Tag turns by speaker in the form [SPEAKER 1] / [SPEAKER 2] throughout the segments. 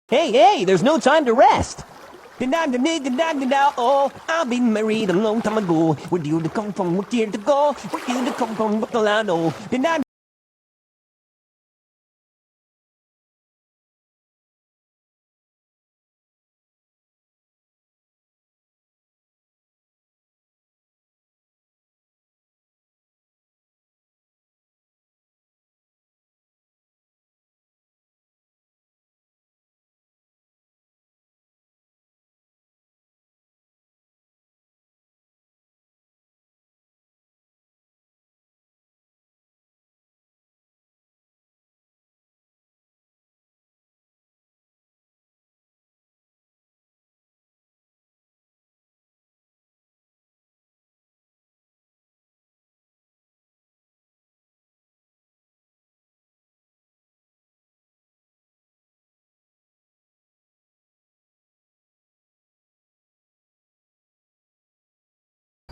[SPEAKER 1] Hey, hey, there's no time to rest. Oh, I've been married a long time ago. Where do you come from? What year to go? Where do you come from? What do I know?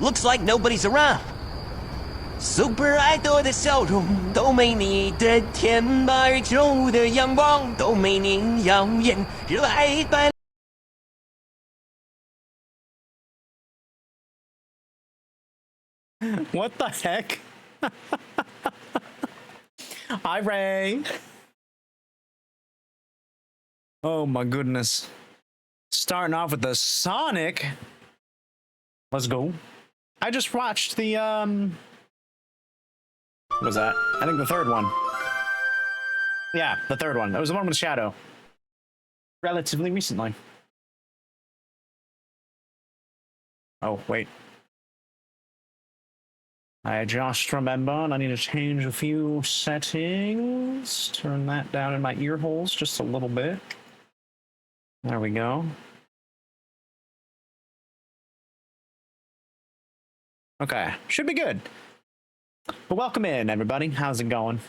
[SPEAKER 1] Looks like nobody's around. Super idol 的笑容都没你的甜，白日中的阳光都没你耀眼，热爱般。
[SPEAKER 2] What the heck? Hi, Ray. Oh my goodness. Starting off with the Sonic. Let's go. I just watched the, what was that? I think the third one. Yeah, the third one. That was the one with Shadow. Relatively recently. Oh, wait. I just remembered I need to change a few settings. Turn that down in my ear holes just a little bit. There we go. Okay, should be good. But welcome in, everybody. How's it going?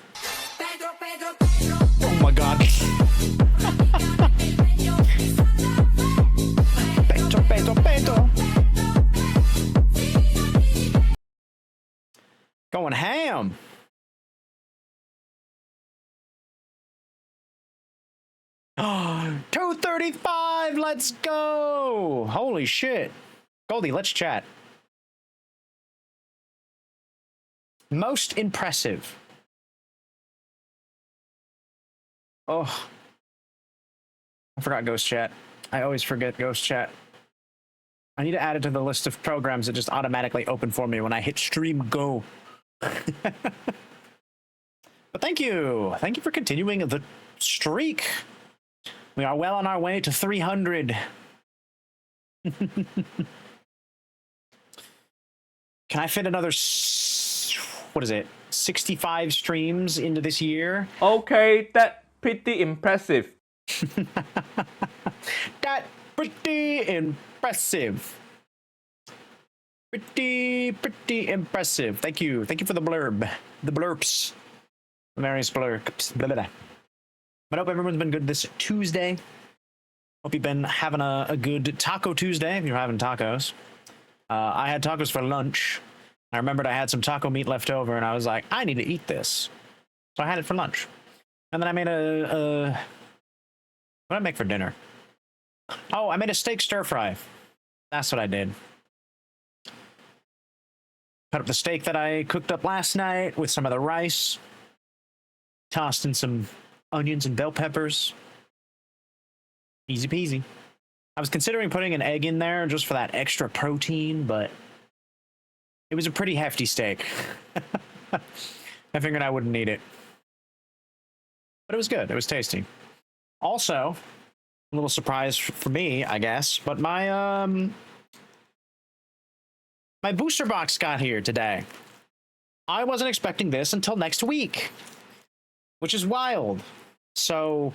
[SPEAKER 2] Oh my god. Pedro. Going ham. Oh, 235, let's go. Holy shit. Goldie, let's chat. Most impressive. Oh. I forgot Ghost Chat. I always forget Ghost Chat. I need to add it to the list of programs that just automatically open for me when I hit stream go. But thank you. Thank you for continuing the streak. We are well on our way to 300. Can I fit another, what is it, 65 streams into this year?
[SPEAKER 3] Okay, that's pretty impressive.
[SPEAKER 2] That pretty impressive. Pretty impressive. Thank you. Thank you for the blurb. The blurps. The various blurps. Blah, blah, blah. But I hope everyone's been good this Tuesday. Hope you've been having a good Taco Tuesday if you're having tacos. I had tacos for lunch. I remembered I had some taco meat left over, and I was like, I need to eat this. So I had it for lunch. And then I made what did I make for dinner? Oh, I made a steak stir fry. That's what I did. Cut up the steak that I cooked up last night with some of the rice. Tossed in some onions and bell peppers. Easy peasy. I was considering putting an egg in there just for that extra protein, but it was a pretty hefty steak. I figured I wouldn't need it. But it was good. It was tasty. Also, a little surprise for me, I guess, but my my booster box got here today. I wasn't expecting this until next week, which is wild. So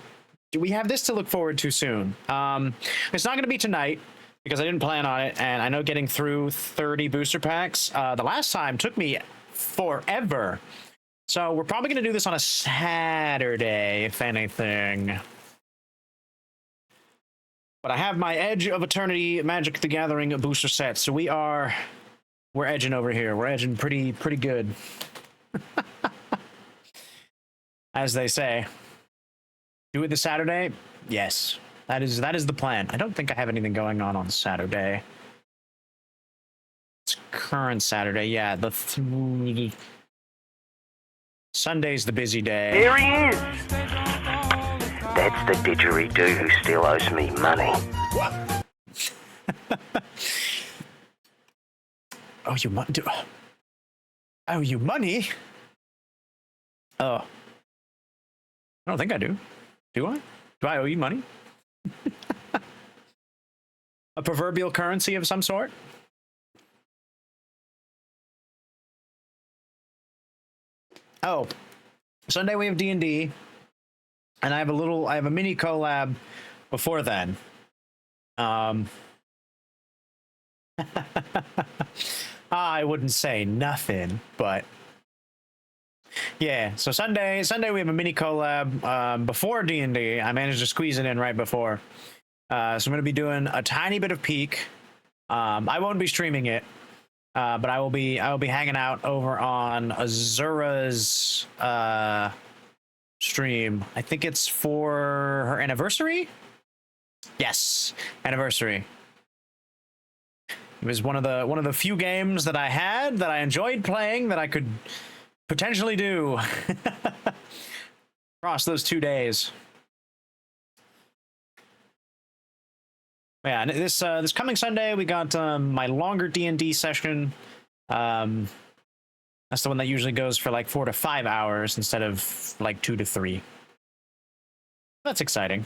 [SPEAKER 2] we have this to look forward to soon. It's not going to be tonight because I didn't plan on it, and I know getting through 30 booster packs the last time took me forever. So we're probably going to do this on a Saturday, if anything. But I have my Edge of Eternity Magic the Gathering booster set, so we're edging over here. We're edging pretty good. As they say. Do it this Saturday? Yes. That is the plan. I don't think I have anything going on Saturday. It's current Saturday. Yeah, Sunday's the busy day.
[SPEAKER 4] There he is. That's the didgeridoo who still owes me money.
[SPEAKER 2] Oh, you money? Oh, you money? Oh, I don't think I do. Do I? Do I owe you money? A proverbial currency of some sort? Oh, Sunday we have D&D, and I have a mini collab before then. I wouldn't say nothing, but yeah. So Sunday we have a mini collab before D&D. I managed to squeeze it in right before. So I'm going to be doing a tiny bit of Peak. I won't be streaming it, but I will be hanging out over on Azura's stream. I think it's for her anniversary. Yes, anniversary. It was one of the few games that I had that I enjoyed playing that I could potentially do across those 2 days. Yeah, and this coming Sunday we got my longer D&D session. That's the one that usually goes for like 4 to 5 hours instead of like 2 to 3. That's exciting.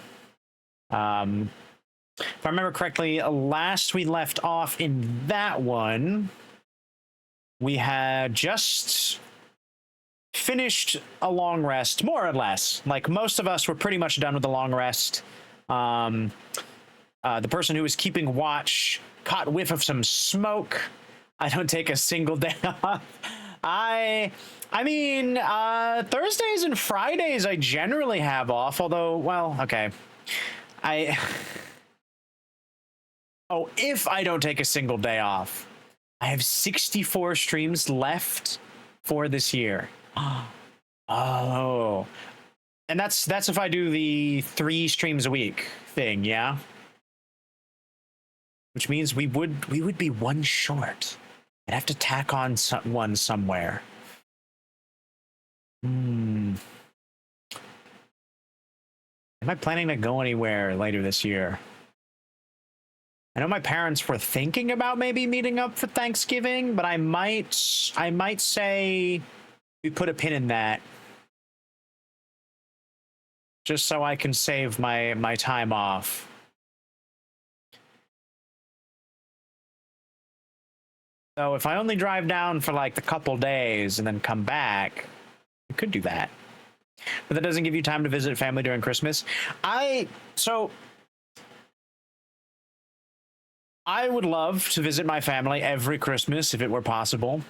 [SPEAKER 2] If I remember correctly, last we left off in that one, we had just finished a long rest, more or less. Like most of us were pretty much done with the long rest. The person who was keeping watch caught whiff of some smoke. I don't take a single day off. I mean, Thursdays and Fridays I generally have off, although, well, okay. If I don't take a single day off, I have 64 streams left for this year. Oh. And that's if I do the 3 streams a week thing, yeah? Which means we would be one short. I'd have to tack on one somewhere. Am I planning to go anywhere later this year? I know my parents were thinking about maybe meeting up for Thanksgiving, but I might say we put a pin in that. Just so I can save my time off. So if I only drive down for like a couple days and then come back, I could do that. But that doesn't give you time to visit family during Christmas. I would love to visit my family every Christmas if it were possible.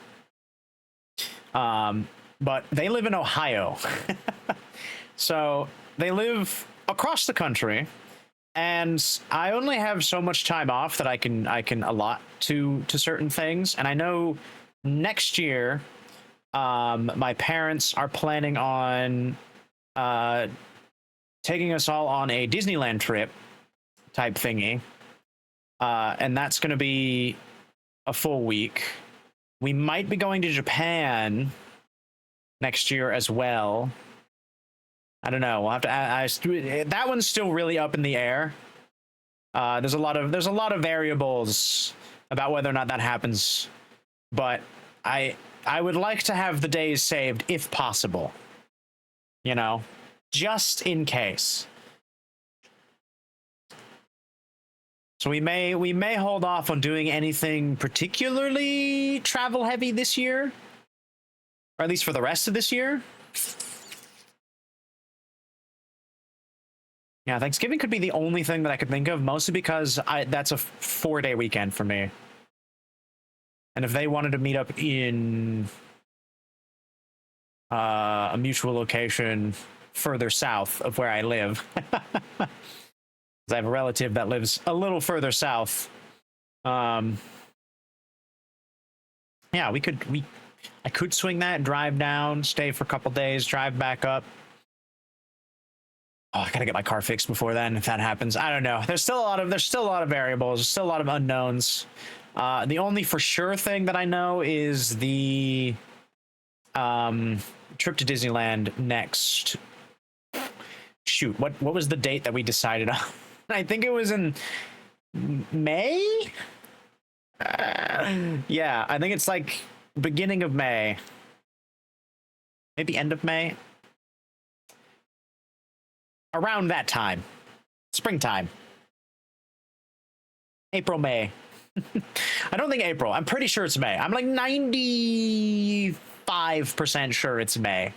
[SPEAKER 2] But they live in Ohio. So they live across the country, and I only have so much time off that I can allot to certain things. And I know next year, my parents are planning on taking us all on a Disneyland trip type thingy. And that's going to be a full week. We might be going to Japan next year as well. I don't know. We'll have to. That one's still really up in the air. There's a lot of variables about whether or not that happens. But I would like to have the days saved if possible. You know, just in case. So we may hold off on doing anything particularly travel heavy this year, or at least for the rest of this year. Yeah, Thanksgiving could be the only thing that I could think of, mostly because that's a 4-day weekend for me. And if they wanted to meet up in a mutual location further south of where I live, I have a relative that lives a little further south. Yeah, I could swing that, drive down, stay for a couple days, drive back up. Oh, I gotta get my car fixed before then. If that happens, I don't know. There's still a lot of variables. There's still a lot of unknowns. The only for sure thing that I know is the trip to Disneyland next. Shoot, what was the date that we decided on? I think it was in May. Yeah, I think it's like beginning of May, maybe end of May. Around that time, springtime, April, May. I don't think April. I'm pretty sure it's May. I'm like 95% sure it's May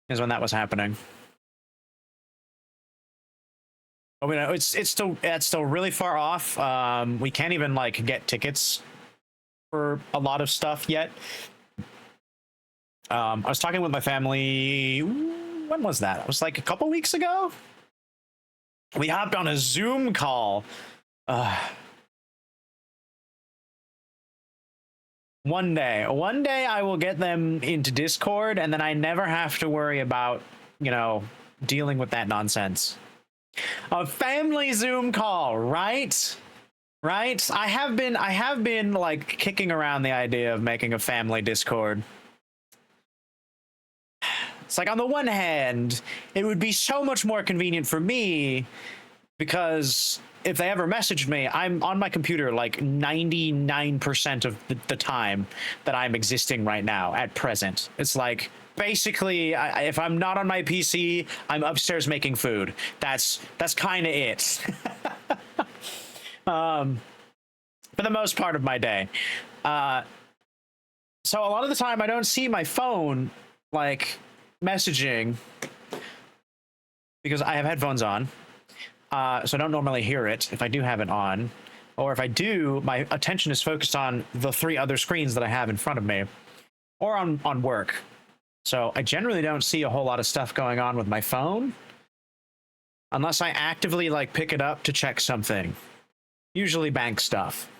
[SPEAKER 2] is when that was happening. I mean, it's still really far off. We can't even like get tickets for a lot of stuff yet. I was talking with my family. When was that? It was like a couple weeks ago. We hopped on a Zoom call. One day I will get them into Discord, and then I never have to worry about, dealing with that nonsense. A family Zoom call, right? Right? I have been like kicking around the idea of making a family Discord. It's like, on the one hand, it would be so much more convenient for me because if they ever message me, I'm on my computer like 99% of the time that I'm existing right now at present. It's like, basically, if I'm not on my PC, I'm upstairs making food. That's kind of it. For the most part of my day. So a lot of the time I don't see my phone like messaging because I have headphones on. So I don't normally hear it if I do have it on. Or if I do, my attention is focused on the 3 other screens that I have in front of me. Or on work. So I generally don't see a whole lot of stuff going on with my phone. Unless I actively like pick it up to check something. Usually bank stuff.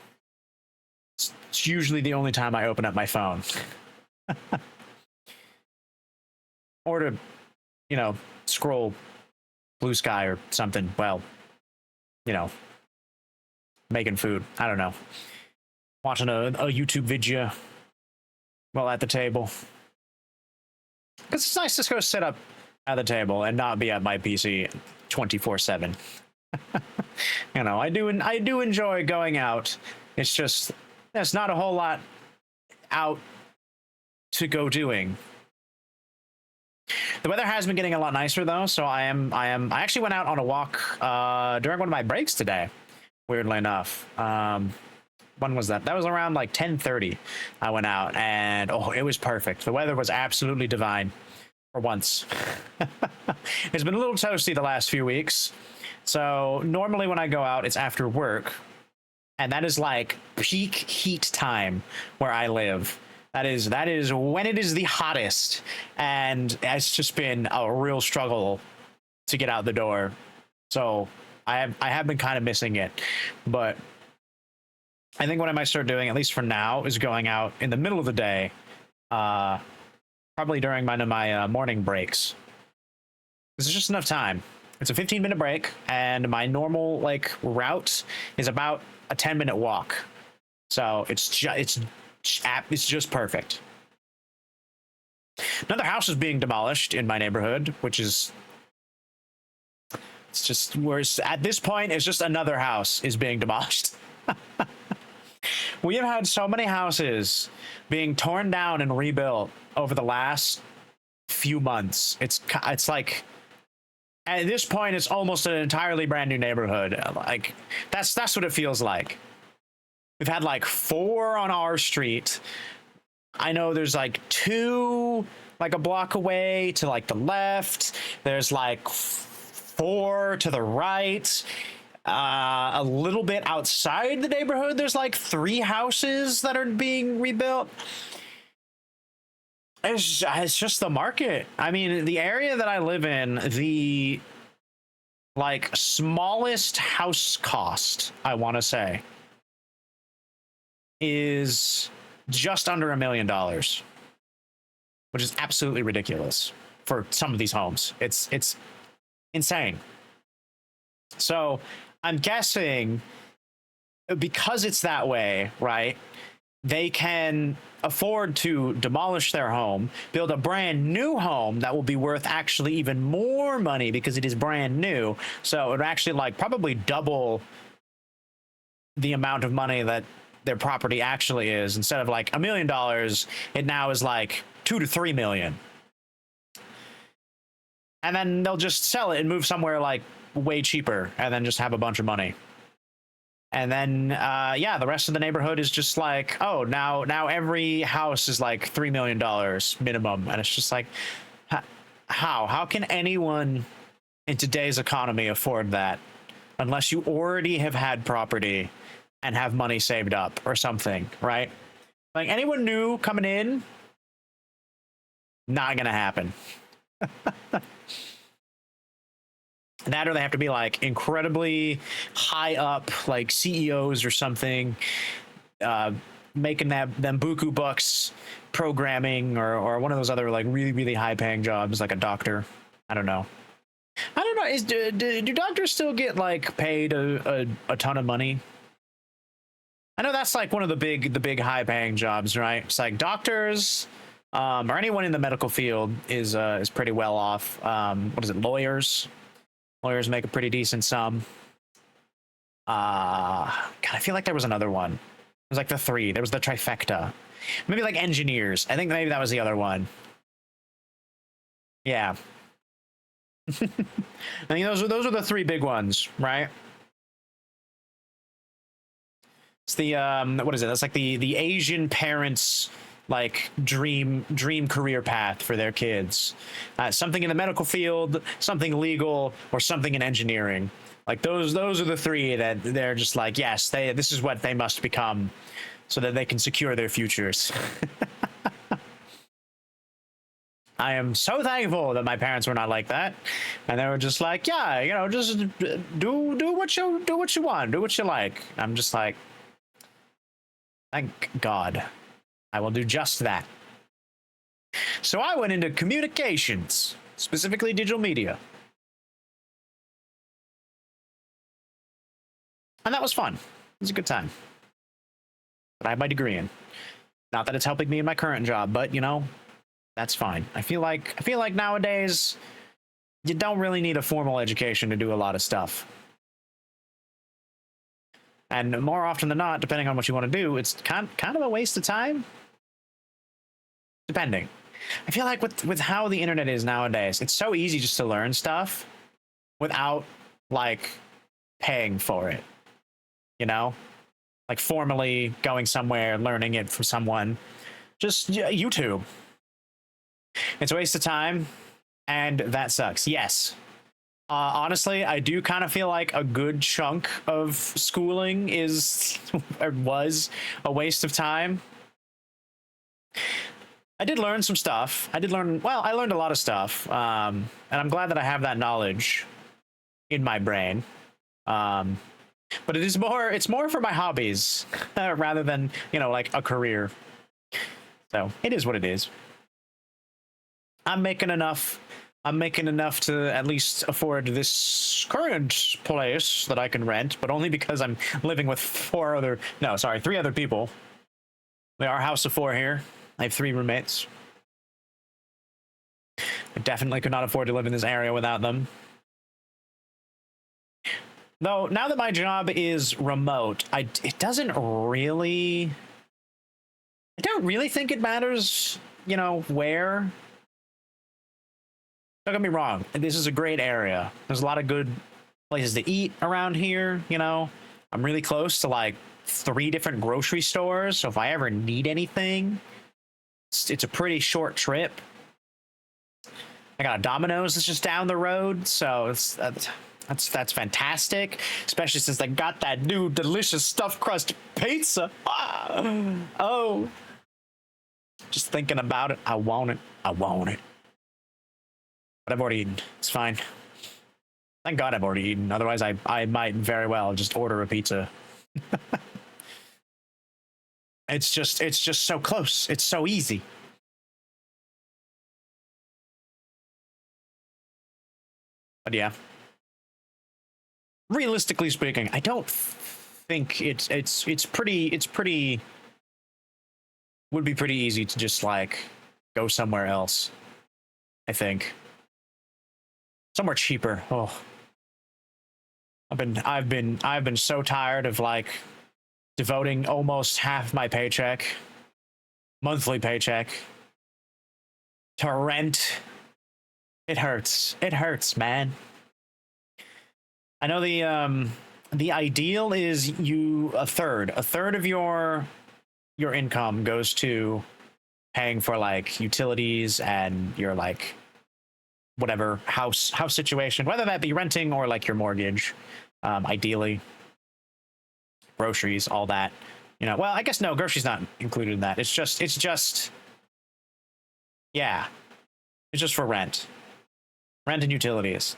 [SPEAKER 2] It's usually the only time I open up my phone. Or to, scroll Blue Sky or something. Well, making food. I don't know. Watching a YouTube video while at the table. Because it's nice to go sit up at the table and not be at my PC 24/7. I do enjoy going out. It's just there's not a whole lot out to go doing. The weather has been getting a lot nicer though, so I actually went out on a walk during one of my breaks today, weirdly enough. When was that? That was around like 10:30. I went out and it was perfect. The weather was absolutely divine for once. It's been a little toasty the last few weeks. So normally when I go out, it's after work. And that is like peak heat time where I live. That is when it is the hottest. And it's just been a real struggle to get out the door. So I have been kind of missing it. But I think what I might start doing, at least for now, is going out in the middle of the day, probably during my morning breaks. This is just enough time. It's a 15-minute break, and my normal route is about a 10-minute walk. So it's just perfect. Another house is being demolished in my neighborhood, which is at this point it's just another house is being demolished. We have had so many houses being torn down and rebuilt over the last few months. It's like at this point it's almost an entirely brand new neighborhood. Like that's what it feels like. We've had like 4 on our street. I know there's like 2 like a block away to like the left. There's like 4 to the right. A little bit outside the neighborhood, there's like 3 houses that are being rebuilt. It's just the market. I mean, the area that I live in, the like smallest house cost, I want to say, is just under $1 million, which is absolutely ridiculous for some of these homes. It's insane. So I'm guessing because it's that way, right? They can afford to demolish their home, build a brand new home that will be worth actually even more money because it is brand new. So it would actually like probably double the amount of money that their property actually is. Instead of like $1 million, it now is like 2 to 3 million. And then they'll just sell it and move somewhere like way cheaper and then just have a bunch of money. And then, yeah, the rest of the neighborhood is just like, oh, now every house is like $3 million minimum. And it's just like, how can anyone in today's economy afford that unless you already have had property and have money saved up or something, right? Like anyone new coming in, not gonna happen. That or they have to be like incredibly high up, like CEOs or something, making them buku bucks programming or one of those other like really, really high paying jobs like a doctor. I don't know. Do doctors still get like paid a ton of money? I know that's like one of the big high paying jobs, right? It's like doctors or anyone in the medical field is pretty well off. What is it? Lawyers make a pretty decent sum. God, I feel like there was another one. It was like the three. There was the trifecta. Maybe like engineers. I think maybe that was the other one. Yeah. I mean, those are the three big ones, right? It's the what is it? That's like the Asian parents like dream career path for their kids. Something in the medical field, something legal, or something in engineering. Like those are the three that they're just like, yes, this is what they must become so that they can secure their futures. I am so thankful that my parents were not like that. And they were just like, yeah, you know, just do what you want, do what you like. I'm just like, thank God. I will do just that. So I went into communications, specifically digital media. And that was fun. It was a good time. But I have my degree in. Not that it's helping me in my current job, but you know, that's fine. I feel like nowadays you don't really need a formal education to do a lot of stuff. And more often than not, depending on what you want to do, it's kind of a waste of time. Depending. I feel like with how the internet is nowadays, it's so easy just to learn stuff without like paying for it. You know? Like formally going somewhere, learning it from someone. Just YouTube. It's a waste of time, and that sucks. Yes. Honestly, I do kind of feel like a good chunk of schooling is or was a waste of time. I did learn some stuff. I learned a lot of stuff. And I'm glad that I have that knowledge in my brain. But it's more for my hobbies rather than, you know, like a career. So it is what it is. I'm making enough to at least afford this current place that I can rent, but only because I'm living with 3 other people. We are a house of 4 here. I have 3 roommates. I definitely could not afford to live in this area without them. Though, now that my job is remote, I don't really think it matters, you know, where. Don't get me wrong, this is a great area. There's a lot of good places to eat around here, you know. I'm really close to like 3 different grocery stores, so if I ever need anything, it's a pretty short trip. I got a Domino's that's just down the road, so that's fantastic, especially since they got that new delicious stuffed crust pizza. Oh, just thinking about it, I want it. But I've already eaten. It's fine. Thank God I've already eaten. Otherwise, I might very well just order a pizza. It's just so close. It's so easy. But yeah. Realistically speaking, I don't think it's pretty would be pretty easy to just like go somewhere else. I think. Somewhere cheaper. Oh. I've been so tired of like devoting almost half my paycheck, monthly paycheck, to rent. It hurts. It hurts, man. I know the ideal is a third of your income goes to paying for like utilities and your like whatever house situation, whether that be renting or like your mortgage, ideally, groceries, all that. You know, well, I guess no, groceries not included in that. It's just yeah, it's just for rent and utilities.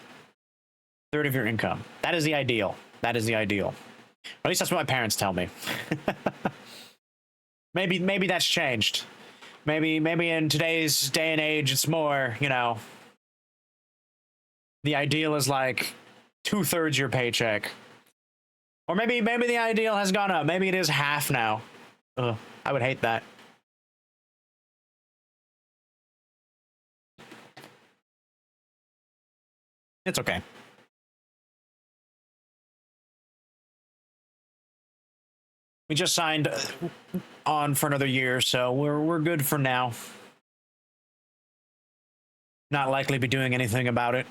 [SPEAKER 2] Third of your income. That is the ideal. That is the ideal. Or at least that's what my parents tell me. maybe that's changed. Maybe in today's day and age, it's more, you know, the ideal is like 2/3 your paycheck. Or maybe the ideal has gone up. Maybe it is half now. Ugh, I would hate that. It's okay. We just signed on for another year, so we're good for now. Not likely to be doing anything about it.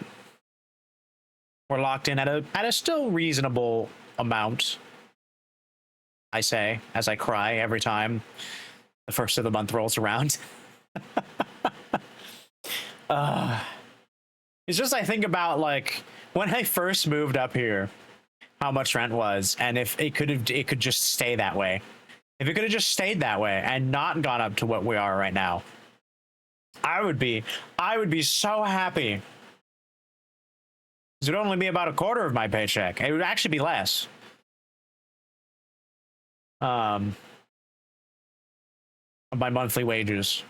[SPEAKER 2] We're locked in at a still reasonable amount. I say as I cry every time the first of the month rolls around. It's just I think about like when I first moved up here, how much rent was, and if it could just stay that way. If it could have just stayed that way and not gone up to what we are right now, I would be so happy. It would only be about a quarter of my paycheck. It would actually be less. Of my monthly wages.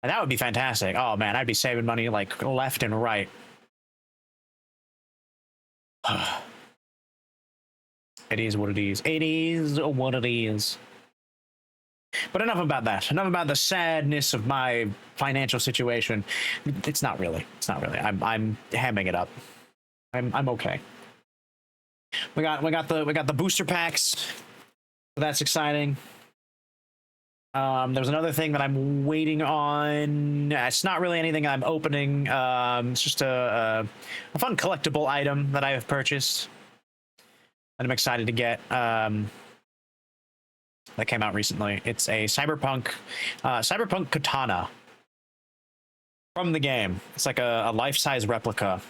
[SPEAKER 2] And that would be fantastic. Oh man, I'd be saving money like left and right. It is what it is. It is what it is. But enough about that. Enough about the sadness of my financial situation. It's not really. It's not really. I'm hamming it up. I'm okay. We got the booster packs. So that's exciting. There's another thing that I'm waiting on. It's not really anything I'm opening. It's just a fun collectible item that I have purchased. And I'm excited to get. That came out recently. It's a cyberpunk katana from the game. It's like a life-size replica.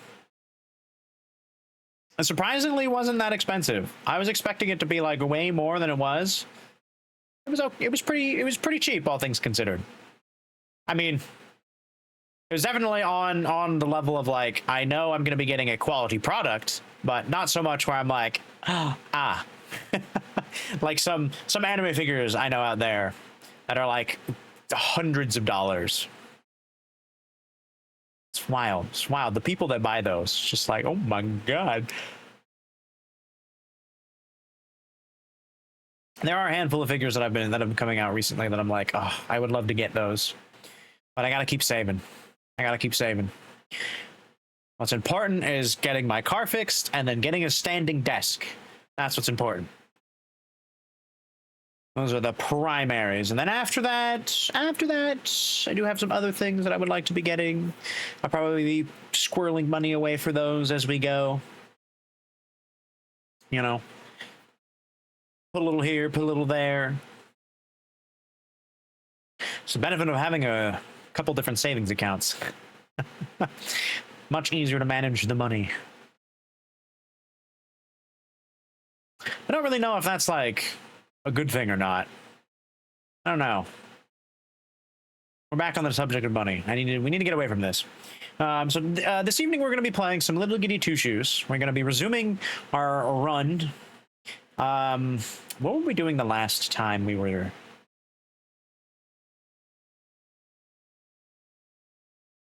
[SPEAKER 2] And surprisingly, wasn't that expensive. I was expecting it to be like way more than it was. It was pretty cheap, all things considered. I mean, it was definitely on the level of like, I know I'm going to be getting a quality product, but not so much where I'm like, like some anime figures I know out there that are like hundreds of dollars. It's wild. It's wild. The people that buy those, it's just like, oh my god. There are a handful of figures that have been coming out recently that I'm like, oh, I would love to get those, but I gotta keep saving. What's important is getting my car fixed and then getting a standing desk. That's what's important. Those are the primaries. And then after that, I do have some other things that I would like to be getting. I'll probably be squirreling money away for those as we go. You know, put a little here, put a little there. It's the benefit of having a couple different savings accounts. Much easier to manage the money. I don't really know if that's like a good thing or not. I don't know. We're back on the subject of money. We need to get away from this. This evening we're going to be playing some Little Goody Two Shoes. We're going to be resuming our run. What were we doing the last time we were?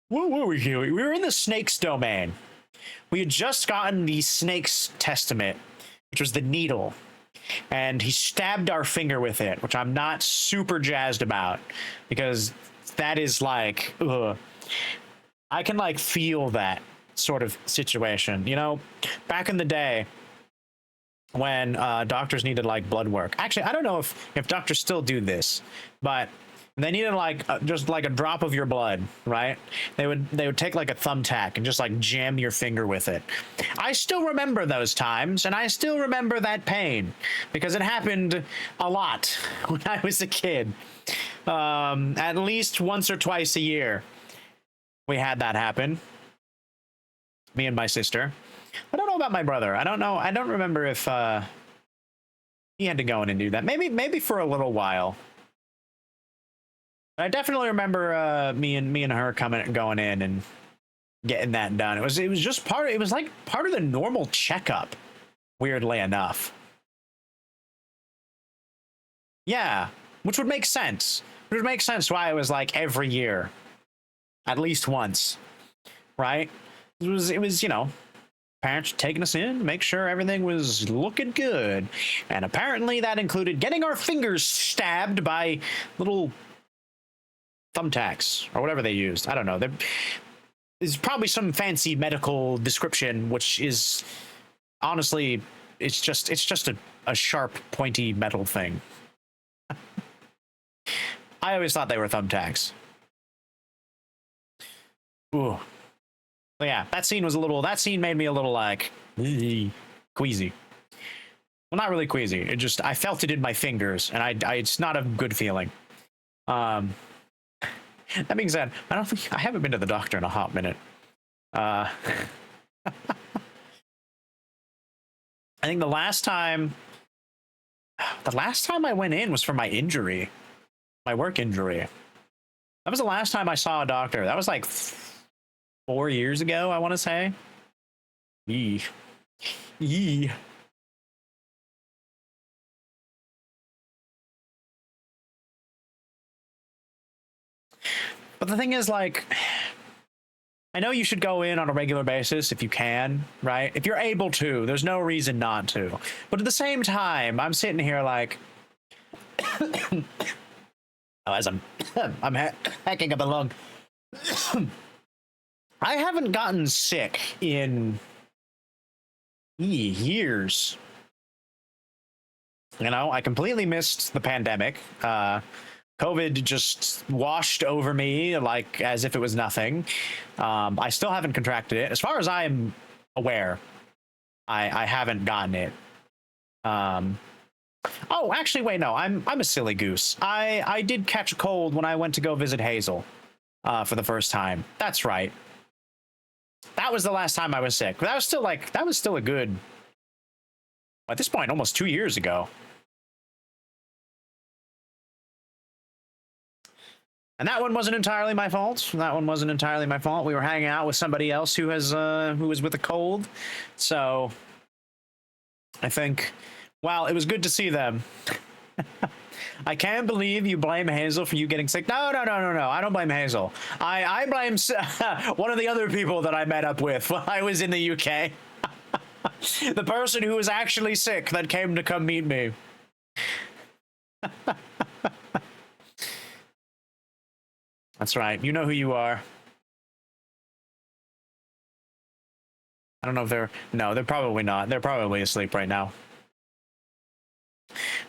[SPEAKER 2] What were we doing? We were in the Snakes domain. We had just gotten the snake's testament, which was the needle, and he stabbed our finger with it, which I'm not super jazzed about, because that is like, ugh. I can like feel that sort of situation, you know, back in the day when doctors needed like blood work. Actually, I don't know if doctors still do this, but they needed like just like a drop of your blood, right? They would take like a thumbtack and just like jam your finger with it. I still remember those times, and I still remember that pain because it happened a lot when I was a kid. At least once or twice a year, we had that happen. Me and my sister. I don't know about my brother. I don't know. I don't remember if he had to go in and do that. Maybe for a little while. I definitely remember me and her going in and getting that done. It was just part. It was like part of the normal checkup. Weirdly enough. Yeah, which would make sense. It would make sense why it was like every year, at least once, right? It was you know, parents taking us in to make sure everything was looking good, and apparently that included getting our fingers stabbed by little thumbtacks or whatever they used. I don't know. There's probably some fancy medical description, which is honestly, it's just a sharp, pointy metal thing. I always thought they were thumbtacks. Ooh. But yeah, that scene made me a little like queasy. Well, not really queasy. I felt it in my fingers, and it's not a good feeling. That being said, I haven't been to the doctor in a hot minute. I think the last time I went in was for my injury, my work injury. That was the last time I saw a doctor. That was like 4 years ago, I want to say. Yee. But the thing is, like, I know you should go in on a regular basis if you can, right? If you're able to, there's no reason not to. But at the same time, I'm sitting here like, as I'm hacking up a lung. I haven't gotten sick in years. You know, I completely missed the pandemic. COVID just washed over me like as if it was nothing. I still haven't contracted it. As far as I'm aware, I haven't gotten it. Oh, actually, wait, no, I'm a silly goose. I did catch a cold when I went to go visit Hazel for the first time. That's right. That was the last time I was sick. That was still a good, at this point, almost 2 years ago. And that one wasn't entirely my fault. We were hanging out with somebody else who was with a cold. So I think, well, it was good to see them. I can't believe you blame Hazel for you getting sick. No. I don't blame Hazel. I blame one of the other people that I met up with while I was in the UK. The person who was actually sick that came to come meet me. That's right. You know who you are. I don't know if they're probably not. They're probably asleep right now.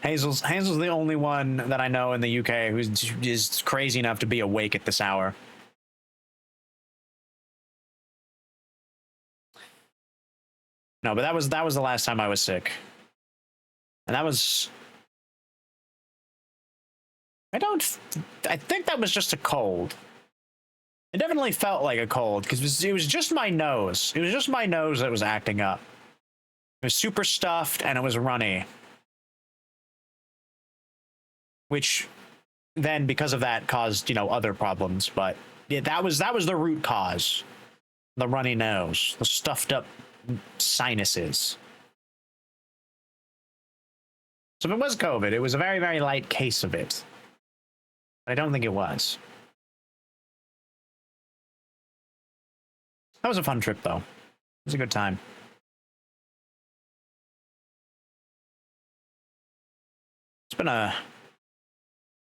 [SPEAKER 2] Hazel's the only one that I know in the UK who's crazy enough to be awake at this hour. No, but that was the last time I was sick. And that was, I think that was just a cold. It definitely felt like a cold because it was just my nose. It was just my nose that was acting up. It was super stuffed and it was runny. Which then, because of that, caused, other problems. But yeah, that was the root cause. The runny nose, the stuffed up sinuses. So if it was COVID, it was a very, very light case of it. I don't think it was. That was a fun trip, though. was a good time. It's been I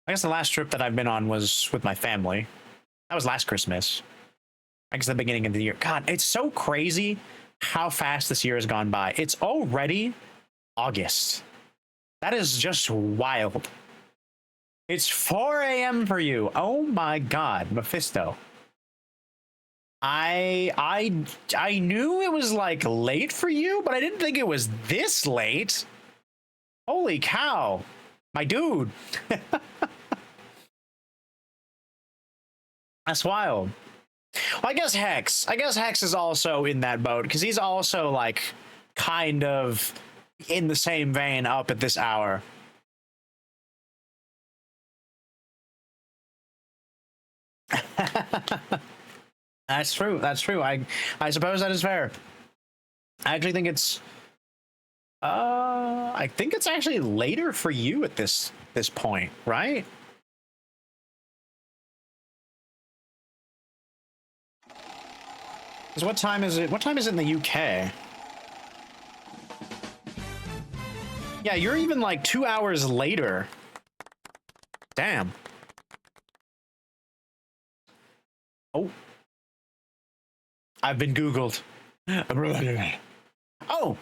[SPEAKER 2] guess the last trip that I've been on was with my family. That was last Christmas. I guess the beginning of the year. God, it's so crazy how fast this year has gone by. It's already August. That is just wild. It's 4 a.m. for you. Oh my God, Mephisto. I knew it was like late for you, but I didn't think it was this late. Holy cow, my dude. That's wild. Well, I guess Hex is also in that boat because he's also like kind of in the same vein up at this hour. That's true. That's true. I suppose that is fair. I actually think it's I think it's actually later for you at this point, right? Because what time is it? What time is it in the UK? Yeah, you're even like 2 hours later. Damn. Oh. I've been Googled. Oh,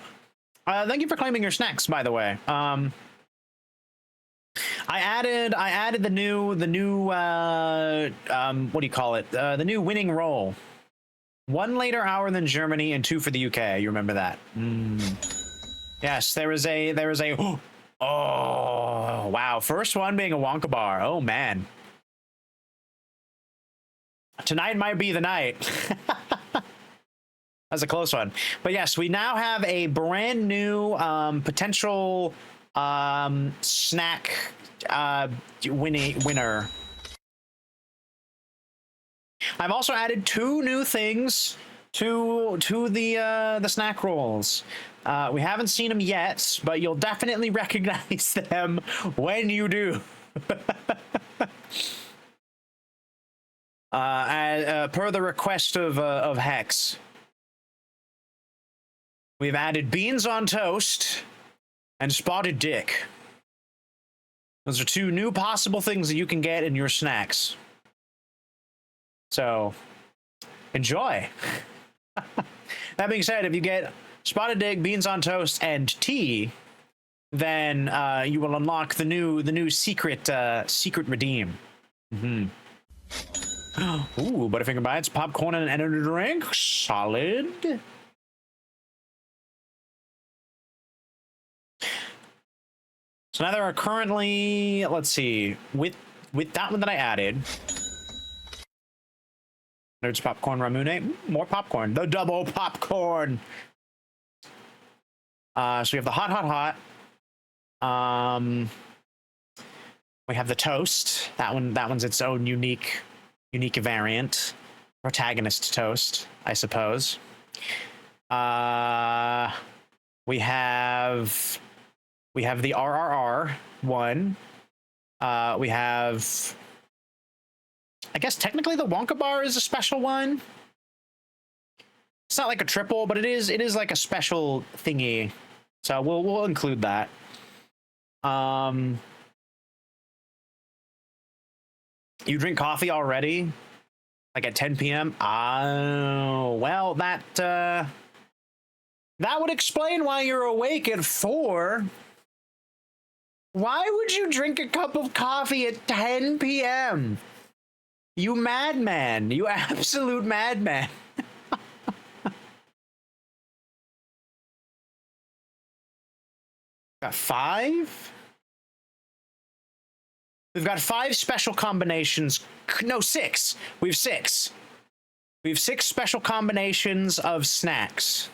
[SPEAKER 2] thank you for claiming your snacks, by the way. I added the new what do you call it? The new winning roll. 1 later hour than Germany and 2 for the UK. You remember that? Yes, there is a oh wow, first one being a Wonka bar. Oh man. Tonight might be the night. That's a close one. But yes, we now have a brand new potential snack winner. I've also added 2 new things to the snack rolls. We haven't seen them yet, but you'll definitely recognize them when you do. Per the request of Hex. We've added beans on toast and spotted dick. Those are 2 new possible things that you can get in your snacks. So, enjoy. That being said, if you get spotted dick, beans on toast, and tea, then you will unlock the new secret redeem. Ooh, Butterfinger bites, popcorn, and an energy drink. Solid. So now there are currently, let's see, with that one that I added, there's popcorn ramune, more popcorn, the double popcorn. So we have the hot. We have the toast. That one's its own unique variant, protagonist toast, I suppose. We have the RRR one. We have, I guess technically the Wonka bar is a special one. It's not like a triple, but it is like a special thingy. So we'll include that. You drink coffee already? Like at 10 p.m.? Oh, well, that would explain why you're awake at 4. Why would you drink a cup of coffee at 10 p.m.? You madman. You absolute madman. Got 5? We've got 5 special combinations. No, 6. We have 6. We have 6 special combinations of snacks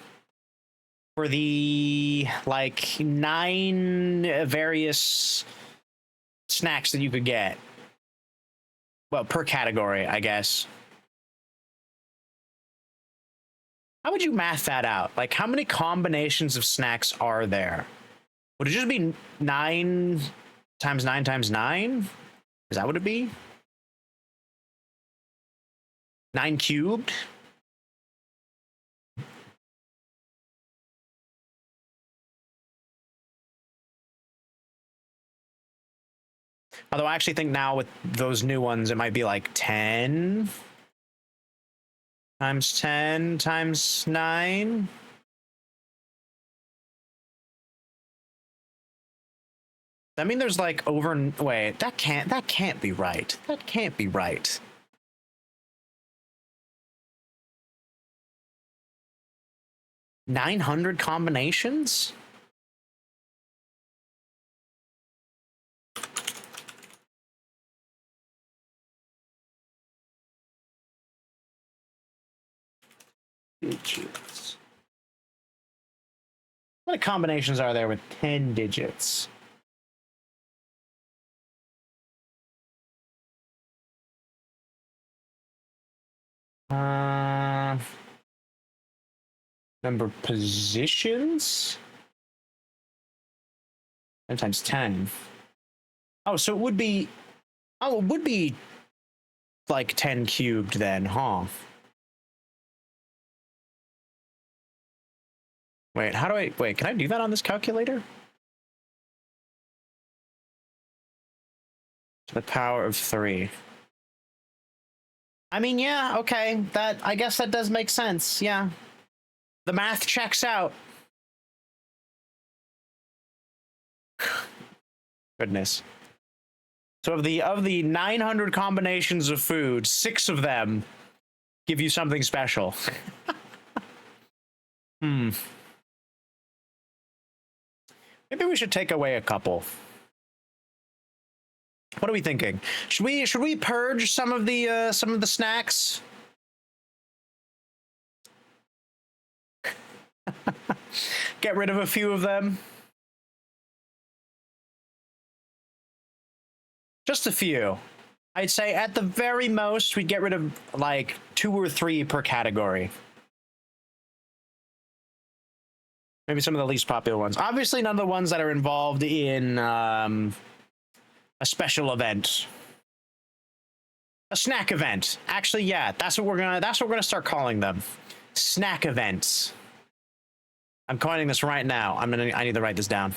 [SPEAKER 2] for the, like, 9 various snacks that you could get. Well, per category, I guess. How would you math that out? Like, how many combinations of snacks are there? Would it just be 9 times 9 times 9? Is that what it'd be? 9 cubed? Although I actually think now with those new ones, it might be like 10 times 10 times 9. I mean, there's like wait, that can't be right. That can't be right. $900 combinations? Digits. What combinations are there with 10 digits? Number of positions? 10 times 10. Oh, so it would be... Oh, it would be like 10 cubed then, huh? Wait, how do I... Wait, can I do that on this calculator? To the power of 3. I mean, yeah, okay. I guess that does make sense, yeah. The math checks out. Goodness. So of the 900 combinations of food, 6 of them give you something special. Maybe we should take away a couple. What are we thinking? Should we purge some of the snacks? Get rid of a few of them. Just a few. I'd say at the very most, we'd get rid of like 2 or 3 per category. Maybe some of the least popular ones. Obviously, none of the ones that are involved in a special event. A snack event. Actually, yeah, that's what we're gonna start calling them. Snack events. I'm coining this right now. I need to write this down.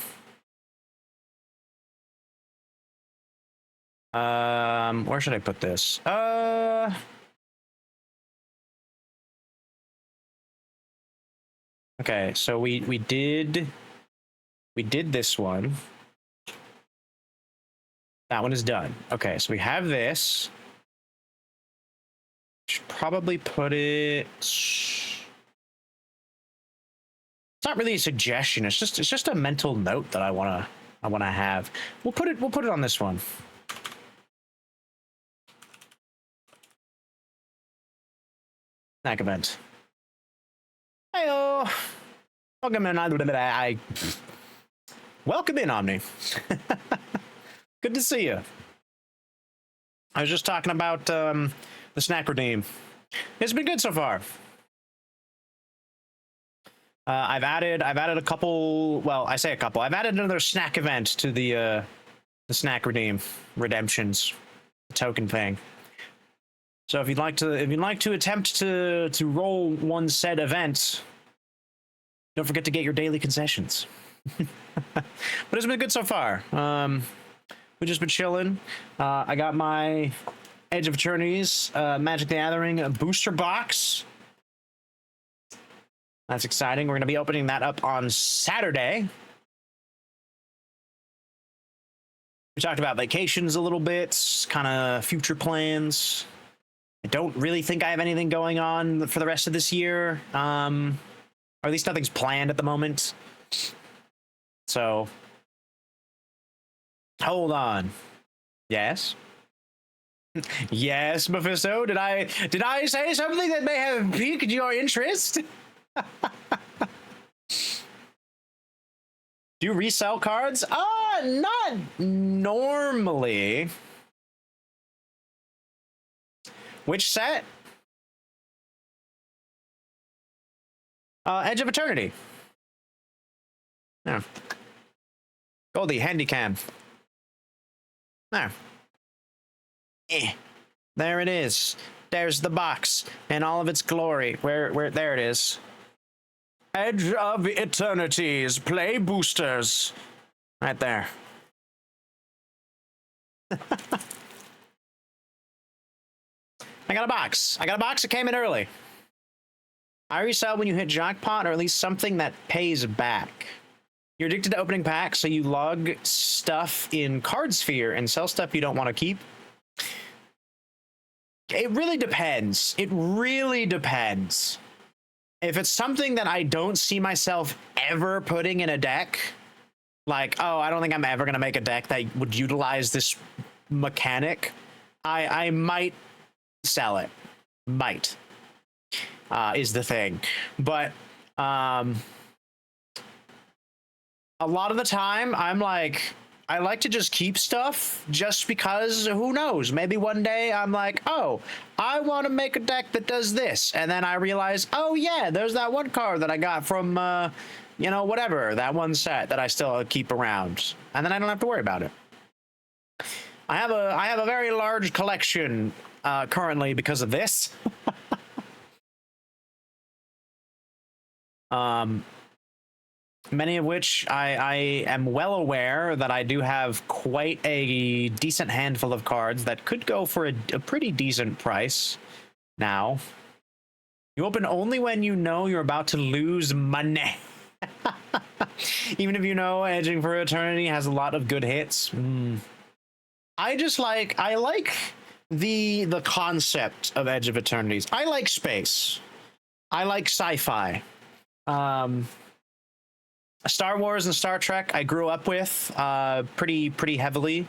[SPEAKER 2] Where should I put this? Okay, so we did this one. That one is done. Okay, so we have this. Should probably put it. It's not really a suggestion. It's just a mental note that I wanna have. We'll put it on this one. Snack event. Heyo. Welcome in, Omni. Good to see you. I was just talking about the snack redeem. It's been good so far. I've added a couple. Well, I say a couple. I've added another snack event to the snack redemptions token thing. So if you'd like to attempt to roll one said event, don't forget to get your daily concessions. But it's been good so far. We've just been chilling. I got my Edge of Eternity's Magic the Gathering booster box. That's exciting. We're going to be opening that up on Saturday. We talked about vacations a little bit, kind of future plans. I don't really think I have anything going on for the rest of this year. Or at least nothing's planned at the moment. So, hold on. Yes? Yes, Mephisto? Did I say something that may have piqued your interest? Do you resell cards? Not normally. Which set? Edge of Eternity. Yeah. Goldie, Handycam. There. There it is. There's the box in all of its glory. Where there it is. Edge of Eternity's play boosters. Right there. I got a box. I got a box that came in early. I resell when you hit jackpot or at least something that pays back. You're addicted to opening packs, so you log stuff in Card Sphere and sell stuff you don't want to keep. It really depends. It really depends. If it's something that I don't see myself ever putting in a deck, like, oh, I don't think I'm ever going to make a deck that would utilize this mechanic, I might sell it. Might. Is the thing. But a lot of the time, I'm like, I like to just keep stuff just because, who knows, maybe one day I'm like, oh, I want to make a deck that does this. And then I realize, oh yeah, there's that one card that I got from, you know, whatever, that one set that I still keep around. And then I don't have to worry about it. I have a very large collection currently because of this. Many of which I am well aware that I do have quite a decent handful of cards that could go for a pretty decent price now. You open only when you know you're about to lose money. Even if you know Edging for Eternity has a lot of good hits. I like the concept of Edge of Eternities. I like space. I like sci-fi. Star Wars and Star Trek I grew up with pretty heavily.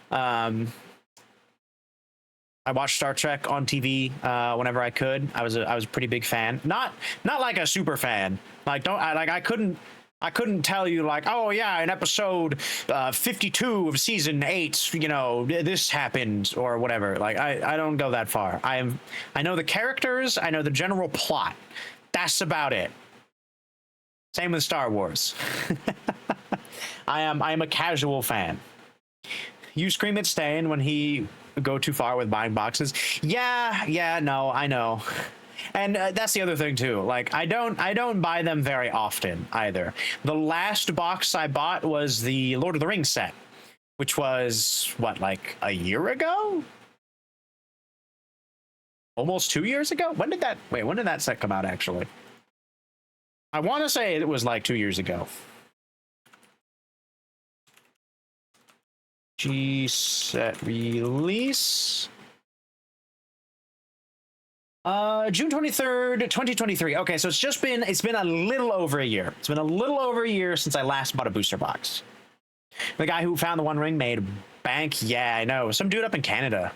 [SPEAKER 2] I watched Star Trek on TV whenever I could. I was a pretty big fan. Not like a super fan. Like I couldn't tell you like, oh yeah, in episode 52 of season 8, you know, this happened or whatever. Like I don't go that far. I know the characters, I know the general plot. That's about it. Same with Star Wars. I am a casual fan. You scream at Stain when he go too far with buying boxes. Yeah, no, I know. And that's the other thing too. Like I don't buy them very often either. The last box I bought was the Lord of the Rings set, which was what, like a year ago? Almost 2 years ago? When did that set come out actually? I want to say it was like 2 years ago. G-set release. June 23rd, 2023. Okay, so it's been a little over a year. It's been a little over a year since I last bought a booster box. The guy who found the One Ring made bank. Yeah, I know. Some dude up in Canada.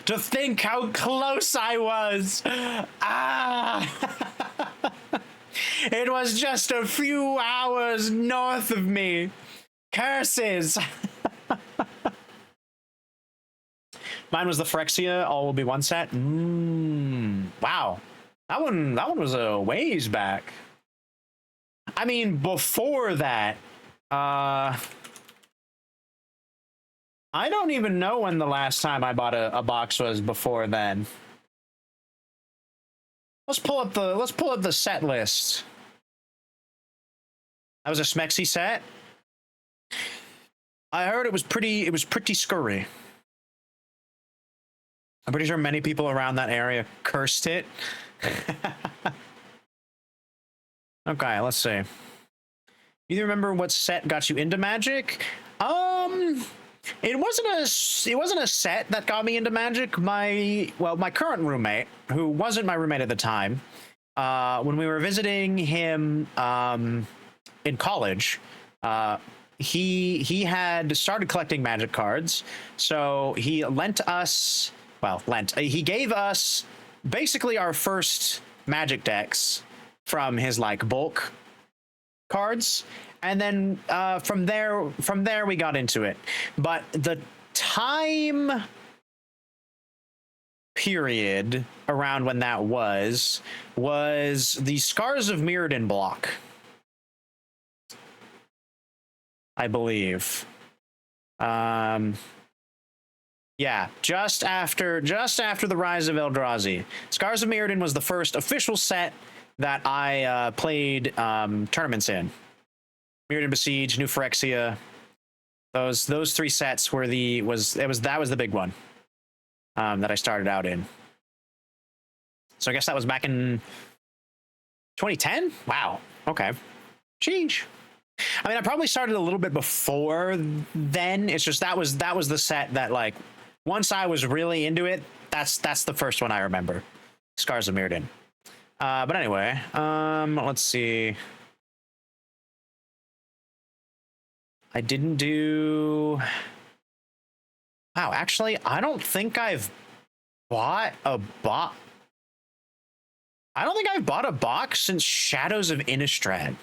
[SPEAKER 2] To think how close I was. It was just a few hours north of me. Curses. Mine was the Phyrexia, all will be one set. Wow. That one was a ways back. I mean, before that, I don't even know when the last time I bought a box was before then. Let's pull up the set list. That was a Smexy set. I heard it was pretty scurry. I'm pretty sure many people around that area cursed it. Okay, let's see. You remember what set got you into Magic? It wasn't a set that got me into Magic. My current roommate, who wasn't my roommate at the time, when we were visiting him in college, he had started collecting Magic cards, so he he gave us basically our first Magic decks from his like bulk cards, and then from there we got into it. But the time period around when that was the Scars of Mirrodin block, I believe. Yeah, just after the Rise of Eldrazi. Scars of Mirrodin was the first official set that I played tournaments in. Mirrodin Besiege, New Phyrexia. Those three sets were that was the big one that I started out in. So I guess that was back in 2010. Wow. Okay. Sheesh. I mean, I probably started a little bit before then. It's just that was the set that, like, once I was really into it, that's the first one I remember. Scars of Mirrodin. But anyway, let's see. I didn't do. Wow, actually, I don't think I've bought a box. I don't think I've bought a box since Shadows of Innistrad.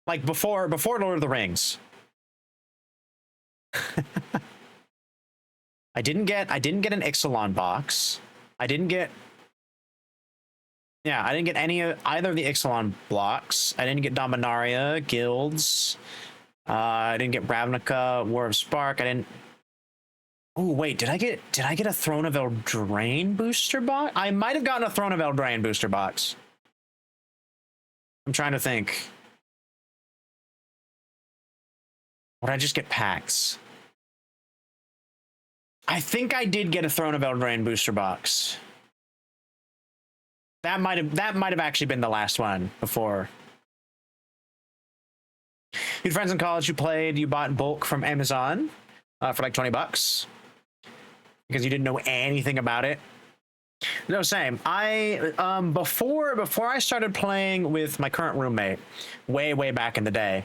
[SPEAKER 2] Like before Lord of the Rings. I didn't get an Ixalan box. I didn't get either of the Ixalan blocks. I didn't get Dominaria, Guilds. I didn't get Ravnica, War of Spark. I didn't. Oh wait, did I get a Throne of Eldraine booster box? I might have gotten a Throne of Eldraine booster box. I'm trying to think. Or did I just get packs? I think I did get a Throne of Eldraine booster box. That might have actually been the last one before. You had friends in college who played. You bought in bulk from Amazon for like $20 because you didn't know anything about it. No, same. I before I started playing with my current roommate, way back in the day.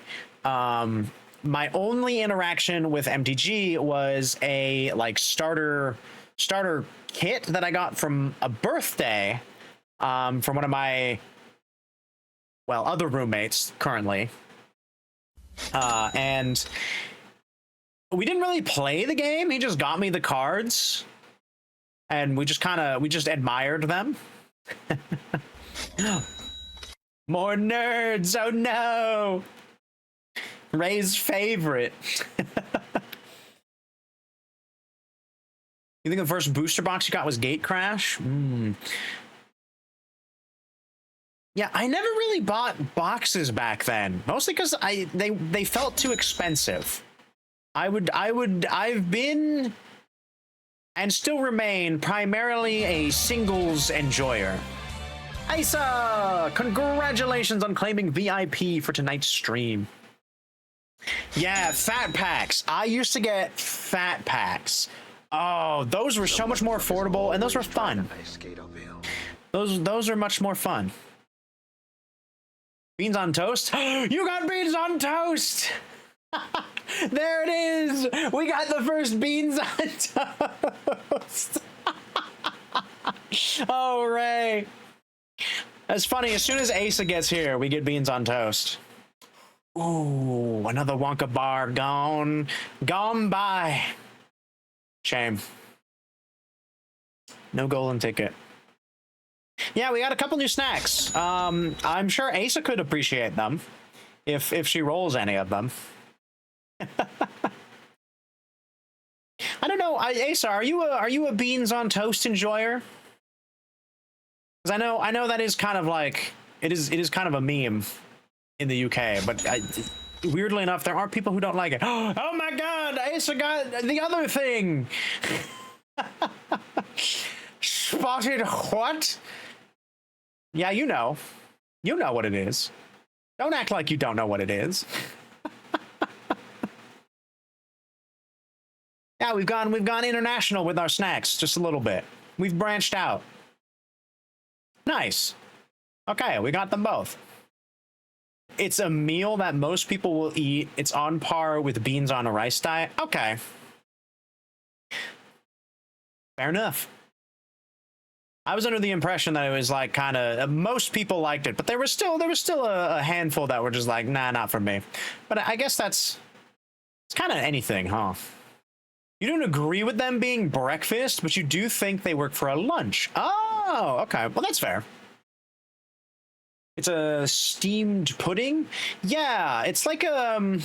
[SPEAKER 2] My only interaction with MTG was a like starter kit that I got from a birthday from one of my other roommates currently. And we didn't really play the game. He just got me the cards and we just admired them. More nerds. Oh no. Ray's favorite. You think the first booster box you got was Gatecrash? Yeah, I never really bought boxes back then, mostly because they felt too expensive. I've been and still remain primarily a singles enjoyer. Isa, congratulations on claiming VIP for tonight's stream. Yeah, fat packs. I used to get fat packs. Oh, those were so much more affordable, and those were fun. Those are much more fun. Beans on toast? You got beans on toast! There it is! We got the first beans on toast! Oh, Ray. That's funny. As soon as Asa gets here, we get beans on toast. Ooh, another Wonka bar gone by. Shame. No golden ticket. Yeah, we got a couple new snacks. I'm sure Asa could appreciate them if she rolls any of them. I don't know. Asa, are you a beans on toast enjoyer? Because I know that is kind of like it is kind of a meme in the UK, but weirdly enough, there aren't people who don't like it. Oh my God, Asa got the other thing. Spotted what? Yeah, you know what it is. Don't act like you don't know what it is. Yeah, we've gone international with our snacks just a little bit. We've branched out. Nice. Okay, we got them both. It's a meal that most people will eat. It's on par with beans on a rice diet. Okay. Fair enough. I was under the impression that it was like kind of most people liked it, but there was still a handful that were just like, nah, not for me. But I guess it's kind of anything, huh? You don't agree with them being breakfast, but you do think they work for a lunch. Oh, okay. Well, that's fair. It's a steamed pudding. Yeah, it's like I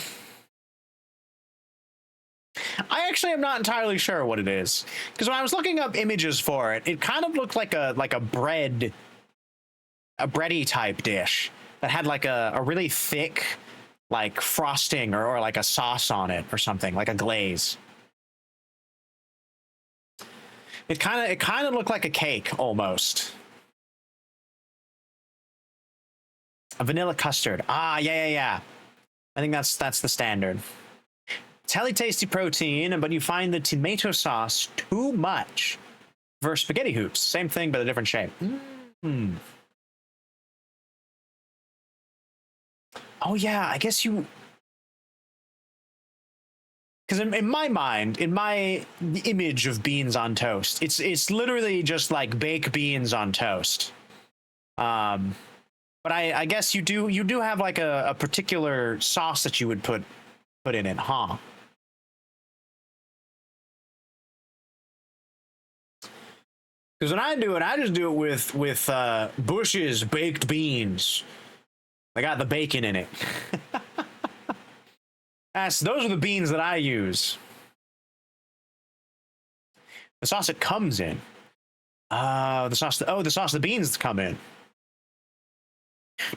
[SPEAKER 2] actually am not entirely sure what it is, because when I was looking up images for it, it kind of looked like a bread a bready type dish that had like a really thick like frosting or like a sauce on it or something, like a glaze. It kind of looked like a cake almost. A vanilla custard. Ah, yeah. I think that's the standard. It's highly tasty protein, but you find the tomato sauce too much for spaghetti hoops. Same thing, but a different shape. Oh yeah, I guess you. Because in my mind, in my image of beans on toast, it's literally just like baked beans on toast. But I guess you do have like a particular sauce that you would put in it, huh? Because when I do it, I just do it with Bush's baked beans. They got the bacon in it. Those are the beans that I use. The sauce it comes in. The sauce the beans come in.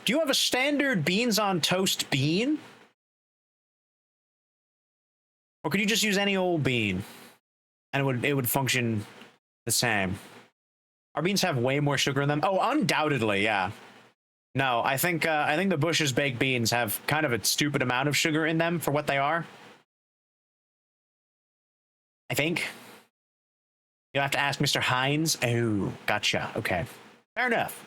[SPEAKER 2] Do you have a standard beans on toast bean? Or could you just use any old bean and it would function the same? Our beans have way more sugar in them. Oh, undoubtedly, yeah. No, I think the Bush's baked beans have kind of a stupid amount of sugar in them for what they are. I think. You'll have to ask Mr. Hines. Oh, gotcha. Okay. Fair enough.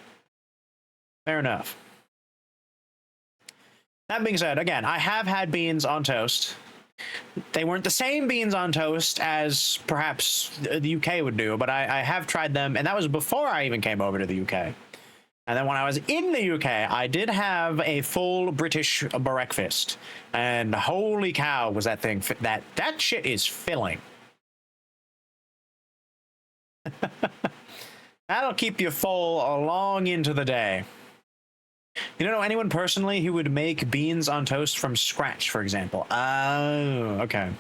[SPEAKER 2] That being said, again, I have had beans on toast. They weren't the same beans on toast as perhaps the UK would do, but I have tried them, and that was before I even came over to the UK. And then when I was in the UK, I did have a full British breakfast. And holy cow, was that thing, that shit is filling. That'll keep you full long into the day. You don't know anyone personally who would make beans on toast from scratch, for example? Oh, okay.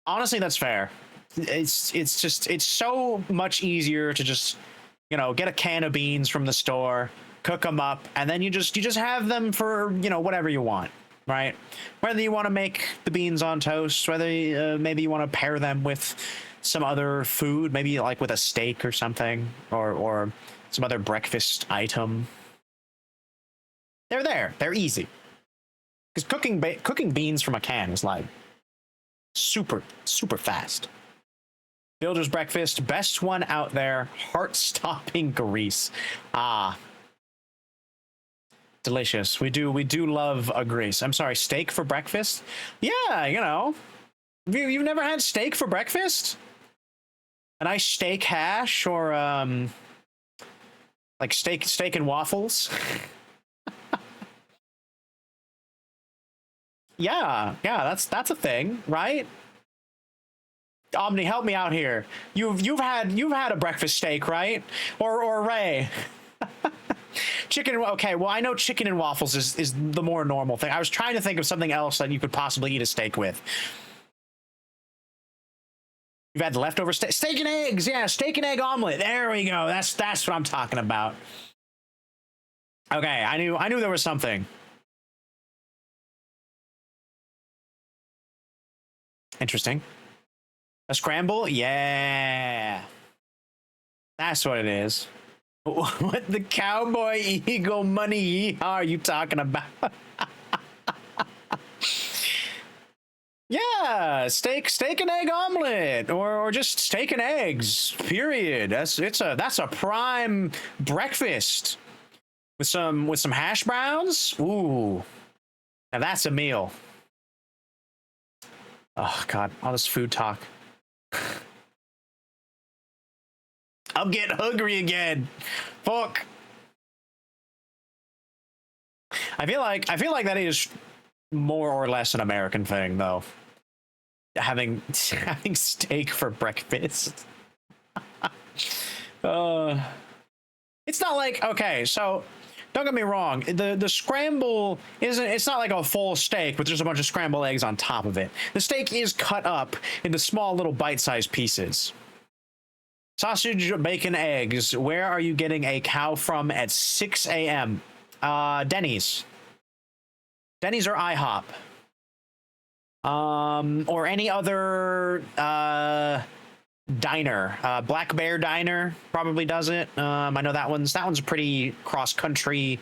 [SPEAKER 2] Honestly, that's fair. It's so much easier to just, get a can of beans from the store, cook them up, and then you just have them for, whatever you want, right? Whether you want to make the beans on toast, whether maybe you want to pair them with some other food, maybe like with a steak or something, or some other breakfast item. They're there. They're easy. Because cooking beans from a can is like super, super fast. Builder's breakfast, best one out there. Heart-stopping grease. Ah, delicious. We do love a grease. I'm sorry, steak for breakfast? Yeah, you've never had steak for breakfast? A nice steak hash or like steak and waffles. Yeah, that's a thing, right? Omni, help me out here. You've had a breakfast steak, right? Or Ray. Chicken. Okay, well, I know chicken and waffles is the more normal thing. I was trying to think of something else that you could possibly eat a steak with. You've had leftover steak and eggs. Yeah, steak and egg omelet. There we go. That's what I'm talking about. Okay, I knew there was something. Interesting. A scramble? Yeah. That's what it is. What the cowboy eagle money yeehaw are you talking about? Yeah, steak and egg omelet, or just steak and eggs. Period. That's a prime breakfast with some hash browns. Ooh, now that's a meal. Oh God, all this food talk. I'm getting hungry again. Fuck. I feel like that is more or less an American thing, though. Having steak for breakfast. It's not like, okay, so don't get me wrong. The scramble it's not like a full steak, but there's a bunch of scrambled eggs on top of it. The steak is cut up into small little bite-sized pieces. Sausage, bacon, eggs. Where are you getting a cow from at 6 a.m.? Denny's. Denny's or IHOP. Or any other diner. Black Bear Diner probably does it. I know that one's a pretty cross-country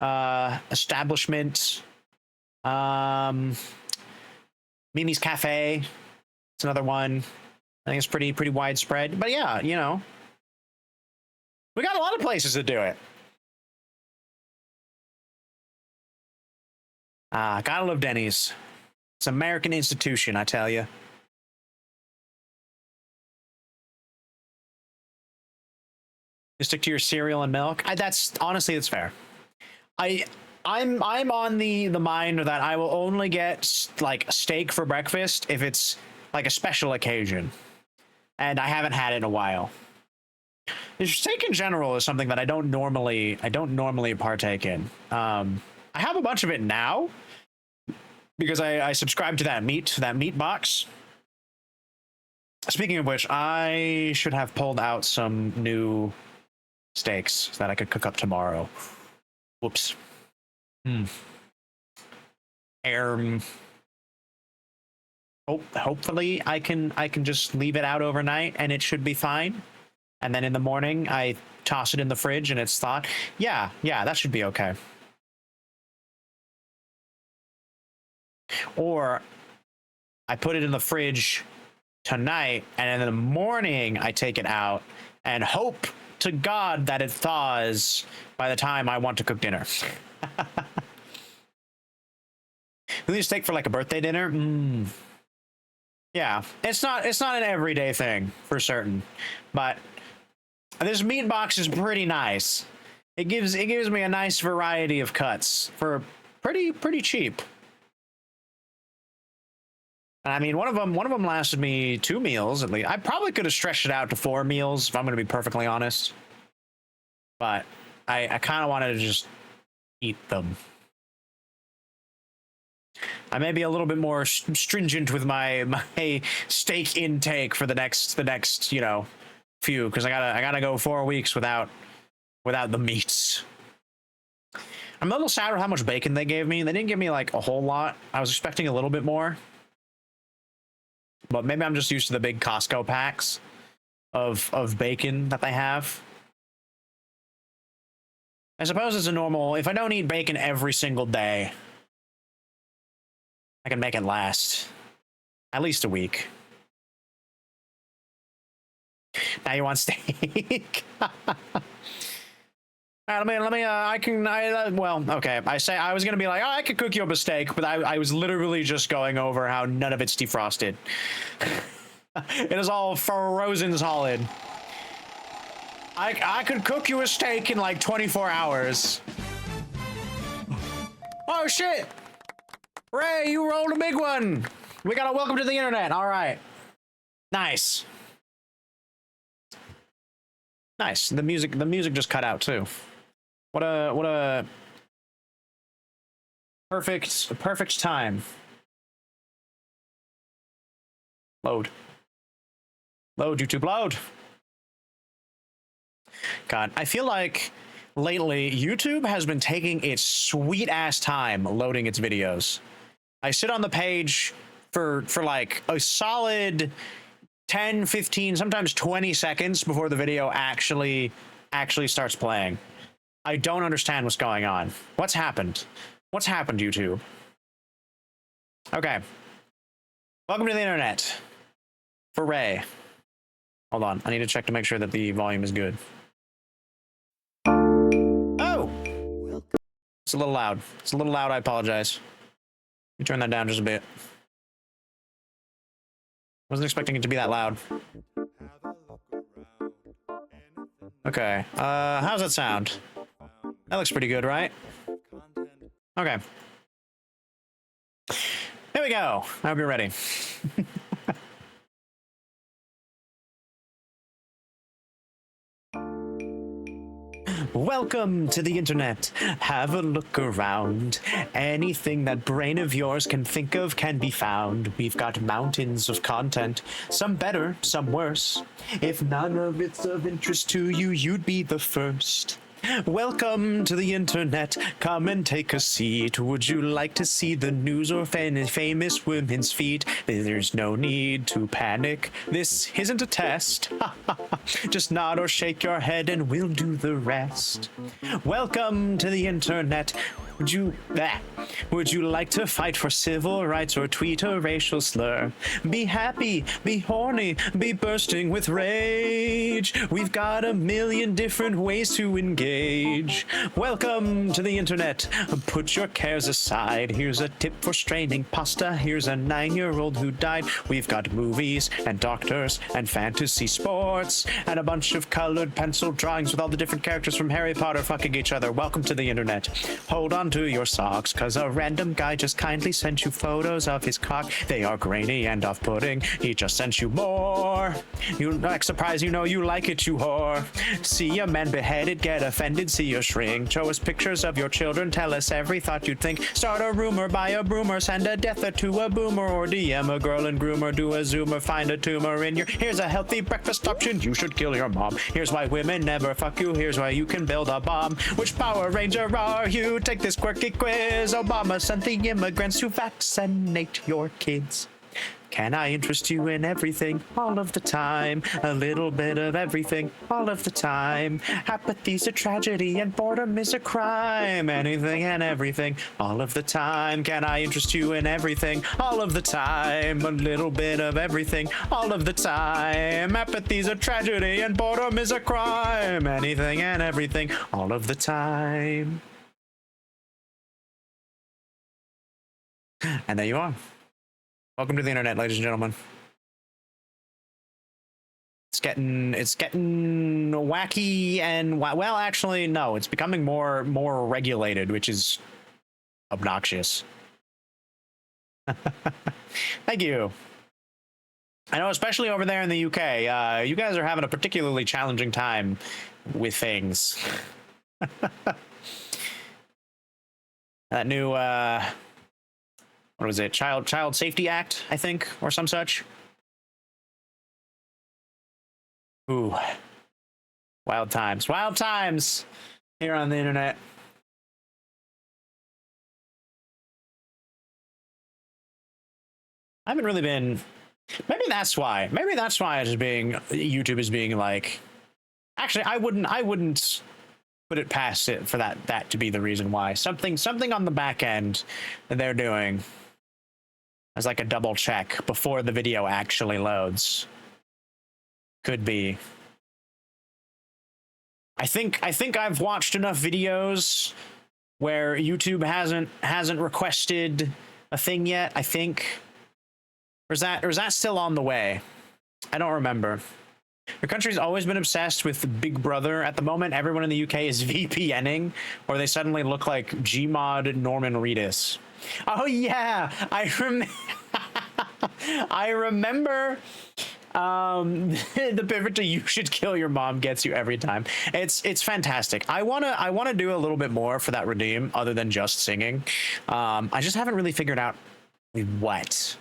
[SPEAKER 2] establishment. Mimi's Cafe. It's another one. I think it's pretty widespread. But yeah, you know, we got a lot of places to do it. Gotta love Denny's. It's an American institution, I tell you. You stick to your cereal and milk. That's honestly, it's fair. I'm on the mind that I will only get like steak for breakfast if it's like a special occasion, and I haven't had it in a while. Steak in general is something that I don't normally partake in. I have a bunch of it now because I subscribe to that meat box. Speaking of which, I should have pulled out some new steaks that I could cook up tomorrow. Whoops. Hopefully I can just leave it out overnight and it should be fine. And then in the morning I toss it in the fridge and it's thawed. Yeah, that should be okay. Or I put it in the fridge tonight and in the morning I take it out and hope to God that it thaws by the time I want to cook dinner. Will you steak for like a birthday dinner? Yeah, it's not an everyday thing for certain, but this meat box is pretty nice. It gives me a nice variety of cuts for pretty cheap. I mean, one of them lasted me 2 meals at least. I probably could have stretched it out to 4 meals if I'm going to be perfectly honest. But I kind of wanted to just eat them. I may be a little bit more stringent with my steak intake for the next few, because I gotta go 4 weeks without the meats. I'm a little sad with how much bacon they gave me. They didn't give me like a whole lot. I was expecting a little bit more. But maybe I'm just used to the big Costco packs of bacon that they have. I suppose it's a normal, if I don't eat bacon every single day, I can make it last at least a week. Now you want steak? Let me, well, okay. I was going to be like, oh, I could cook you up a steak, but I was literally just going over how none of it's defrosted. It is all frozen solid. I could cook you a steak in like 24 hours. Oh, shit. Ray, you rolled a big one. We got a welcome to the internet. All right. Nice. Nice. The music just cut out too. What a perfect time. Load, YouTube, load. God, I feel like lately YouTube has been taking its sweet ass time loading its videos. I sit on the page for like a solid 10, 15, sometimes 20 seconds before the video actually starts playing. I don't understand what's going on. What's happened? What's happened, YouTube? Okay. Welcome to the internet. For Ray. Hold on. I need to check to make sure that the volume is good. Oh! It's a little loud. It's a little loud. I apologize. Let me turn that down just a bit. Wasn't expecting it to be that loud. Okay. How's that sound? That looks pretty good, right? Okay. Here we go. I hope you're ready. Welcome to the internet. Have a look around. Anything that brain of yours can think of can be found. We've got mountains of content, some better, some worse. If none of it's of interest to you, you'd be the first. Welcome to the internet. Come and take a seat. Would you like to see the news or famous women's feet? There's no need to panic. This isn't a test. Just nod or shake your head and we'll do the rest. Welcome to the internet. Would you like to fight for civil rights or tweet a racial slur? Be happy, be horny, be bursting with rage. We've got a million different ways to engage. Welcome to the internet. Put your cares aside. Here's a tip for straining pasta. Here's a 9-year-old who died. We've got movies and doctors and fantasy sports and a bunch of colored pencil drawings with all the different characters from Harry Potter fucking each other. Welcome to the internet. Hold on to your socks, cause a random guy just kindly sent you photos of his cock. They are grainy and off-putting. He just sent you more. You like surprise, you know you like it, you whore. See a man beheaded, get offended, see a shrink. Show us pictures of your children, tell us every thought you'd think. Start a rumor, buy a broomer, send a deather to a boomer, or DM a girl and groomer, do a zoomer, find a tumor in your. Here's a healthy breakfast option, you should kill your mom. Here's why women never fuck you, here's why you can build a bomb. Which Power Ranger are you? Take this quirky quiz. Obama sent the immigrants to vaccinate your kids. Can I interest you in everything all of the time? A little bit of everything all of the time. Apathy's a tragedy and boredom is a crime. Anything and everything all of the time. Can I interest you in everything all of the time? A little bit of everything all of the time. Apathy's a tragedy and boredom is a crime. Anything and everything all of the time. And there you are. Welcome to the internet, ladies and gentlemen. It's getting wacky and well, actually, no, it's becoming more regulated, which is obnoxious. Thank you. I know, especially over there in the UK, you guys are having a particularly challenging time with things. That new what was it? Child Safety Act, I think, or some such. Ooh. Wild times. Wild times here on the internet. I haven't really been. Maybe that's why. Maybe that's why it's being YouTube is being like. Actually, I wouldn't put it past it for that to be the reason why. Something on the back end that they're doing as like a double check before the video actually loads. Could be. I think I've watched enough videos where YouTube hasn't requested a thing yet, I think. Or is that still on the way? I don't remember. The country's always been obsessed with Big Brother. At the moment, everyone in the UK is VPNing, or they suddenly look like Gmod Norman Reedus. Oh yeah, I remember the pivot to "you should kill your mom" gets you every time. It's fantastic. I wanna do a little bit more for that redeem other than just singing. I just haven't really figured out what.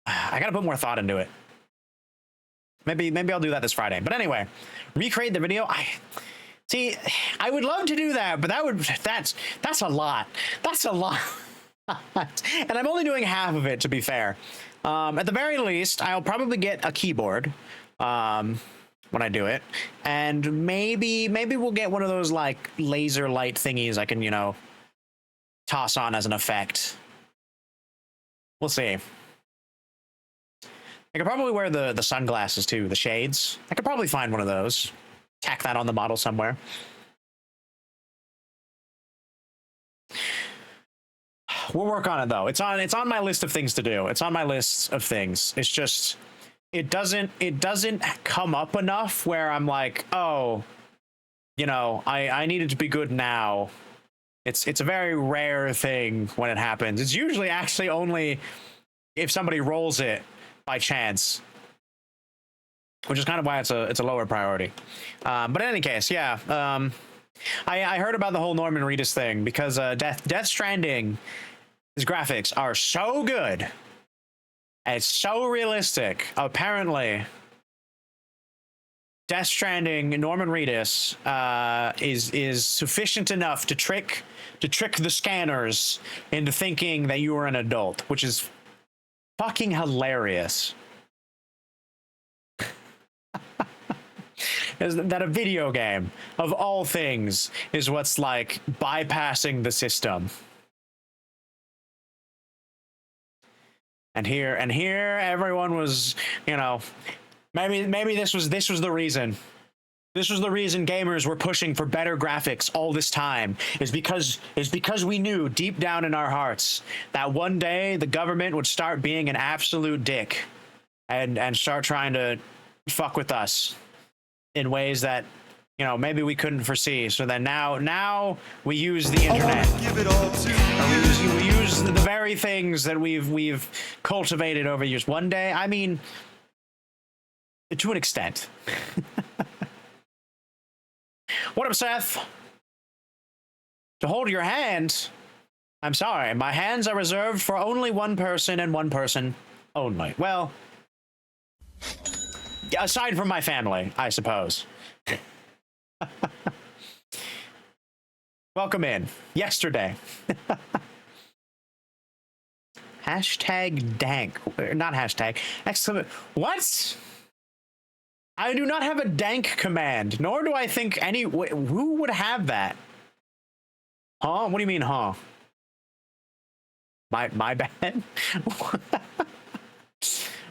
[SPEAKER 2] I gotta put more thought into it. Maybe I'll do that this Friday. But anyway, recreate the video. I would love to do that, but that's a lot. That's a lot. And I'm only doing half of it, to be fair. At the very least, I'll probably get a keyboard when I do it, and maybe we'll get one of those like laser light thingies I can, you know, toss on as an effect. We'll see. I could probably wear the sunglasses too, the shades. I could probably find one of those. Tack that on the model somewhere. We'll work on it though. It's on my list of things to do. It's on my list of things. It's just it doesn't come up enough where I'm like, oh, you know, I need it to be good now. It's a very rare thing when it happens. It's usually actually only if somebody rolls it by chance. which is kind of why it's a lower priority. But in any case, yeah. I heard about the whole Norman Reedus thing because Death Stranding, his graphics are so good. It's so realistic. Apparently, Death Stranding, Norman Reedus is sufficient enough to trick the scanners into thinking that you are an adult, which is fucking hilarious. Is that a video game of all things is what's like bypassing the system. And here everyone was, you know, maybe this was the reason. This was the reason gamers were pushing for better graphics all this time, is because we knew deep down in our hearts that one day the government would start being an absolute dick and start trying to fuck with us in ways that, you know, maybe we couldn't foresee. So then now we use the internet.
[SPEAKER 5] Give it all to
[SPEAKER 2] We use the very things that we've cultivated over years. One day, I mean, to an extent. What up, Seth? To hold your hand, I'm sorry, my hands are reserved for only one person and one person only. Well, aside from my family, I suppose. Welcome in. Yesterday. Hashtag dank. Not hashtag. Exclamation. What? I do not have a dank command, nor do I think any... Who would have that? Huh? What do you mean, huh? My bad?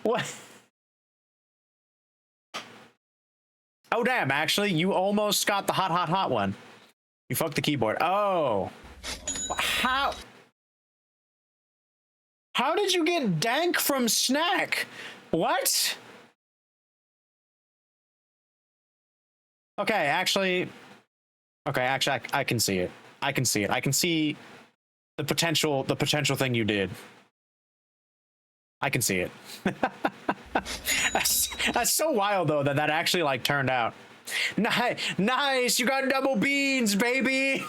[SPEAKER 2] What? Oh, damn, actually, you almost got the hot one. You fucked the keyboard. Oh. How did you get dank from snack? What? Okay, actually, I can see it. I can see it. I can see the potential thing you did. I can see it. That's so wild though that actually like turned out. Nice, you got double beans, baby.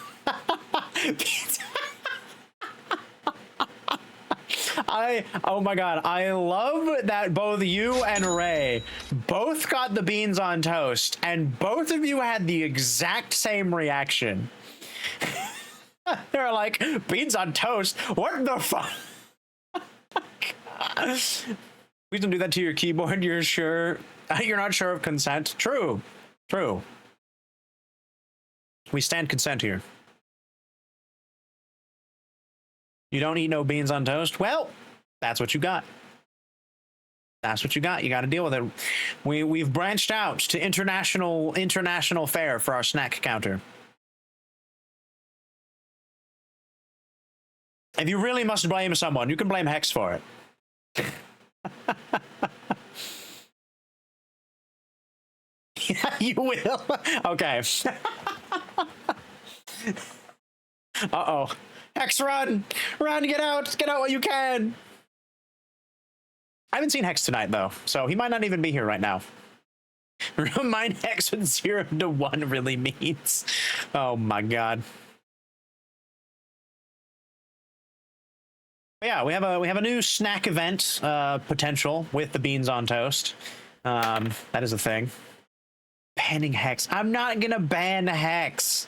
[SPEAKER 2] Oh my god, I love that both you and Ray both got the beans on toast, and both of you had the exact same reaction. They're like, beans on toast? What the fuck? Please don't do that to your keyboard. You're sure? You're not sure of consent? True. True. We stand consent here. You don't eat no beans on toast? Well, that's what you got. That's what you got. You got to deal with it. We've branched out to international fare for our snack counter. If you really must blame someone, you can blame Hex for it. Yeah, you will. Okay. Uh-oh. Hex, run! Run, get out! Get out while you can! I haven't seen Hex tonight, though, so he might not even be here right now. Remind Hex what 0 to 1 really means. Oh my god. But yeah, we have a new snack event potential with the beans on toast. That is a thing. Banning Hex. I'm not gonna ban Hex.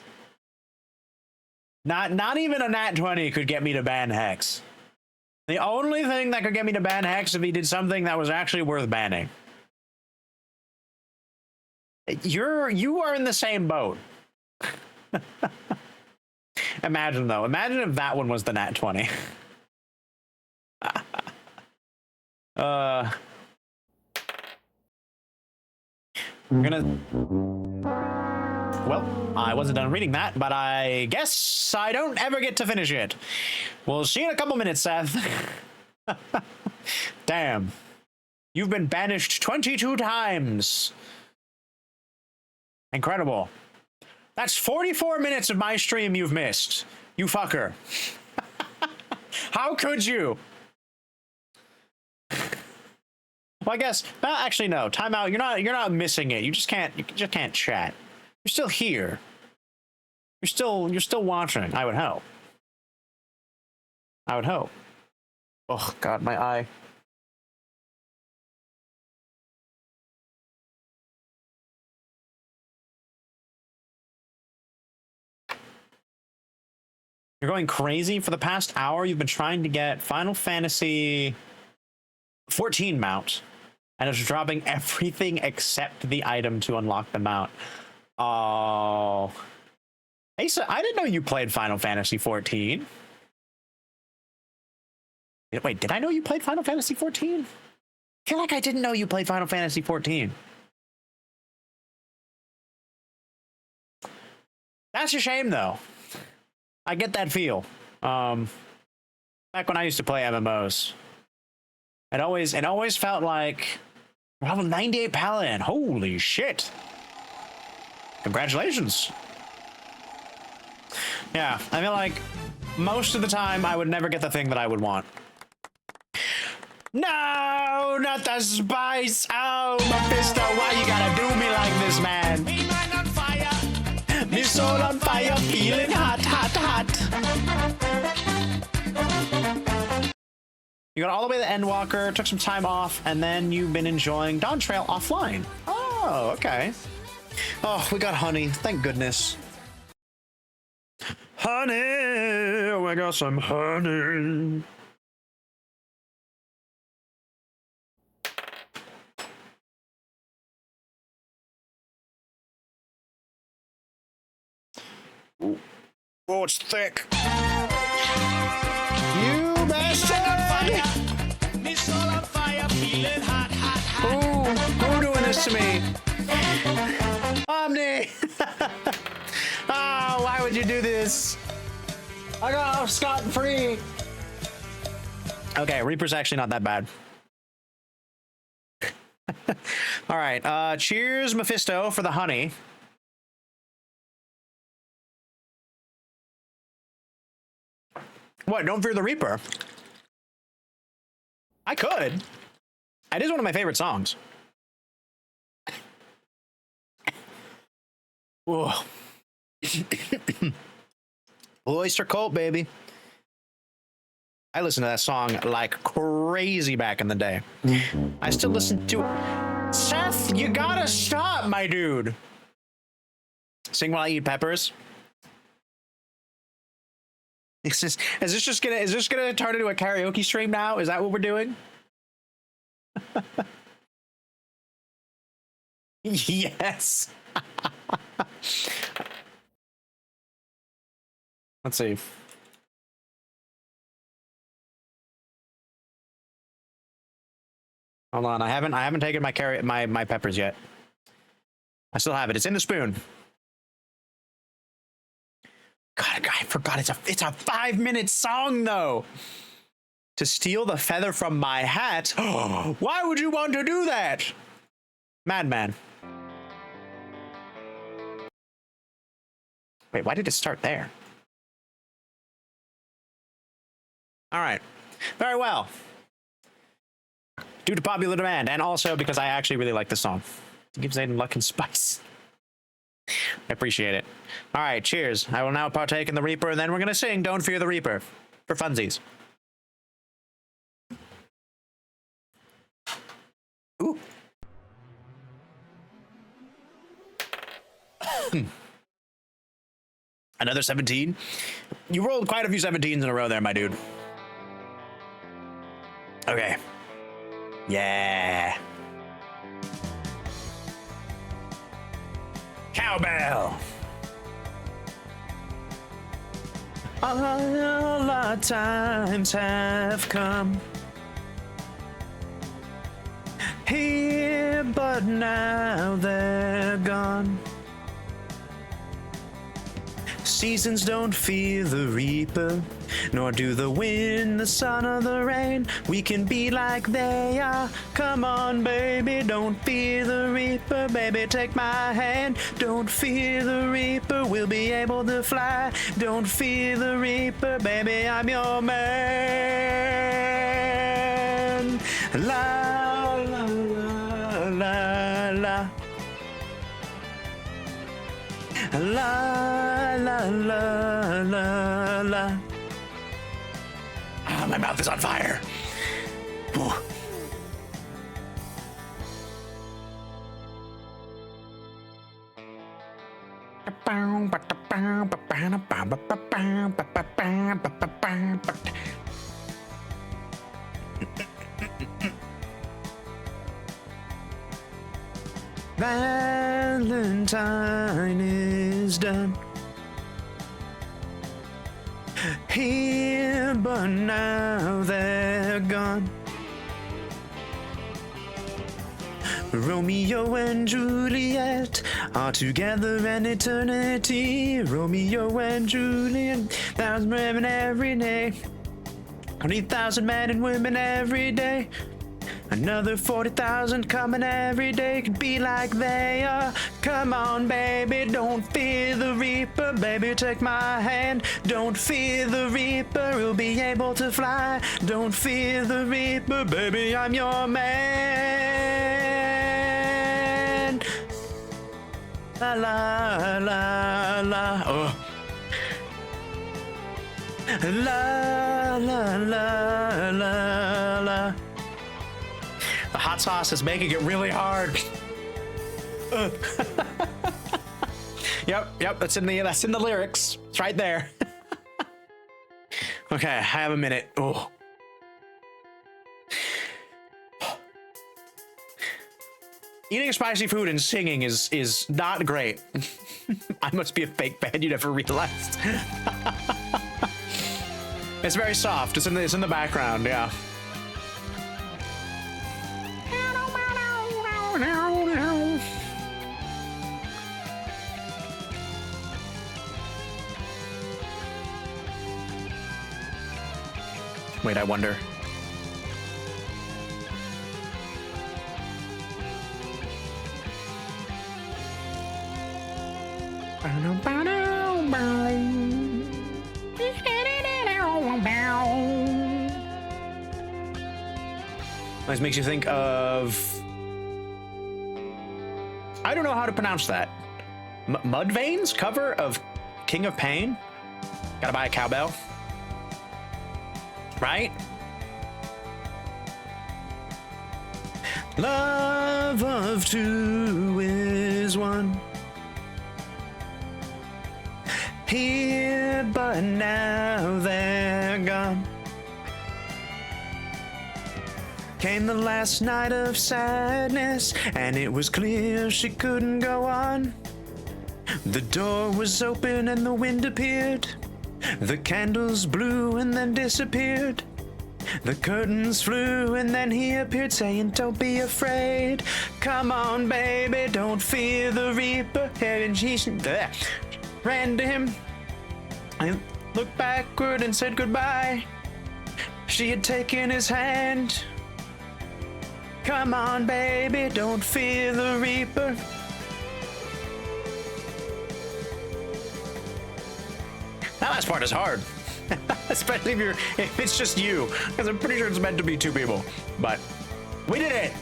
[SPEAKER 2] Not even a nat 20 could get me to ban Hex. The only thing that could get me to ban Hex if he did something that was actually worth banning. You are in the same boat. Imagine though. Imagine if that one was the nat 20. We're gonna... Well, I wasn't done reading that, but I guess I don't ever get to finish it. We'll see you in a couple minutes, Seth. Damn. You've been banished 22 times. Incredible. That's 44 minutes of my stream you've missed. You fucker. How could you? Well, I guess actually no. Timeout. You're not missing it. You just can't chat. You're still here. You're still watching. I would hope. I would hope. Oh God, my eye. You're going crazy. For the past hour, you've been trying to get Final Fantasy 14 mount, and it's dropping everything except the item to unlock the mount. Oh. Asa, I didn't know you played Final Fantasy 14. Wait, did I know you played Final Fantasy 14? I feel like I didn't know you played Final Fantasy 14. That's a shame, though. I get that feel. Back when I used to play MMOs, it always felt like level 98 Paladin. Holy shit! Congratulations. Yeah, I feel like most of the time I would never get the thing that I would want. No, not the spice. Oh, Mephisto, why you gotta do me like this, man? Me mind on fire. Me soul on fire, feeling hot, hot, hot. You got all the way to Endwalker, took some time off, and then you've been enjoying Dawn Trail offline. Oh, okay. Oh, we got honey. Thank goodness. Honey, we got some honey. Ooh. Oh, it's thick. You bastard! Ooh, who doing this to me? Omni! Oh, why would you do this? I got off scot-free. Okay, Reaper's actually not that bad. All right, cheers, Mephisto, for the honey. What, don't fear the Reaper? I could. It is one of my favorite songs. Whoa. Oyster Cult, baby. I listened to that song like crazy back in the day. I still listen to it. Seth, you gotta stop, my dude. Sing while I eat peppers. Is this gonna turn into a karaoke stream now? Is that what we're doing? Yes. Let's see. Hold on, I haven't taken my peppers yet. I still have it. It's in the spoon. God, I forgot it's a 5-minute song though. To steal the feather from my hat? Why would you want to do that? Madman. Wait, why did it start there? All right. Very well. Due to popular demand, and also because I actually really like this song. It gives Aiden luck and spice. I appreciate it. All right, cheers. I will now partake in the Reaper, and then we're going to sing Don't Fear the Reaper for funsies. Ooh. Another 17? You rolled quite a few 17s in a row there, my dude. Okay. Yeah. Cowbell. All our times have come here, but now they're gone. Seasons don't fear the reaper, nor do the wind, the sun, or the rain. We can be like they are. Come on, baby, don't fear the reaper. Baby, take my hand. Don't fear the reaper, we'll be able to fly. Don't fear the reaper, baby, I'm your man. La, la, la. La la la la la. Ah, my mouth is on fire. Whew. Valentine is done here, but now they're gone. Romeo and Juliet are together in eternity. Romeo and Juliet, 1,000 women every day. 20,000 men and women every day. Another 40,000 coming every day. Could be like they are. Come on, baby, don't fear the reaper. Baby, take my hand. Don't fear the reaper. We'll be able to fly. Don't fear the reaper, baby, I'm your man. La la la la. Oh. La la la la la. The hot sauce is making it really hard. Yep, that's in the lyrics. It's right there. Okay, I have a minute. Oh. Eating spicy food and singing is not great. I must be a fake fan, you never realized. It's very soft. It's in the background, yeah. Wait, I wonder. This makes you think of... I don't know how to pronounce that. Mudvayne's cover of King of Pain? Gotta buy a cowbell. Right? Love of two is one. Here, but now they're gone. Came the last night of sadness, and it was clear she couldn't go on. The door was open and the wind appeared. The candles blew and then disappeared. The curtains flew and then he appeared, saying, "Don't be afraid. Come on, baby, don't fear the reaper." And she ran to him and looked backward and said goodbye. She had taken his hand. Come on, baby, don't fear the reaper. That last part is hard. Especially if it's just you. Because I'm pretty sure it's meant to be two people. But we did it!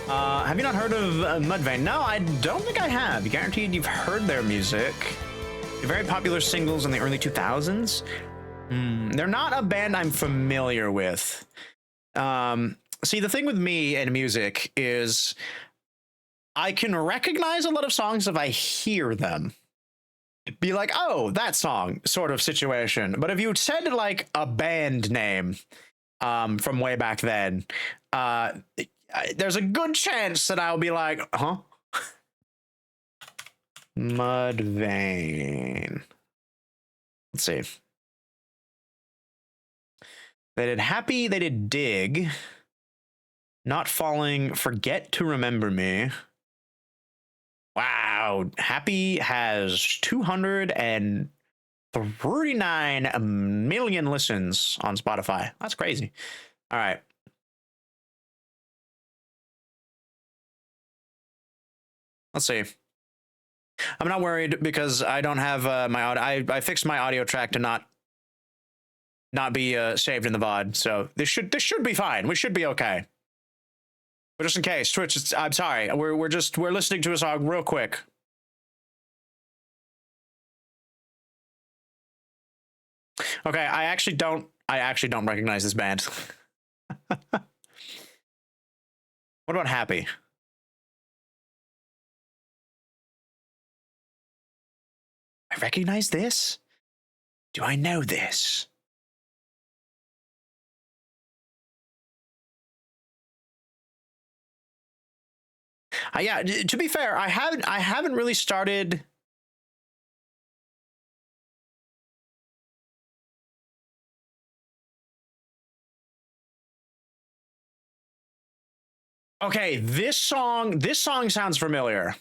[SPEAKER 2] Have you not heard of Mudvayne? No, I don't think I have. Guaranteed you've heard their music. They're very popular singles in the early 2000s. They're not a band I'm familiar with. See, the thing with me and music is I can recognize a lot of songs if I hear them. Be like, oh, that song sort of situation. But if you said like a band name from way back then, there's a good chance that I'll be like, huh? Mudvayne. Let's see. They did Happy, they did Dig. Not Falling, Forget to Remember Me. Wow, Happy has 239 million listens on Spotify. That's crazy. All right. Let's see. I'm not worried because I don't have my audio. I fixed my audio track to not be saved in the VOD, so this should be fine. We should be okay. But just in case, Twitch, I'm sorry. We're listening to a song real quick. Okay, I actually don't recognize this band. What about Happy? I recognize this? Do I know this? Yeah, to be fair, I haven't really started. Okay, this song sounds familiar.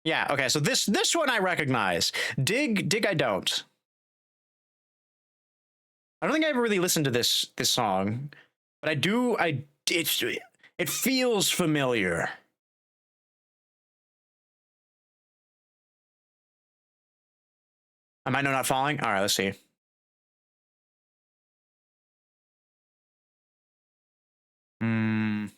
[SPEAKER 2] Yeah, okay, so this one I recognize. Dig I don't. I don't think I ever really listened to this song, but I do. It feels familiar. Am I not falling? All right, let's see. You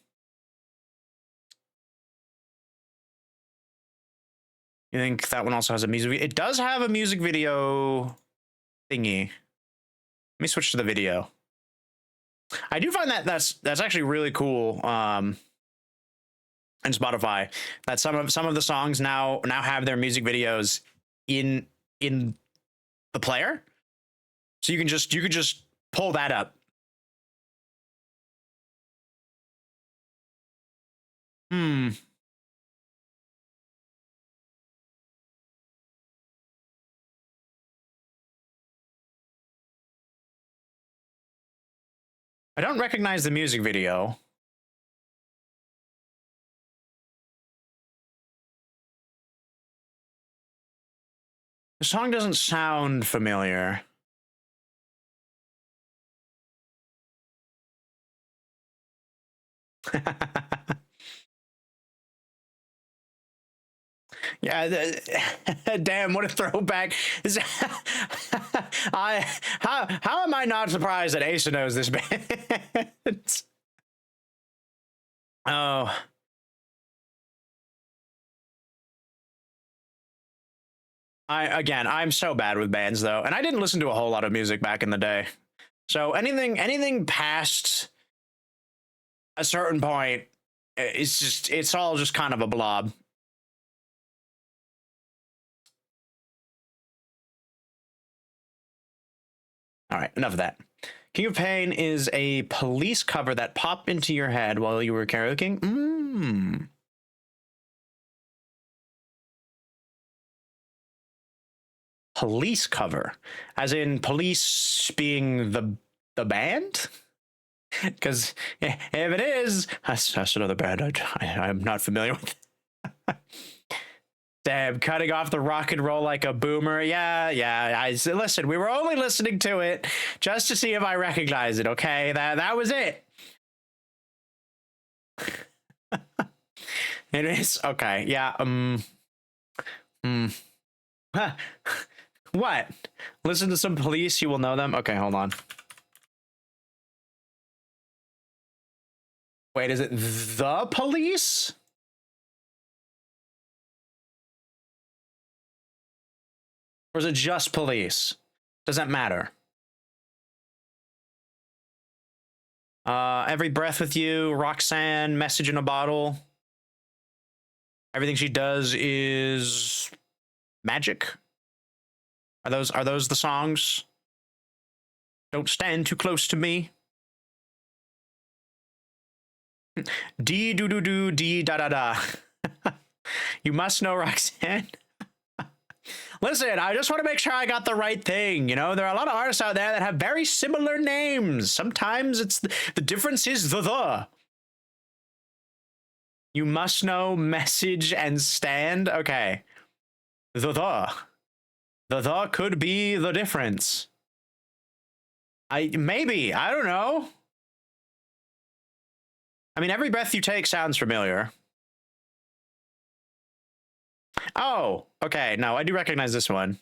[SPEAKER 2] think that one also has a music video? It does have a music video thingy. Let me switch to the video. I do find that that's actually really cool. In Spotify, that some of the songs now have their music videos in the player, so you could just pull that up. I don't recognize the music video. The song doesn't sound familiar. Yeah, damn, what a throwback. How am I not surprised that Asa knows this band? Oh. I'm so bad with bands though, and I didn't listen to a whole lot of music back in the day. So anything past a certain point, it's all just kind of a blob. All right, enough of that. King of Pain is a police cover that popped into your head while you were karaokeing. Police cover, as in police being the band? Because if it is, that's another band I'm not familiar with. Damn, cutting off the rock and roll like a boomer. Yeah. Listen, we were only listening to it just to see if I recognize it. Okay, that was it. It is okay. Yeah. Huh. What? Listen to some Police. You will know them. Okay, hold on. Wait, is it the Police? Or is it just Police? Does that matter? Every Breath with You, Roxanne, Message in a Bottle. Everything She Does Is Magic. Are those the songs? Don't Stand Too Close to Me. D do do do D da da da. You Must Know Roxanne. Listen, I just want to make sure I got the right thing. You know, there are a lot of artists out there that have very similar names. Sometimes it's the difference is the. You Must Know, Message, and Stand. Okay. The could be the difference. Maybe. I don't know. I mean, Every Breath You Take sounds familiar. Oh, okay. No, I do recognize this one.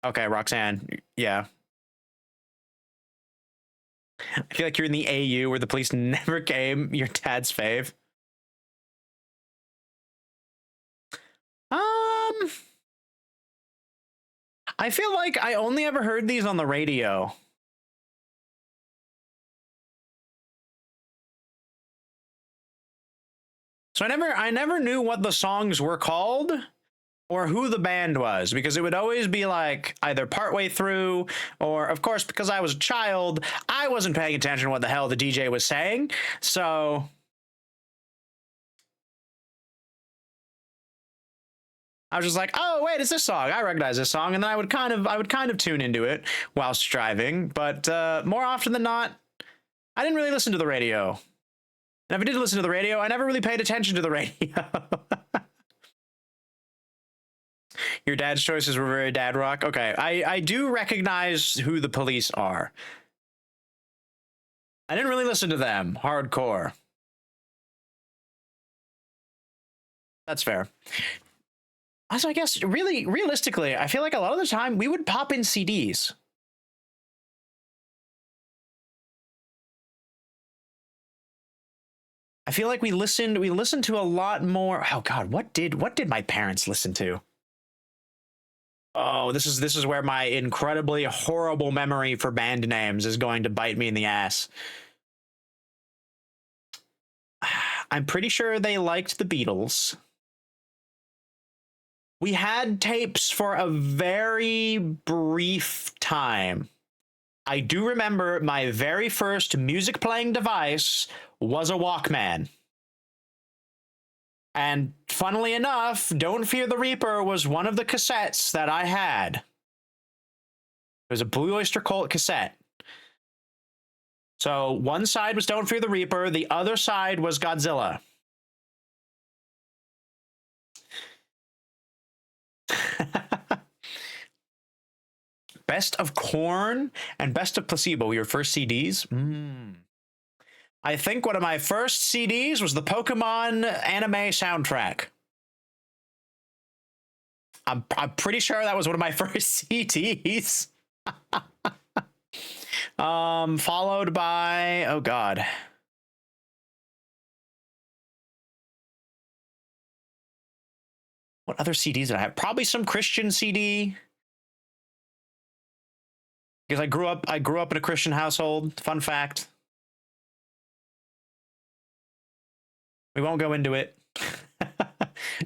[SPEAKER 2] Okay, Roxanne. Yeah. I feel like you're in the AU where the police never came. Your dad's fave. I feel like I only ever heard these on the radio. So I never knew what the songs were called or who the band was, because it would always be like either partway through, or of course, because I was a child, I wasn't paying attention to what the hell the DJ was saying. So I was just like, oh wait, it's this song. I recognize this song, and then I would kind of tune into it whilst driving. But more often than not, I didn't really listen to the radio. And if I did listen to the radio, I never really paid attention to the radio. Your dad's choices were very dad rock. Okay, I do recognize who the police are. I didn't really listen to them hardcore. That's fair. Also, I guess really realistically, I feel like a lot of the time we would pop in CDs. I feel like we listened to a lot more. Oh God, what did my parents listen to? Oh, this is where my incredibly horrible memory for band names is going to bite me in the ass. I'm pretty sure they liked the Beatles. We had tapes for a very brief time. I do remember my very first music playing device was a Walkman. And funnily enough, Don't Fear the Reaper was one of the cassettes that I had. It was a Blue Oyster Cult cassette. So one side was Don't Fear the Reaper, the other side was Godzilla. Best of Korn and Best of Placebo were your first CDs? I think one of my first CDs was the Pokemon anime soundtrack. I'm pretty sure that was one of my first CDs. Followed by, oh God. What other CDs did I have? Probably some Christian CD. Because I grew up in a Christian household. Fun fact. We won't go into it.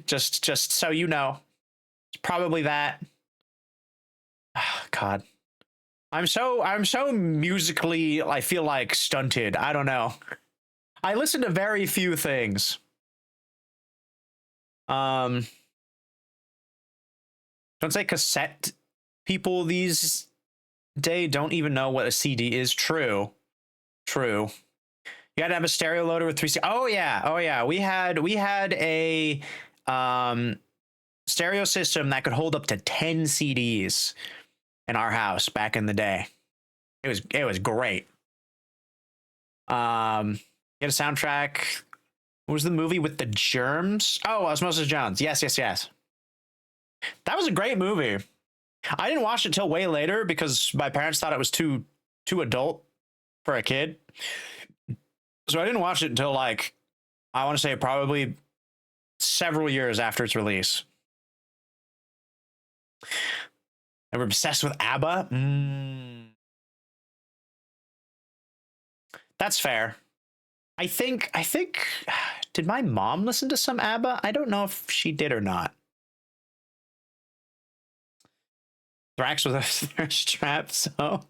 [SPEAKER 2] just so you know. It's probably that. Oh, God. I'm so musically, I feel like, stunted. I don't know. I listen to very few things. Don't say cassette people these days don't even know what a CD is. True. You gotta have a stereo loader with 3 C. Oh yeah. We had a stereo system that could hold up to 10 CDs in our house back in the day. It was great. You had a soundtrack. What was the movie with the germs? Oh, Osmosis Jones. Yes. That was a great movie. I didn't watch it till way later because my parents thought it was too adult for a kid. So I didn't watch it until, like, I want to say probably several years after its release. And we're obsessed with ABBA. That's fair. I think did my mom listen to some ABBA? I don't know if she did or not. Thrax with a thirst trap, so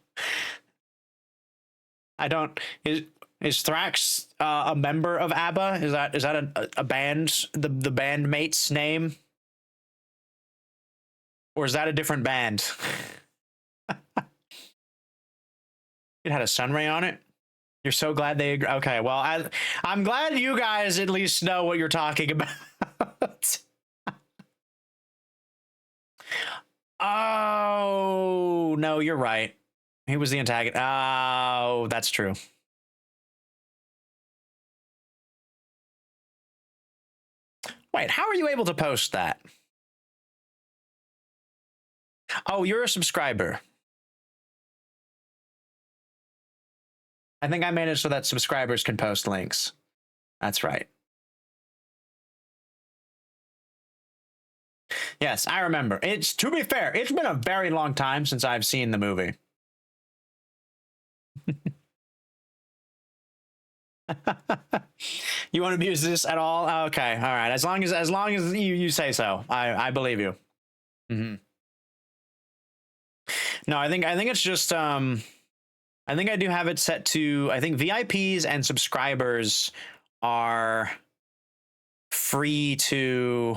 [SPEAKER 2] I don't. Is Thrax a member of ABBA? Is that a band? The bandmate's name, or is that a different band? It had a sunray on it. You're so glad they agree. Okay, well, I'm glad you guys at least know what you're talking about. Oh, no, you're right. He was the antagonist. Oh, that's true. Wait, how are you able to post that? Oh, you're a subscriber. I think I made it so that subscribers can post links. That's right. Yes, I remember. It's, to be fair, it's been a very long time since I've seen the movie. You won't abuse this at all? Okay, all right. As long as you say so, I believe you. Mm-hmm. No, I think it's just I think I do have it set to, I think VIPs and subscribers are free to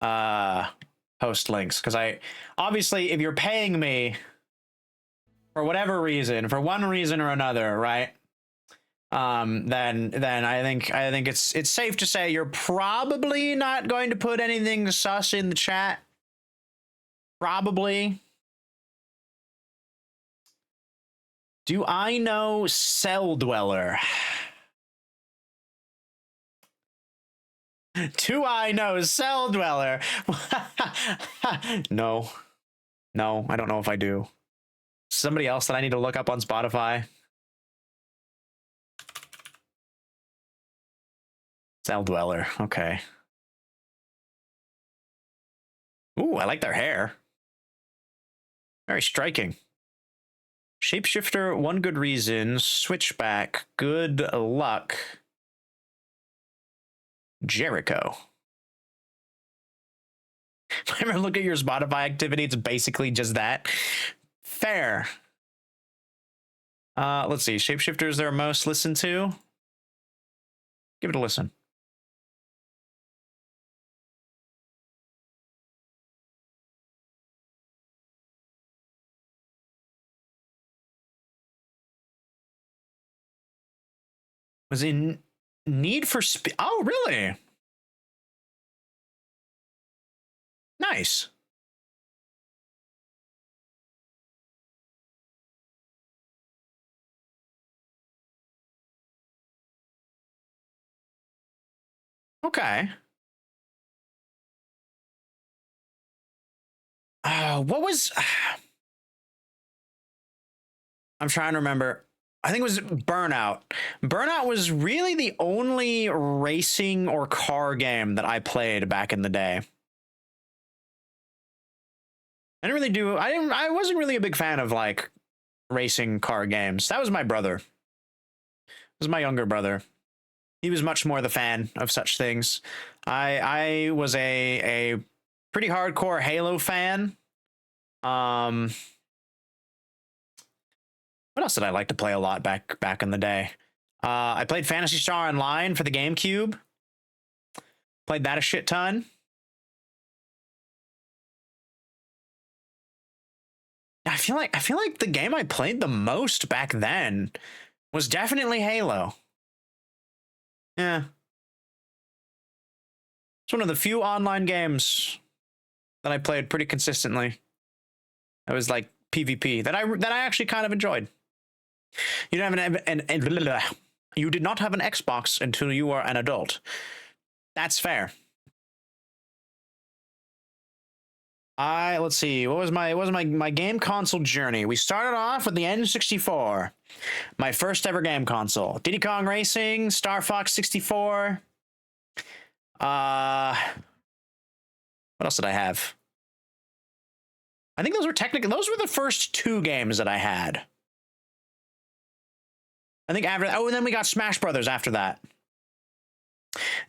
[SPEAKER 2] post links, because I obviously, if you're paying me for whatever reason, for one reason or another, right? Then I think it's safe to say you're probably not going to put anything sus in the chat. Probably. Do I know Cell Dweller? Do I know Cell Dweller? No. No, I don't know if I do. Somebody else that I need to look up on Spotify? Cell Dweller, okay. Ooh, I like their hair. Very striking. Shapeshifter, one good reason. Switchback, good luck. Jericho. If I ever look at your Spotify activity, it's basically just that. Fair. Let's see. Shapeshifter is their most listened to. Give it a listen. Was in Need for Speed. Oh, really? Nice. Okay. What was... I'm trying to remember. I think it was Burnout. Burnout was really the only racing or car game that I played back in the day. I didn't really do... I wasn't really a big fan of, like, racing car games. That was my brother. It was my younger brother. He was much more the fan of such things. I was a pretty hardcore Halo fan. What else did I like to play a lot back in the day? I played Phantasy Star Online for the GameCube. Played that a shit ton. I feel like the game I played the most back then was definitely Halo. Yeah. It's one of the few online games that I played pretty consistently. That was like PvP that I actually kind of enjoyed. You didn't have you did not have an Xbox until you were an adult. That's fair. Let's see. What was my game console journey? We started off with the N64. My first ever game console. Diddy Kong Racing, Star Fox 64. What else did I have? I think those were the first two games that I had. I think after that, and then we got Smash Brothers after that.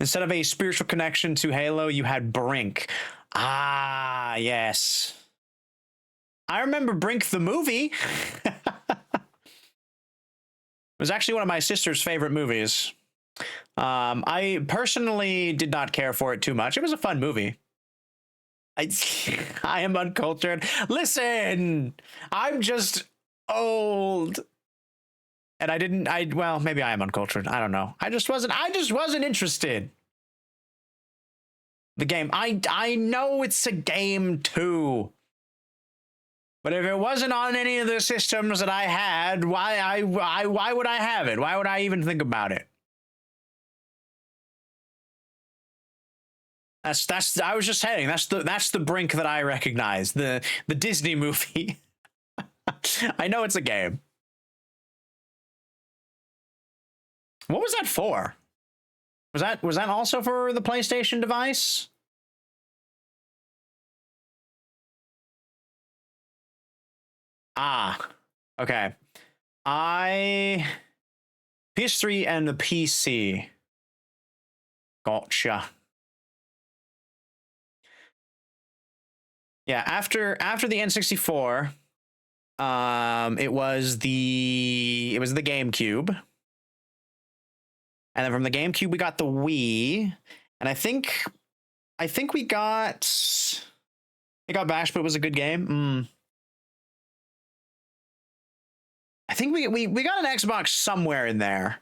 [SPEAKER 2] Instead of a spiritual connection to Halo, you had Brink. Ah, yes. I remember Brink the movie. It was actually one of my sister's favorite movies. I personally did not care for it too much. It was a fun movie. I am uncultured. Listen, I'm just old. And well, maybe I am uncultured. I don't know. I just wasn't interested. The game, I know it's a game too. But if it wasn't on any of the systems that I had, why would I have it? Why would I even think about it? That's I was just saying that's the Brink that I recognize, the Disney movie. I know it's a game. What was that for? Was that also for the PlayStation device? Ah, okay. PS3 and the PC. Gotcha. Yeah, after the N64, it was the GameCube. And then from the GameCube we got the Wii. And I think we got Bash, but it was a good game. I think we got an Xbox somewhere in there.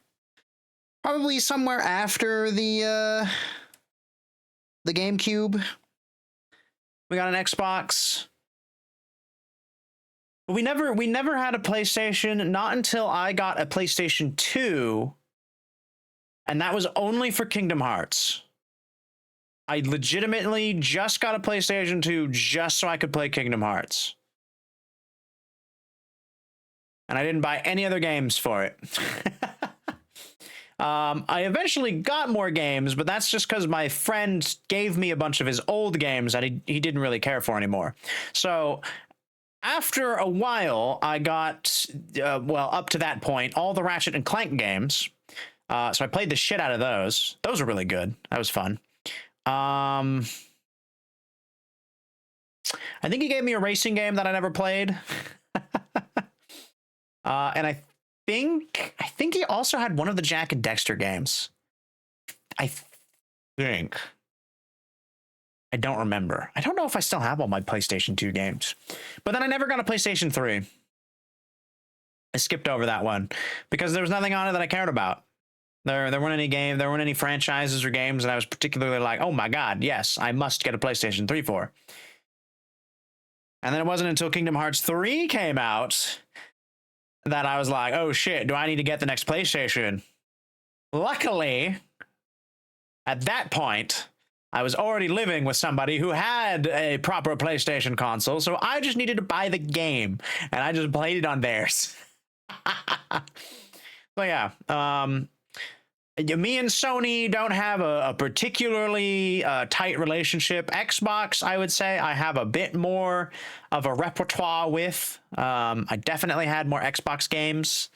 [SPEAKER 2] Probably somewhere after the GameCube. We got an Xbox. But we never had a PlayStation, not until I got a PlayStation 2. And that was only for Kingdom Hearts. I legitimately just got a PlayStation 2 just so I could play Kingdom Hearts. And I didn't buy any other games for it. I eventually got more games, but that's just because my friend gave me a bunch of his old games that he didn't really care for anymore. So after a while, I got, up to that point, all the Ratchet and Clank games. So I played the shit out of those. Those were really good. That was fun. I think he gave me a racing game that I never played. And I think he also had one of the Jack and Dexter games. I think. I don't remember. I don't know if I still have all my PlayStation 2 games. But then I never got a PlayStation 3. I skipped over that one because there was nothing on it that I cared about. There weren't any franchises or games that I was particularly like, oh my god, yes, I must get a PlayStation 3 for. And then it wasn't until Kingdom Hearts 3 came out that I was like, oh shit, do I need to get the next PlayStation? Luckily, at that point, I was already living with somebody who had a proper PlayStation console, so I just needed to buy the game, and I just played it on theirs. So yeah, me and Sony don't have a particularly tight relationship. Xbox, I would say, I have a bit more of a repertoire with. I definitely had more Xbox games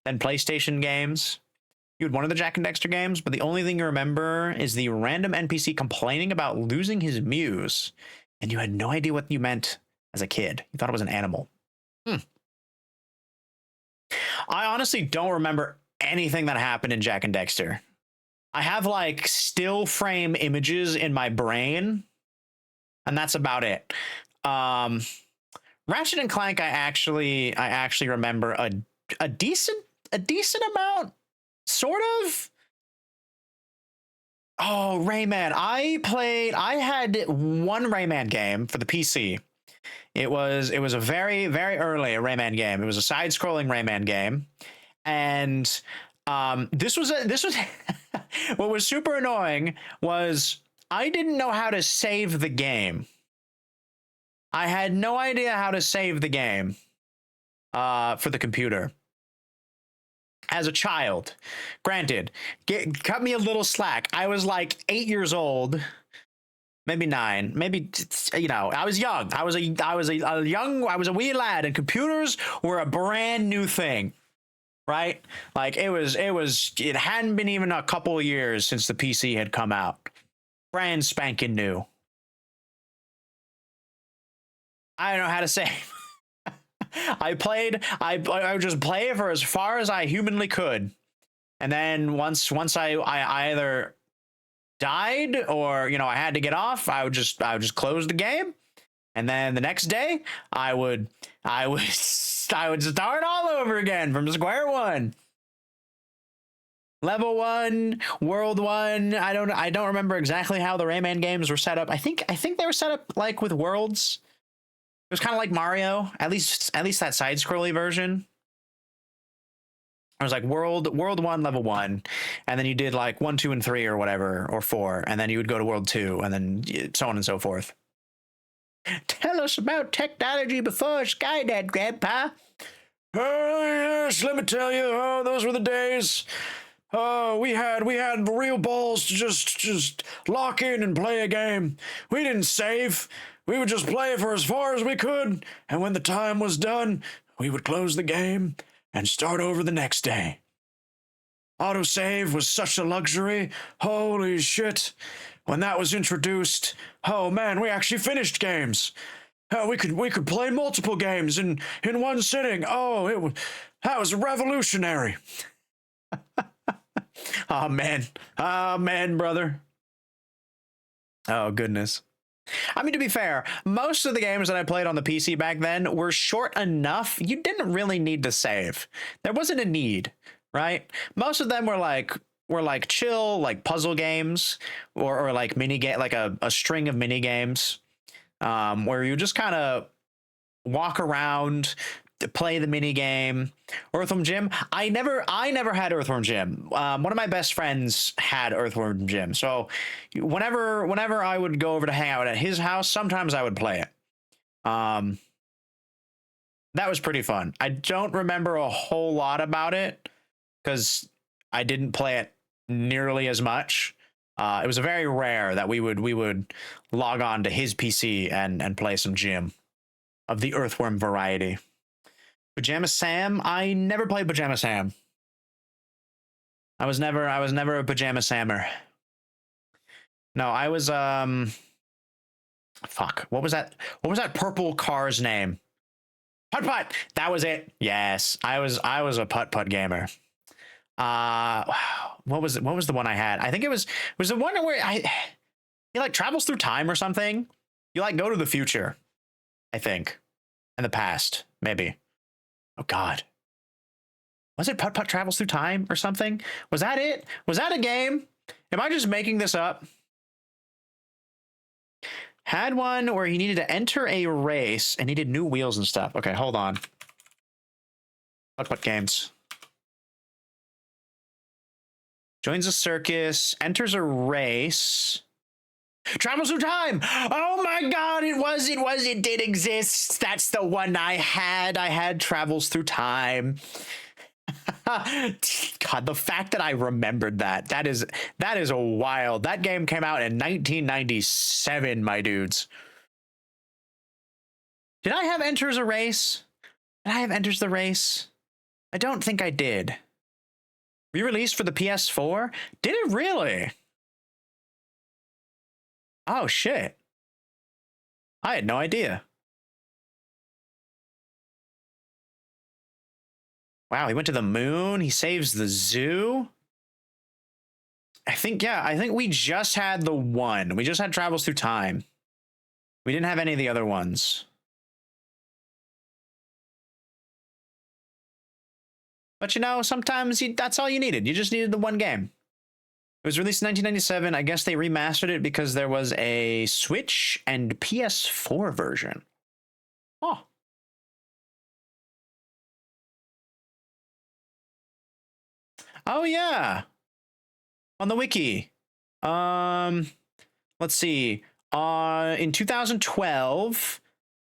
[SPEAKER 2] than PlayStation games. You had one of the Jack and Dexter games, but the only thing you remember is the random NPC complaining about losing his muse, and you had no idea what you meant as a kid. You thought it was an animal. I honestly don't remember anything that happened in Jack and Dexter. I have like still frame images in my brain, and that's about it. Ratchet and Clank, I actually remember a decent amount, sort of. Oh, Rayman. I had one Rayman game for the PC. It was a very, very early Rayman game. It was a side-scrolling Rayman game. And this was what was super annoying was I didn't know how to save the game. I had no idea how to save the game for the computer. As a child, granted, cut me a little slack. I was like 8 years old, maybe 9, maybe, I was young. I was a wee lad, and computers were a brand new thing, right? Like it hadn't been even a couple of years since the PC had come out, brand spanking new. I don't know how to save. I would just play for as far as I humanly could. And then once I either died or, I had to get off, I would just close the game. And then the next day I would start all over again from square one. Level 1, World 1. I don't remember exactly how the Rayman games were set up. I think they were set up like with worlds. It was kind of like Mario, at least that side-scrolly version. It was like world 1, level 1, and then you did like 1, 2, and 3 or whatever, or 4, and then you would go to world 2, and then so on and so forth. Tell us about technology before Skynet, Grandpa. Oh yes, let me tell you. Oh, those were the days. Oh, we had real balls to just lock in and play a game. We didn't save. We would just play for as far as we could, and when the time was done, we would close the game and start over the next day. Autosave was such a luxury. Holy shit. When that was introduced, oh man, we actually finished games. We could play multiple games in one sitting. Oh, that was revolutionary. Oh man, brother. Oh goodness. I mean, to be fair, most of the games that I played on the PC back then were short enough. You didn't really need to save. There wasn't a need, right? Most of them were like chill, like puzzle games, or like like a string of mini games, where you just kind of walk around, play the mini game. Earthworm Jim. I never had Earthworm Jim. One of my best friends had Earthworm Jim. So whenever I would go over to hang out at his house, sometimes I would play it. That was pretty fun. I don't remember a whole lot about it because I didn't play it nearly as much. It was very rare that we would log on to his PC and play some Jim of the Earthworm variety. Pajama Sam? I never played Pajama Sam. I was never a Pajama Sammer. No, I was fuck. What was that purple car's name? Putt Putt. That was it. Yes. I was a Putt Putt gamer. What was the one I had? I think it was the one where he like travels through time or something. You like go to the future, I think. And the past, maybe. Oh God. Was it Putt Putt Travels Through Time or something? Was that it? Was that a game? Am I just making this up? Had one where he needed to enter a race and needed new wheels and stuff. Okay, hold on. Putt Putt games. Joins a circus, enters a race. Travels through time. Oh my God, it did exist. That's the one I had. I had Travels Through Time. God, the fact that I remembered that is a wild. That game came out in 1997, my dudes. Did I have Enters a Race? Did I have Enters the Race? I don't think I did. Re-released for the PS4? Did it really? Oh, shit. I had no idea. Wow, he went to the moon. He saves the zoo. I think we just had the one. We just had Travels Through Time. We didn't have any of the other ones. But you know, sometimes that's all you needed. You just needed the one game. It was released in 1997. I guess they remastered it because there was a Switch and PS4 version. Oh. Oh yeah. On the wiki. Let's see. In 2012,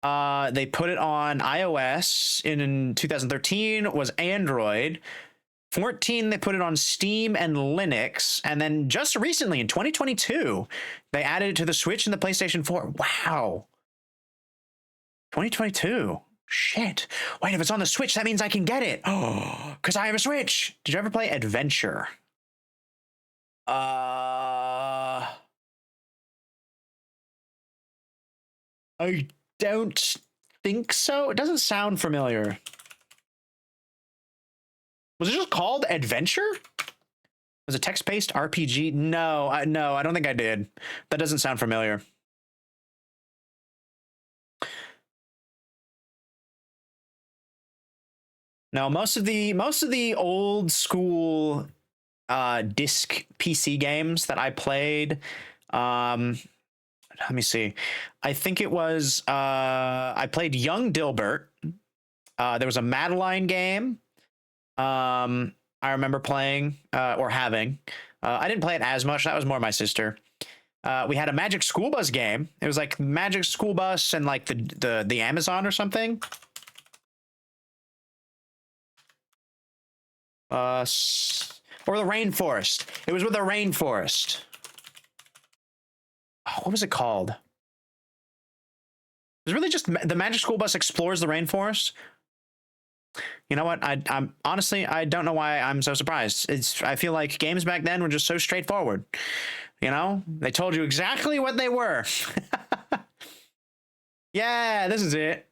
[SPEAKER 2] they put it on iOS. In 2013 was Android. 14, they put it on Steam and Linux. And then just recently, in 2022, they added it to the Switch and the PlayStation 4. Wow. 2022. Shit. Wait, if it's on the Switch, that means I can get it. Oh, because I have a Switch. Did you ever play Adventure? I don't think so. It doesn't sound familiar. Was it just called Adventure? Was it text-based RPG? No, I don't think I did. That doesn't sound familiar. No, most of the old school disc PC games that I played, let me see. I think it was I played Young Dilbert. There was a Madeline game. I remember playing or having. I didn't play it as much. That was more my sister. We had a Magic School Bus game. It was like Magic School Bus and like the Amazon or something. Or the Rainforest. It was with the Rainforest. Oh, what was it called? It was really just the Magic School Bus explores the rainforest. You know what? I'm honestly, I don't know why I'm so surprised. I feel like games back then were just so straightforward. You know, they told you exactly what they were. Yeah, this is it.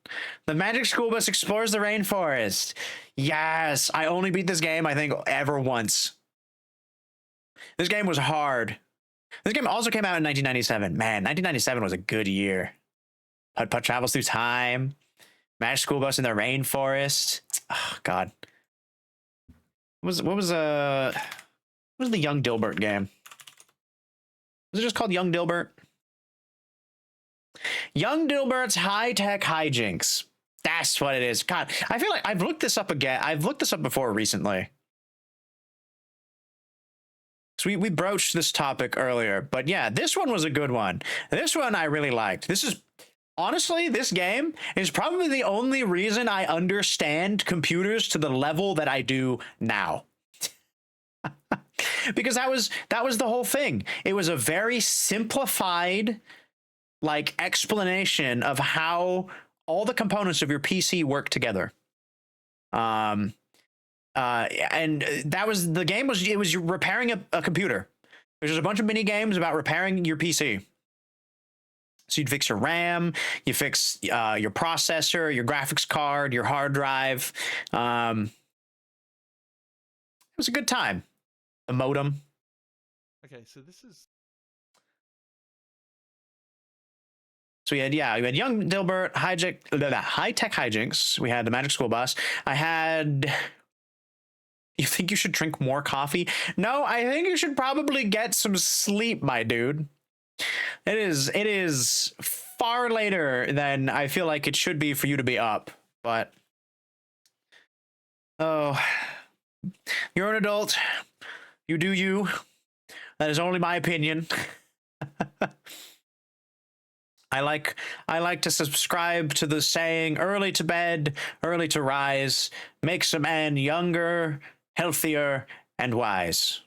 [SPEAKER 2] The Magic School Bus explores the rainforest. Yes, I only beat this game, I think, ever once. This game was hard. This game also came out in 1997. Man, 1997 was a good year. Putt-Putt Travels Through Time. Magic School Bus in the Rainforest. Oh, God. What was the Young Dilbert game? Was it just called Young Dilbert? Young Dilbert's High-Tech Hijinks. That's what it is. God, I feel like I've looked this up again. I've looked this up before recently. So we broached this topic earlier, but yeah, this one was a good one. This one I really liked. This is honestly, this game is probably the only reason I understand computers to the level that I do now. Because that was the whole thing. It was a very simplified like explanation of how all the components of your PC work together. And that was the game was it was repairing a computer. There's just a bunch of mini games about repairing your PC. So you'd fix your RAM, you fix your processor, your graphics card, your hard drive. It was a good time. The modem.
[SPEAKER 5] Okay, so this is.
[SPEAKER 2] So we had Young Dilbert, High-Tech Hijinks. We had the Magic School Bus. I had. You think you should drink more coffee? No, I think you should probably get some sleep, my dude. It is far later than I feel like it should be for you to be up, but oh, you're an adult. You do you. That is only my opinion. I like to subscribe to the saying, early to bed, early to rise, makes a man younger, healthier, and wise.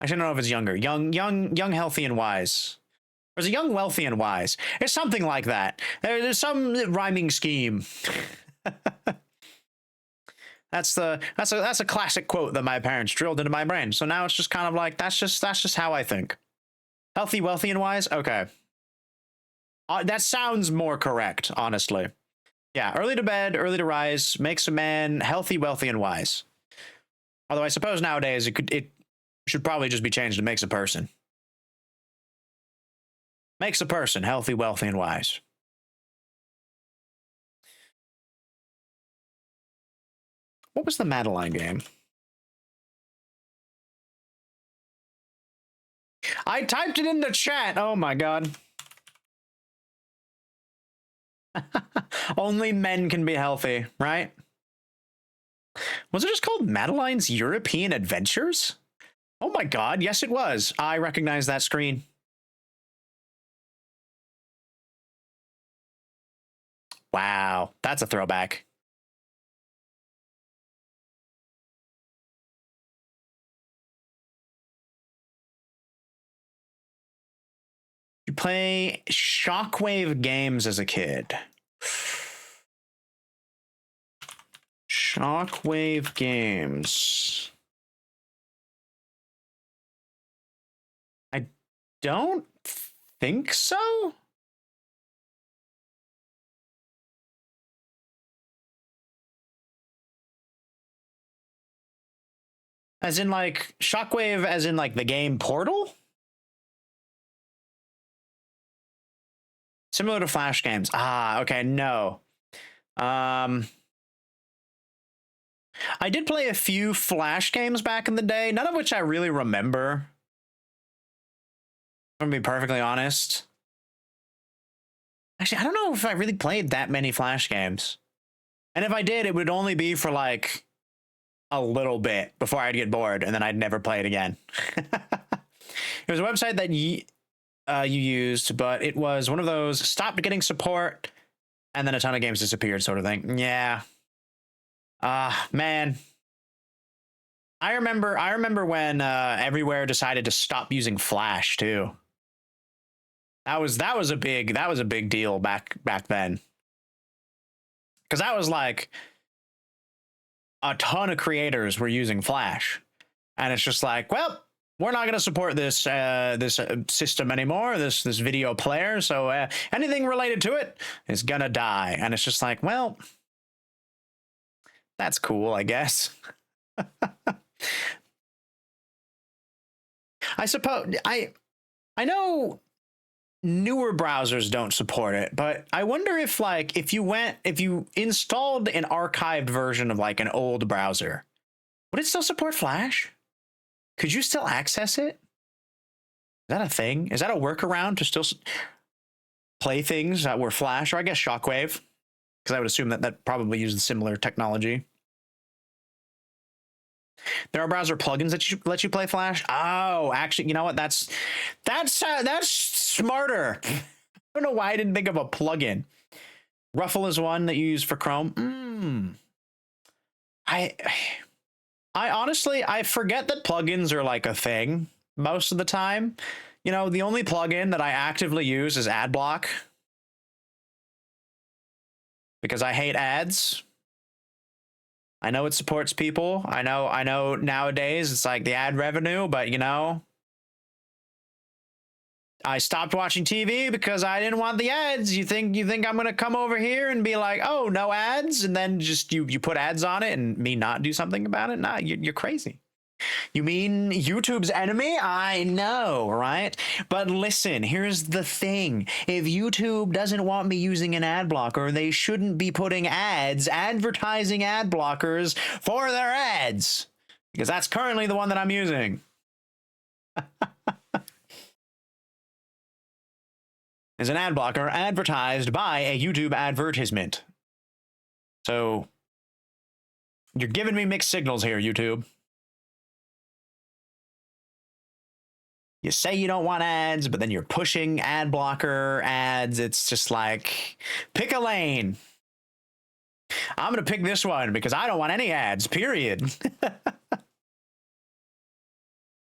[SPEAKER 2] I don't know if it's younger. Young, healthy, and wise. Or is it young, wealthy, and wise? It's something like that. There's some rhyming scheme. That's a classic quote that my parents drilled into my brain. So now it's just kind of like that's just how I think. Healthy, wealthy, and wise. Okay. That sounds more correct, honestly. Yeah, early to bed, early to rise, makes a man healthy, wealthy, and wise. Although I suppose nowadays it should probably just be changed to makes a person. Makes a person healthy, wealthy, and wise. What was the Madeline game? I typed it in the chat. Oh my god. Only men can be healthy, right? Was it just called Madeline's European Adventures? Oh my god, yes it was. I recognize that screen. Wow, that's a throwback. You play Shockwave games as a kid. Shockwave games. I don't think so. As in like Shockwave as in like the game Portal? Similar to Flash games. Ah, okay, no. I did play a few Flash games back in the day, none of which I really remember. I'm gonna be perfectly honest. Actually, I don't know if I really played that many Flash games. And if I did, it would only be for like a little bit before I'd get bored, and then I'd never play it again. It was a website that you used, but it was one of those stopped getting support, and then a ton of games disappeared sort of thing. Yeah. Man. I remember when Everywhere decided to stop using Flash too. That was a big deal back then. Because that was like a ton of creators were using Flash, and it's just like, well, we're not going to support this system anymore, this video player. So anything related to it is gonna die, and it's just like, well, that's cool, I guess. I suppose I know newer browsers don't support it, but I wonder if like if you installed an archived version of like an old browser, would it still support Flash? Could you still access it? Is that a thing? Is that a workaround to still play things that were Flash, or I guess Shockwave? Because I would assume that probably used similar technology. There are browser plugins that let you play Flash. Oh, actually, you know what? That's smarter. I don't know why I didn't think of a plugin. Ruffle is one that you use for Chrome. I honestly, I forget that plugins are like a thing most of the time. You know, the only plugin that I actively use is Adblock, because I hate ads. I know it supports people. I know nowadays it's like the ad revenue, but you know, I stopped watching TV because I didn't want the ads. You think I'm gonna come over here and be like, oh, no ads, and then just you put ads on it and me not do something about it? Nah, you're crazy. You mean YouTube's enemy? I know, right? But listen, here's the thing. If YouTube doesn't want me using an ad blocker, they shouldn't be putting ads, advertising ad blockers for their ads, because that's currently the one that I'm using. Is an ad blocker advertised by a YouTube advertisement. So you're giving me mixed signals here, YouTube. You say you don't want ads, but then you're pushing ad blocker ads. It's just like, pick a lane. I'm going to pick this one because I don't want any ads, period.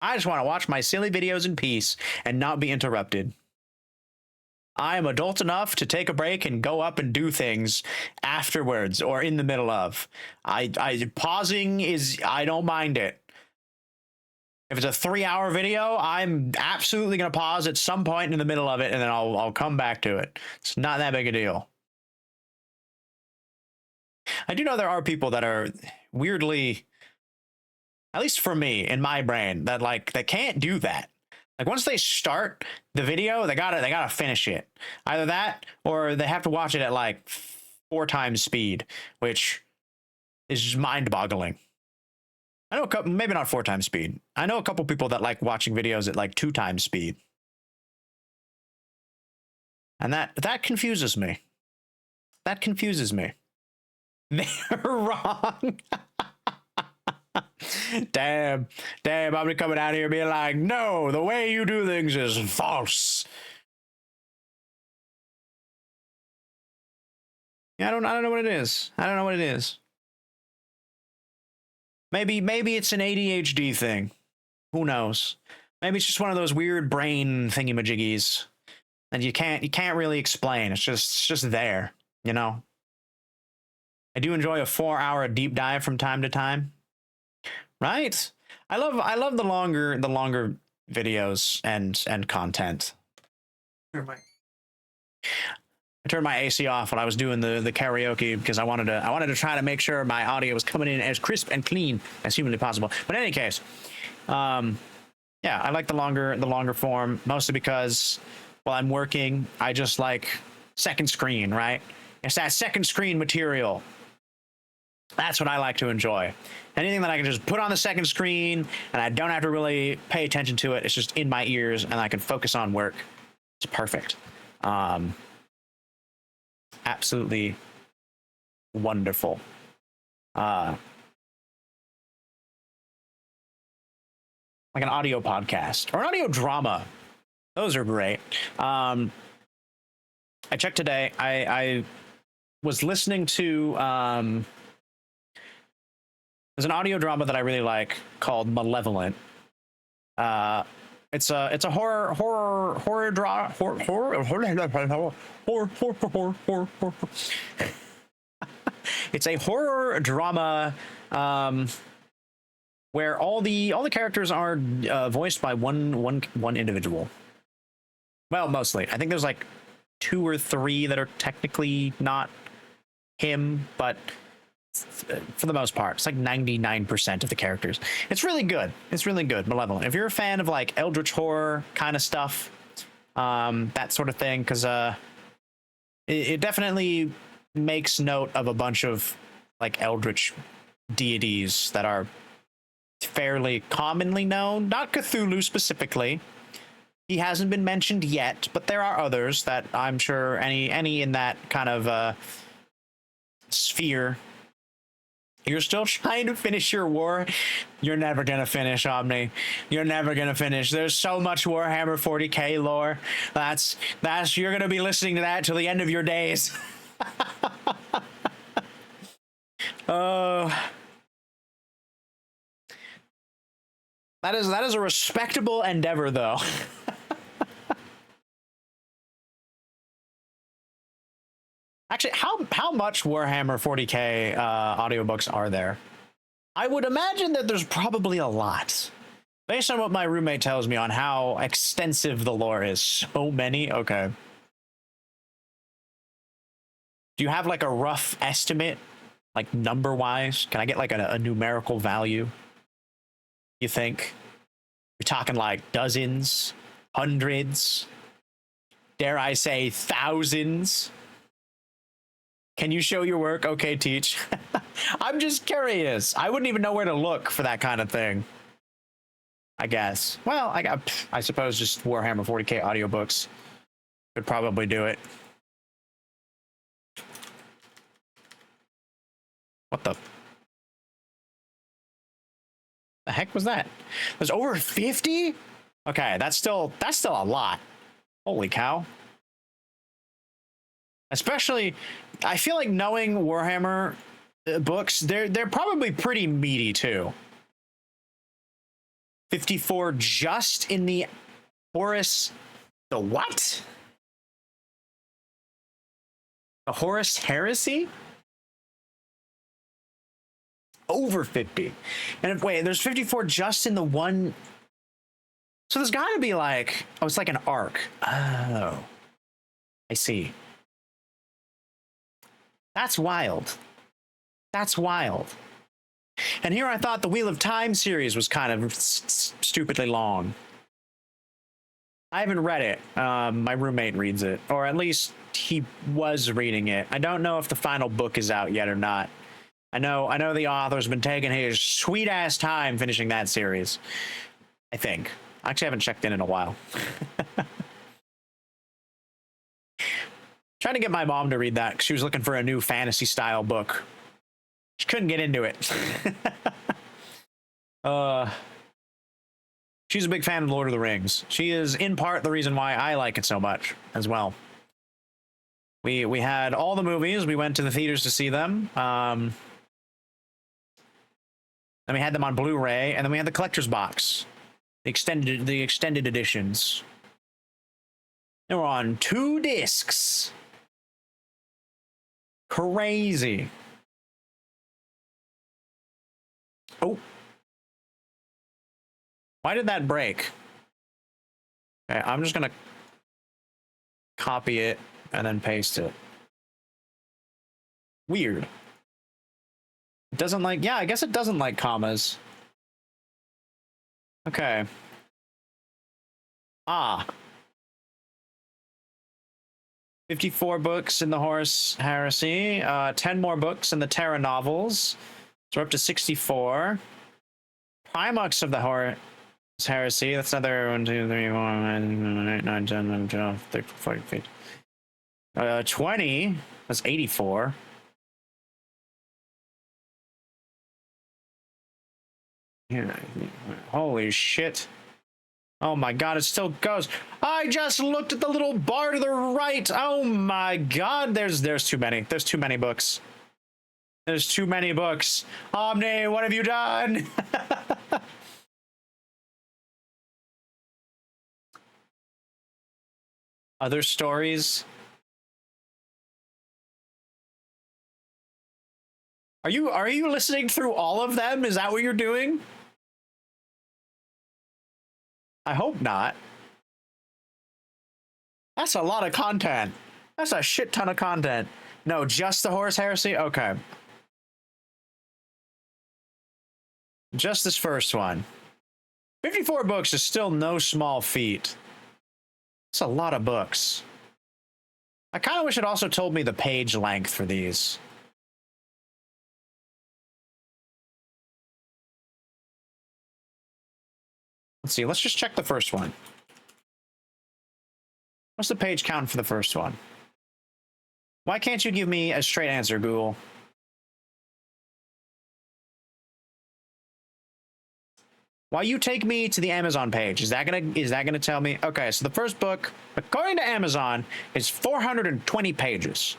[SPEAKER 2] I just want to watch my silly videos in peace and not be interrupted. I am adult enough to take a break and go up and do things afterwards or in the middle of. Pausing is, I don't mind it. If it's a 3-hour video, I'm absolutely going to pause at some point in the middle of it, and then I'll come back to it. It's not that big a deal. I do know there are people that are weirdly, at least for me, in my brain, that like they can't do that. Like once they start the video, they gotta finish it. Either that, or they have to watch it at like 4 times speed, which is just mind-boggling. I know a couple, maybe not 4 times speed. I know a couple people that like watching videos at like 2 times speed. And that confuses me. That confuses me. They're wrong. Damn, I'm gonna coming out here being like, no, the way you do things is false. Yeah, I don't know what it is. I don't know what it is. Maybe it's an ADHD thing. Who knows? Maybe it's just one of those weird brain thingamajiggies, and you can't really explain. It's just there, you know. I do enjoy a 4-hour deep dive from time to time. Right? I love the longer videos and content. I turned my AC off when I was doing the karaoke because I wanted to try to make sure my audio was coming in as crisp and clean as humanly possible. But in any case, yeah, I like the longer form, mostly because while I'm working, I just like second screen, right? It's that second screen material. That's what I like to enjoy. Anything that I can just put on the second screen and I don't have to really pay attention to it. It's just in my ears and I can focus on work. It's perfect. Absolutely wonderful. Like an audio podcast or an audio drama. Those are great. I checked today. I was listening to there's an audio drama that I really like called Malevolent. It's a horror drama. It's a horror drama where all the characters are voiced by one individual. Well, mostly. I think there's like 2 or 3 that are technically not him, but for the most part, it's like 99% of the characters. It's really good. It's really good. Malevolent. If you're a fan of like eldritch horror kind of stuff, that sort of thing, because it definitely makes note of a bunch of like eldritch deities that are fairly commonly known. Not Cthulhu specifically. He hasn't been mentioned yet, but there are others that I'm sure any in that kind of sphere. You're still trying to finish your war. You're never gonna finish, Omni. You're never gonna finish. There's so much Warhammer 40k lore. That's you're gonna be listening to that till the end of your days. That is a respectable endeavor, though. Actually, how much Warhammer 40k audiobooks are there? I would imagine that there's probably a lot. Based on what my roommate tells me on how extensive the lore is. So many? Okay. Do you have like a rough estimate? Like number-wise? Can I get like a numerical value? You think? You're talking like dozens? Hundreds? Dare I say thousands? Can you show your work? Okay, teach. I'm just curious. I wouldn't even know where to look for that kind of thing. I guess. Well, I suppose just Warhammer 40k audiobooks could probably do it. What the heck was that? There's over 50? Okay, that's still a lot. Holy cow. Especially, I feel like knowing Warhammer books, they're probably pretty meaty too. 54 just in the Horus, the what? The Horus Heresy? Over 50. And wait, there's 54 just in the one. So there's got to be like, oh, it's like an arc. Oh, I see. That's wild. That's wild. And here I thought the Wheel of Time series was kind of stupidly long. I haven't read it. My roommate reads it, or at least he was reading it. I don't know if the final book is out yet or not. I know the author's been taking his sweet ass time finishing that series. I think. I actually haven't checked in a while. Trying to get my mom to read that because she was looking for a new fantasy style book. She couldn't get into it. She's a big fan of Lord of the Rings. She is in part the reason why I like it so much as well. We had all the movies. We went to the theaters to see them. Then we had them on Blu-ray, and then we had the collector's box, the extended editions. They were on 2 discs. Crazy. Oh. Why did that break? Okay, I'm just gonna copy it and then paste it. Weird. It doesn't like, yeah, I guess it doesn't like commas. Okay. Ah. 54 books in the Horus Heresy, 10 more books in the Terra novels. So we're up to 64. Primarchs of the Horus Heresy, that's another 1, 2, 3, 4, 5, 8, 9, 10, 11, 12, 13, 14, 15. 20, that's 84. Yeah. Holy shit. Oh my god, it still goes. I just looked at the little bar to the right. Oh my god, there's too many. There's too many books. There's too many books. Omni, what have you done? Other stories? Are you listening through all of them? Is that what you're doing? I hope not. That's a lot of content. That's a shit ton of content. No, just the Horus Heresy? Okay. Just this first one. 54 books is still no small feat. That's a lot of books. I kind of wish it also told me the page length for these. Let's see, let's just check the first one. What's the page count for the first one? Why can't you give me a straight answer, Google? Why you take me to the Amazon page? Is that gonna tell me? Okay, so the first book, according to Amazon, is 420 pages.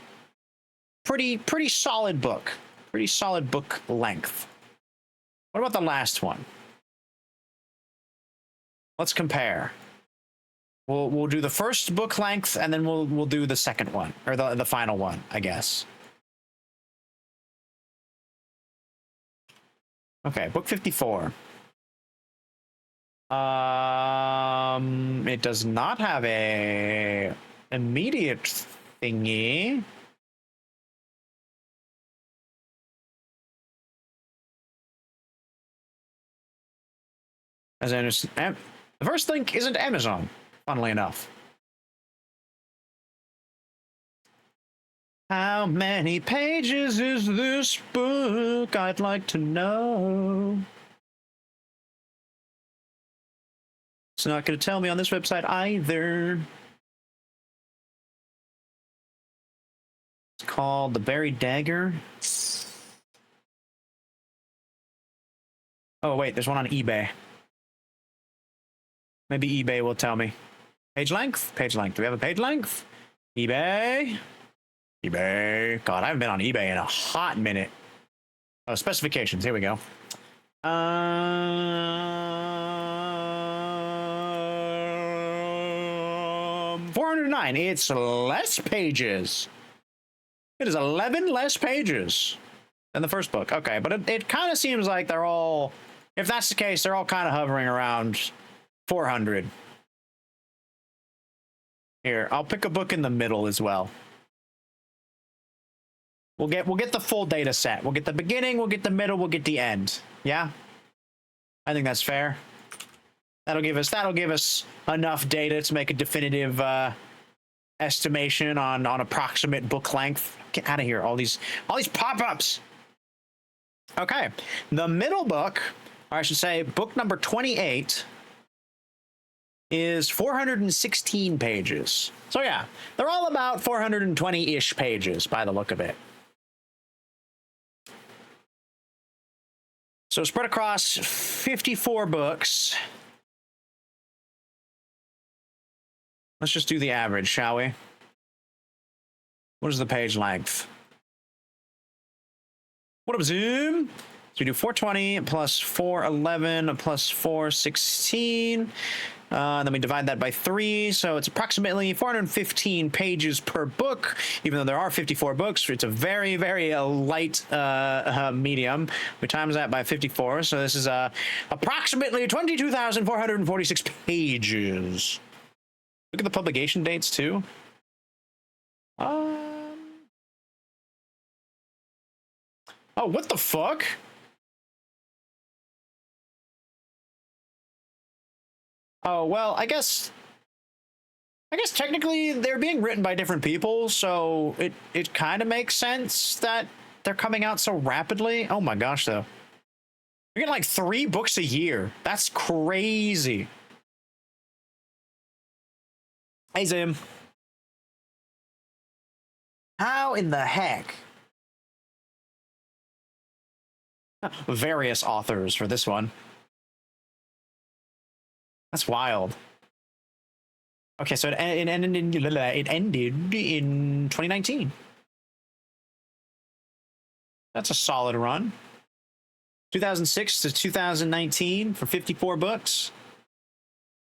[SPEAKER 2] Pretty solid book. Pretty solid book length. What about the last one? Let's compare. We'll do the first book length, and then we'll do the second one, or the final one, I guess. Okay, book 54. It does not have a immediate thingy. As I understand, the first link isn't Amazon, funnily enough. How many pages is this book? I'd like to know. It's not going to tell me on this website either. It's called The Buried Dagger. Oh, wait, there's one on eBay. Maybe eBay will tell me. Page length? Page length. Do we have a page length? eBay? eBay. God, I haven't been on eBay in a hot minute. Oh, specifications. Here we go. 409. It's less pages. It is 11 less pages than the first book. Okay, but it kind of seems like they're all, if that's the case, they're all kind of hovering around 400. Here, I'll pick a book in the middle as well. We'll get the full data set. We'll get the beginning, we'll get the middle, we'll get the end. Yeah? I think that's fair. That'll give us enough data to make a definitive estimation on approximate book length. Get out of here, all these pop-ups. Okay. The middle book, or I should say book number 28, is 416 pages. So yeah, they're all about 420-ish pages by the look of it. So spread across 54 books. Let's just do the average, shall we? What is the page length? What up, Zoom? So we do 420 plus 411 plus 416. Then we divide that by 3, so it's approximately 415 pages per book. Even though there are 54 books, it's a very, very light medium. We times that by 54, so this is approximately 22,446 pages. Look at the publication dates, too. Oh, what the fuck? Oh, well, I guess technically they're being written by different people, so it kind of makes sense that they're coming out so rapidly. Oh my gosh, though. You're getting like 3 books a year. That's crazy. Hey, Zim. How in the heck? Various authors for this one. That's wild. Okay, so it ended in 2019. That's a solid run. 2006 to 2019 for 54 books.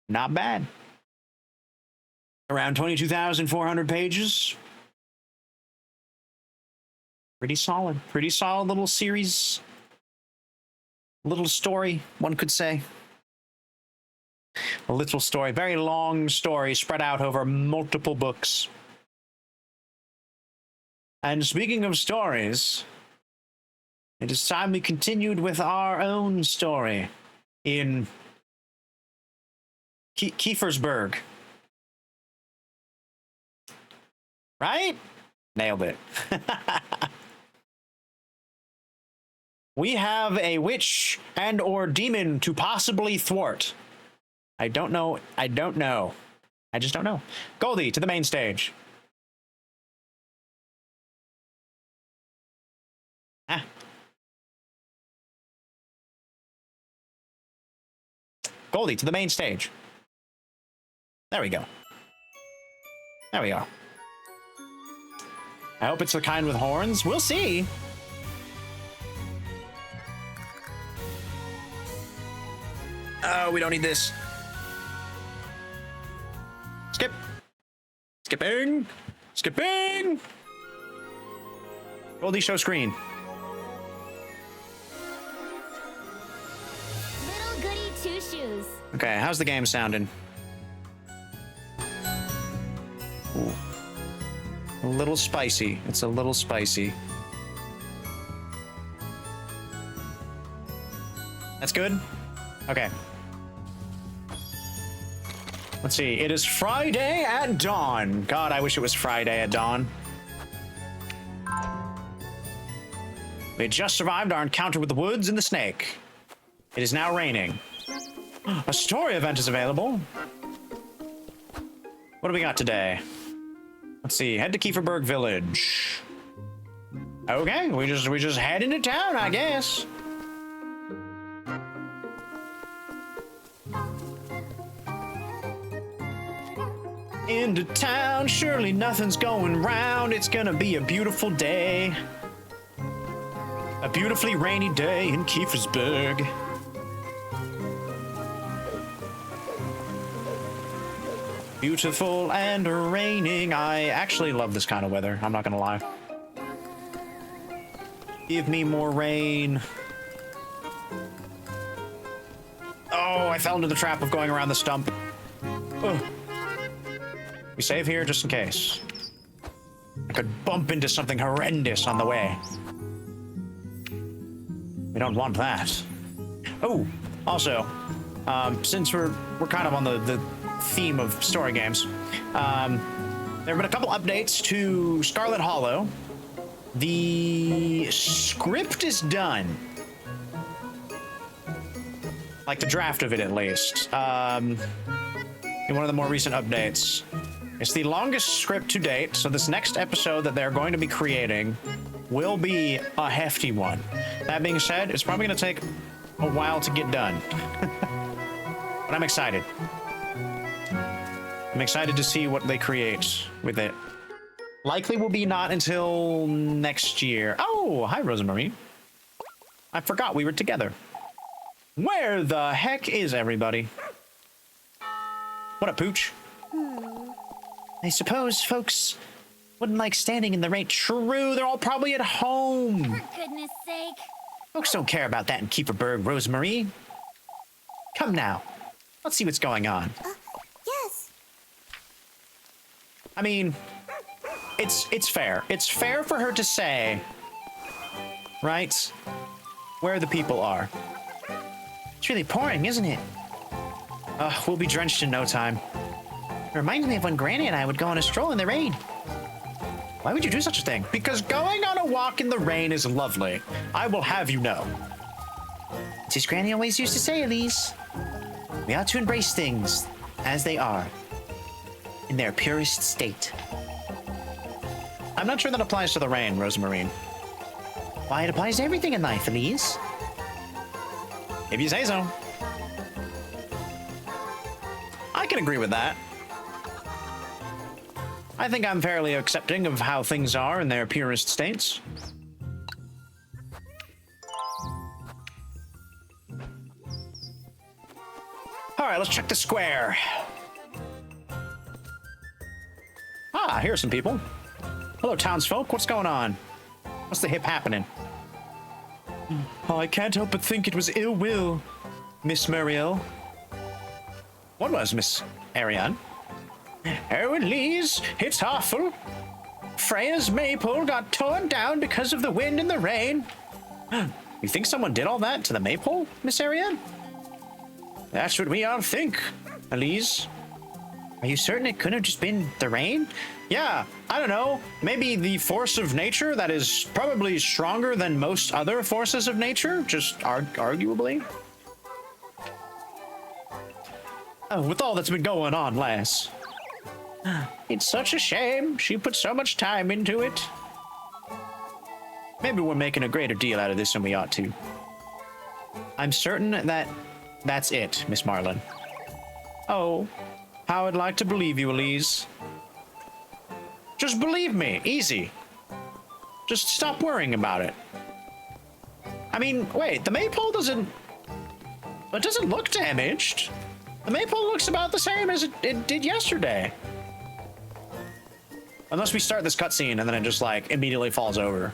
[SPEAKER 2] Not bad. Around 22,400 pages. Pretty solid. Pretty solid little series. Little story, one could say. A little story. Very long story spread out over multiple books. And speaking of stories, it is time we continued with our own story in Kiefersburg. Right? Nailed it. We have a witch and or demon to possibly thwart. I don't know. I just don't know. Goldie, to the main stage. Ah. Goldie, to the main stage. There we go. There we are. I hope it's the kind with horns. We'll see. Oh, we don't need this. Skip. Skipping. Skipping. Goldie, show screen.
[SPEAKER 6] Little Goody Two Shoes.
[SPEAKER 2] Okay, how's the game sounding? Ooh. A little spicy. It's a little spicy. That's good? Okay. Let's see. It is Friday at dawn. God, I wish it was Friday at dawn. We just survived our encounter with the woods and the snake. It is now raining. A story event is available. What do we got today? Let's see. Head to Kiefersburg Village. Okay, we just head into town, I guess. Into town, surely nothing's going round. It's gonna be a beautiful day. A beautifully rainy day in Kiefersburg. Beautiful and raining. I actually love this kind of weather, I'm not gonna lie. Give me more rain. Oh, I fell into the trap of going around the stump. Ugh. We save here just in case. I could bump into something horrendous on the way. We don't want that. Oh, also, since we're kind of on the theme of story games, there have been a couple updates to Scarlet Hollow. The script is done. Like the draft of it, at least. In one of the more recent updates. It's the longest script to date, so this next episode that they're going to be creating will be a hefty one. That being said, it's probably going to take a while to get done. But I'm excited. I'm excited to see what they create with it. Likely will be not until next year. Oh, hi, Rosemarie. I forgot we were together. Where the heck is everybody? What up, Pooch? I suppose folks wouldn't like standing in the rain. True, they're all probably at home.
[SPEAKER 6] For goodness sake.
[SPEAKER 2] Folks don't care about that in Kiefersburg, Rosemarie. Come now. Let's see what's going on.
[SPEAKER 6] Yes.
[SPEAKER 2] I mean, it's fair. It's fair for her to say, right, where the people are. It's really pouring, isn't it? We'll be drenched in no time. It reminds me of when Granny and I would go on a stroll in the rain. Why would you do such a thing? Because going on a walk in the rain is lovely. I will have you know. It's as Granny always used to say, Elise. We ought to embrace things as they are, in their purest state. I'm not sure that applies to the rain, Rosemarie. Why, it applies to everything in life, Elise. If you say so. can agree with that. I think I'm fairly accepting of how things are in their purest states. All right, let's check the square. Ah, here's some people. Hello, townsfolk. What's going on? What's the hip happening? Oh, I can't help but think it was ill will, Miss Muriel. What was, Miss Ariane? Oh, Elise, it's awful. Freya's maypole got torn down because of the wind and the rain. You think someone did all that to the maypole, Miss Ariane? That's what we all think, Elise. Are you certain it couldn't have just been the rain? Yeah, I don't know. Maybe the force of nature that is probably stronger than most other forces of nature, just arguably. Oh, with all that's been going on, lass. It's such a shame. She put so much time into it. Maybe we're making a greater deal out of this than we ought to. I'm certain that that's it, Miss Marlin. Oh, how I'd like to believe you, Elise. Just believe me, easy. Just stop worrying about it. I mean, wait, the maypole doesn't look damaged. The maypole looks about the same as it did yesterday. Unless we start this cutscene and then it just like immediately falls over.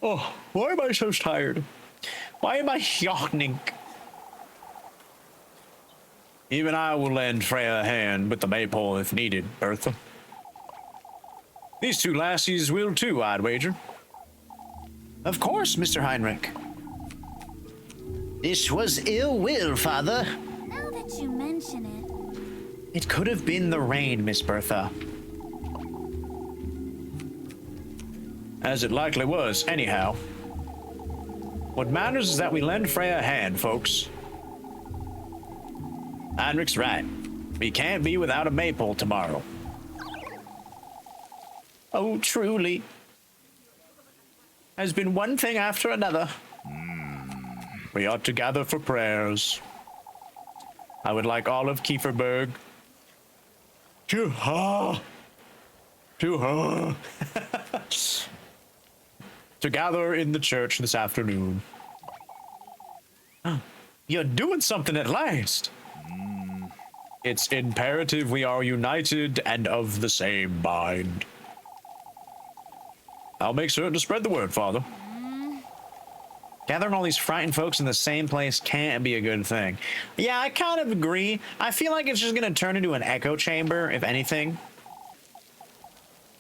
[SPEAKER 2] Oh, why am I so tired? Why am I yawning? Even I will lend Freya a hand with the maypole if needed, Bertha. These two lassies will too, I'd wager. Of course, Mr. Heinrich. This was ill will, Father.
[SPEAKER 6] Now that you mention it.
[SPEAKER 2] It could have been the rain, Miss Bertha. As it likely was, anyhow. What matters is that we lend Freya a hand, folks. Heinrich's right. We can't be without a maypole tomorrow. Oh, truly. Has been one thing after another. We ought to gather for prayers. I would like all of Kieferberg to gather in the church this afternoon. You're doing something at last. It's imperative we are united and of the same mind. I'll make certain to spread the word, Father. Gathering all these frightened folks in the same place can't be a good thing. Yeah, I kind of agree. I feel like it's just going to turn into an echo chamber, if anything.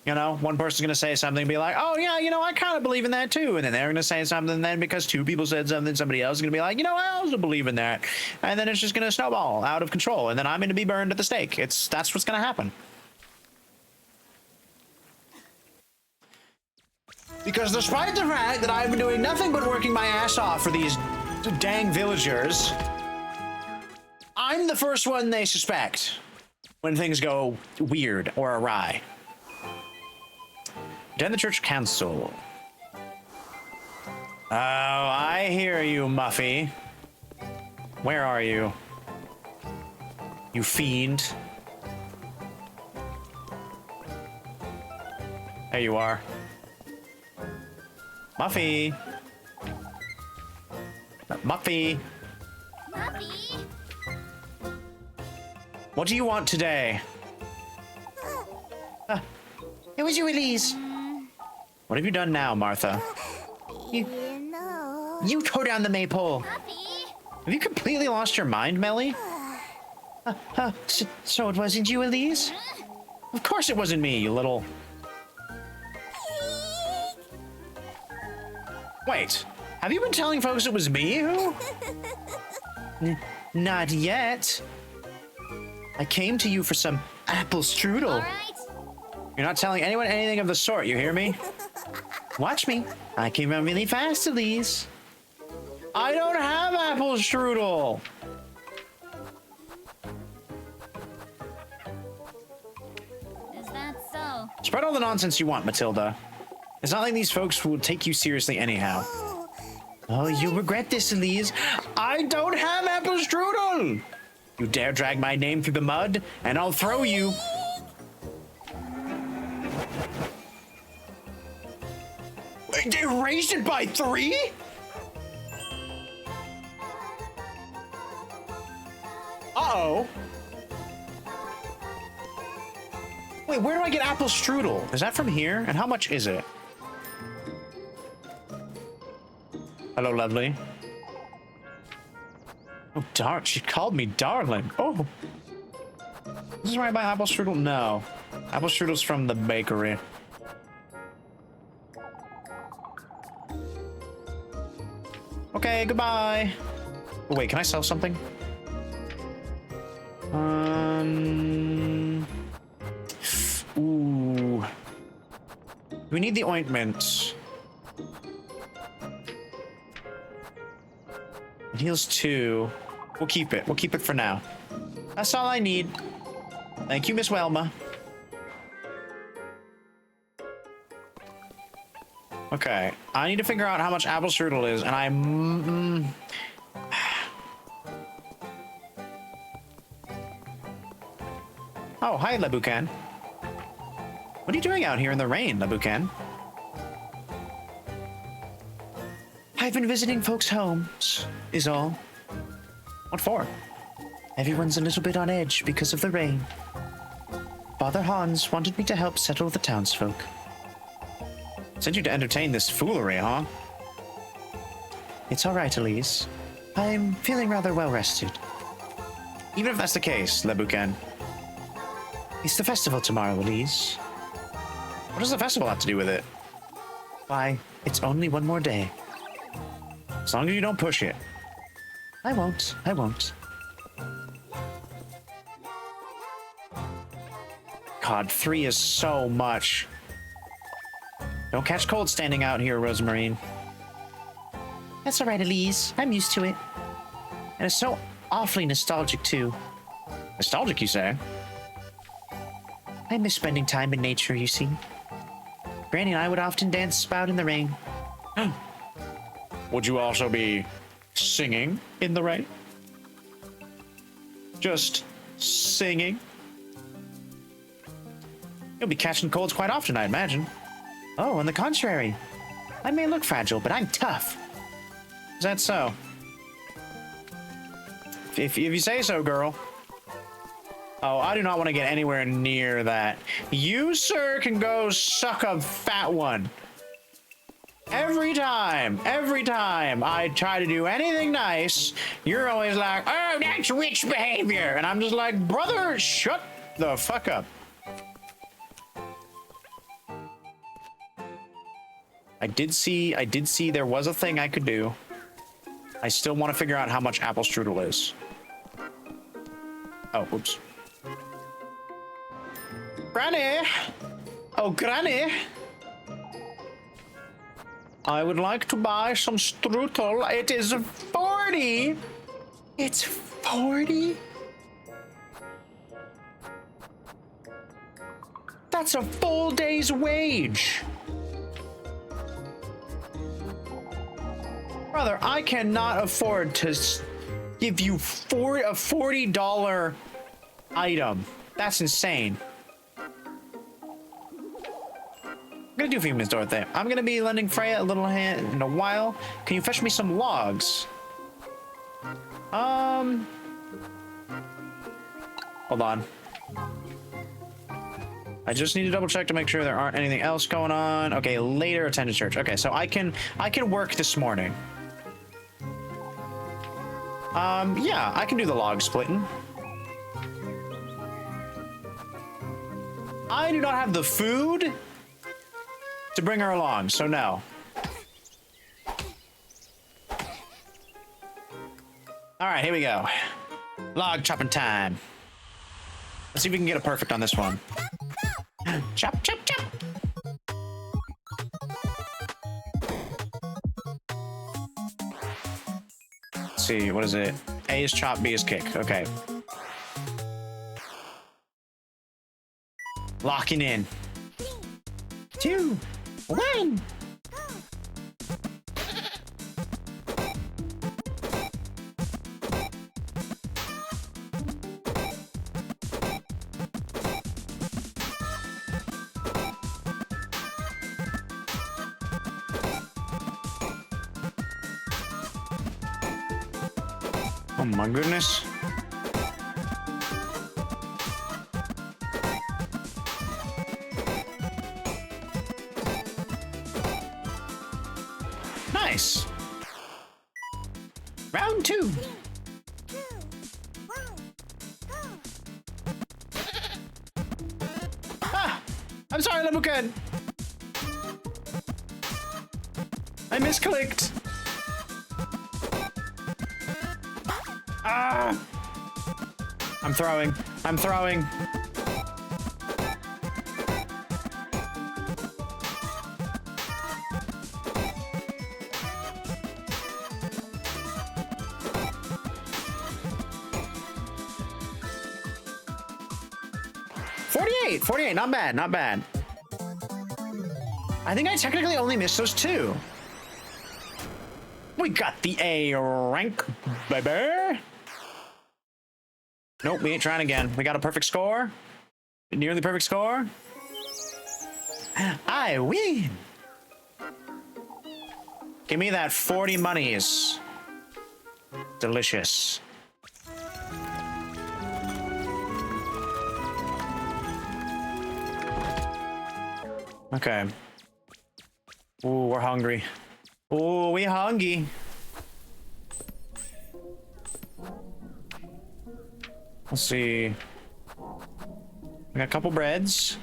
[SPEAKER 2] You know, one person's going to say something and be like, oh, yeah, you know, I kind of believe in that, too. And then they're going to say something, and then because two people said something, somebody else is going to be like, you know, I also believe in that. And then it's just going to snowball out of control. And then I'm going to be burned at the stake. That's what's going to happen. Because despite the fact that I've been doing nothing but working my ass off for these dang villagers, I'm the first one they suspect when things go weird or awry. Attend the church council. Oh, I hear you, Muffy. Where are you? You fiend. There you are. Muffy. Muffy.
[SPEAKER 6] Muffy.
[SPEAKER 2] What do you want today? It was you, Elise. What have you done now, Martha?
[SPEAKER 6] You know.
[SPEAKER 2] You tore down the maypole.
[SPEAKER 6] Muffy.
[SPEAKER 2] Have you completely lost your mind, Melly? So it wasn't you, Elise? Of course it wasn't me, you little... Wait, have you been telling folks it was me who? Not yet. I came to you for some apple strudel.
[SPEAKER 6] All right.
[SPEAKER 2] You're not telling anyone anything of the sort, you hear me? Watch me. I can run really fast, Elise. I don't have apple strudel.
[SPEAKER 6] Is that so?
[SPEAKER 2] Spread all the nonsense you want, Matilda. It's not like these folks will take you seriously anyhow. Oh, you'll regret this, Elise. I don't have apple strudel! You dare drag my name through the mud, and I'll throw you. They raised it by 3? Uh-oh. Wait, where do I get apple strudel? Is that from here? And how much is it? Hello, lovely. Oh, darn, she called me darling. Oh. This is where I buy apple strudel? No. Apple strudel's from the bakery. Okay, goodbye. Oh, wait, can I sell something? Ooh. We need the ointment. It heals 2. We'll keep it. We'll keep it for now. That's all I need. Thank you, Miss Welma. Okay, I need to figure out how much apple strudel is, and I'm... Oh, hi, Labucan. What are you doing out here in the rain, Labucan? I've been visiting folks' homes, is all. What for? Everyone's a little bit on edge because of the rain. Father Hans wanted me to help settle the townsfolk. Sent you to entertain this foolery, huh? It's all right, Elise. I'm feeling rather well rested. Even if that's the case, Labucan. It's the festival tomorrow, Elise. What does the festival have to do with it? Why, it's only one more day. As long as you don't push it. I won't. I won't. God, 3 is so much. Don't catch cold standing out here, Rosemarine. That's all right, Elise. I'm used to it. And it's so awfully nostalgic, too. Nostalgic, you say? I miss spending time in nature, you see. Granny and I would often dance about in the rain. Would you also be singing in the rain? Just singing? You'll be catching colds quite often, I imagine. Oh, on the contrary. I may look fragile, but I'm tough. Is that so? If you say so, girl. Oh, I do not want to get anywhere near that. You, sir, can go suck a fat one. Every time I try to do anything nice, you're always like, oh, that's witch behavior. And I'm just like, brother, shut the fuck up. I did see there was a thing I could do. I still want to figure out how much apple strudel is. Oh, oops. Granny! Oh, Granny! I would like to buy some strudel. It is 40! It's 40? That's a full day's wage! Brother, I cannot afford to give you a $40 item. That's insane. I'm gonna do for you, Miss Dorothy. I'm gonna be lending Freya a little hand in a while. Can you fetch me some logs? Hold on. I just need to double check to make sure there aren't anything else going on. Okay, later attend to church. Okay, so I can work this morning. Yeah, I can do the log splitting. I do not have the food to bring her along, so no. All right, here we go. Log chopping time. Let's see if we can get a perfect on this one. Chop, chop, chop. Let's see, what is it? A is chop, B is kick. Okay. Locking in. 2, 1. Oh my goodness. Nice. Round 2. Ah! I'm sorry, Lemuken. I misclicked. Ah! I'm throwing. I'm throwing. $48, not bad, not bad. I think I technically only missed those 2. We got the A rank, baby. Nope, we ain't trying again. We got a perfect score. Nearly perfect score. I win. Give me that 40 monies. Delicious. Okay. Ooh, we're hungry. Ooh, we hungry. Let's see. We got a couple breads.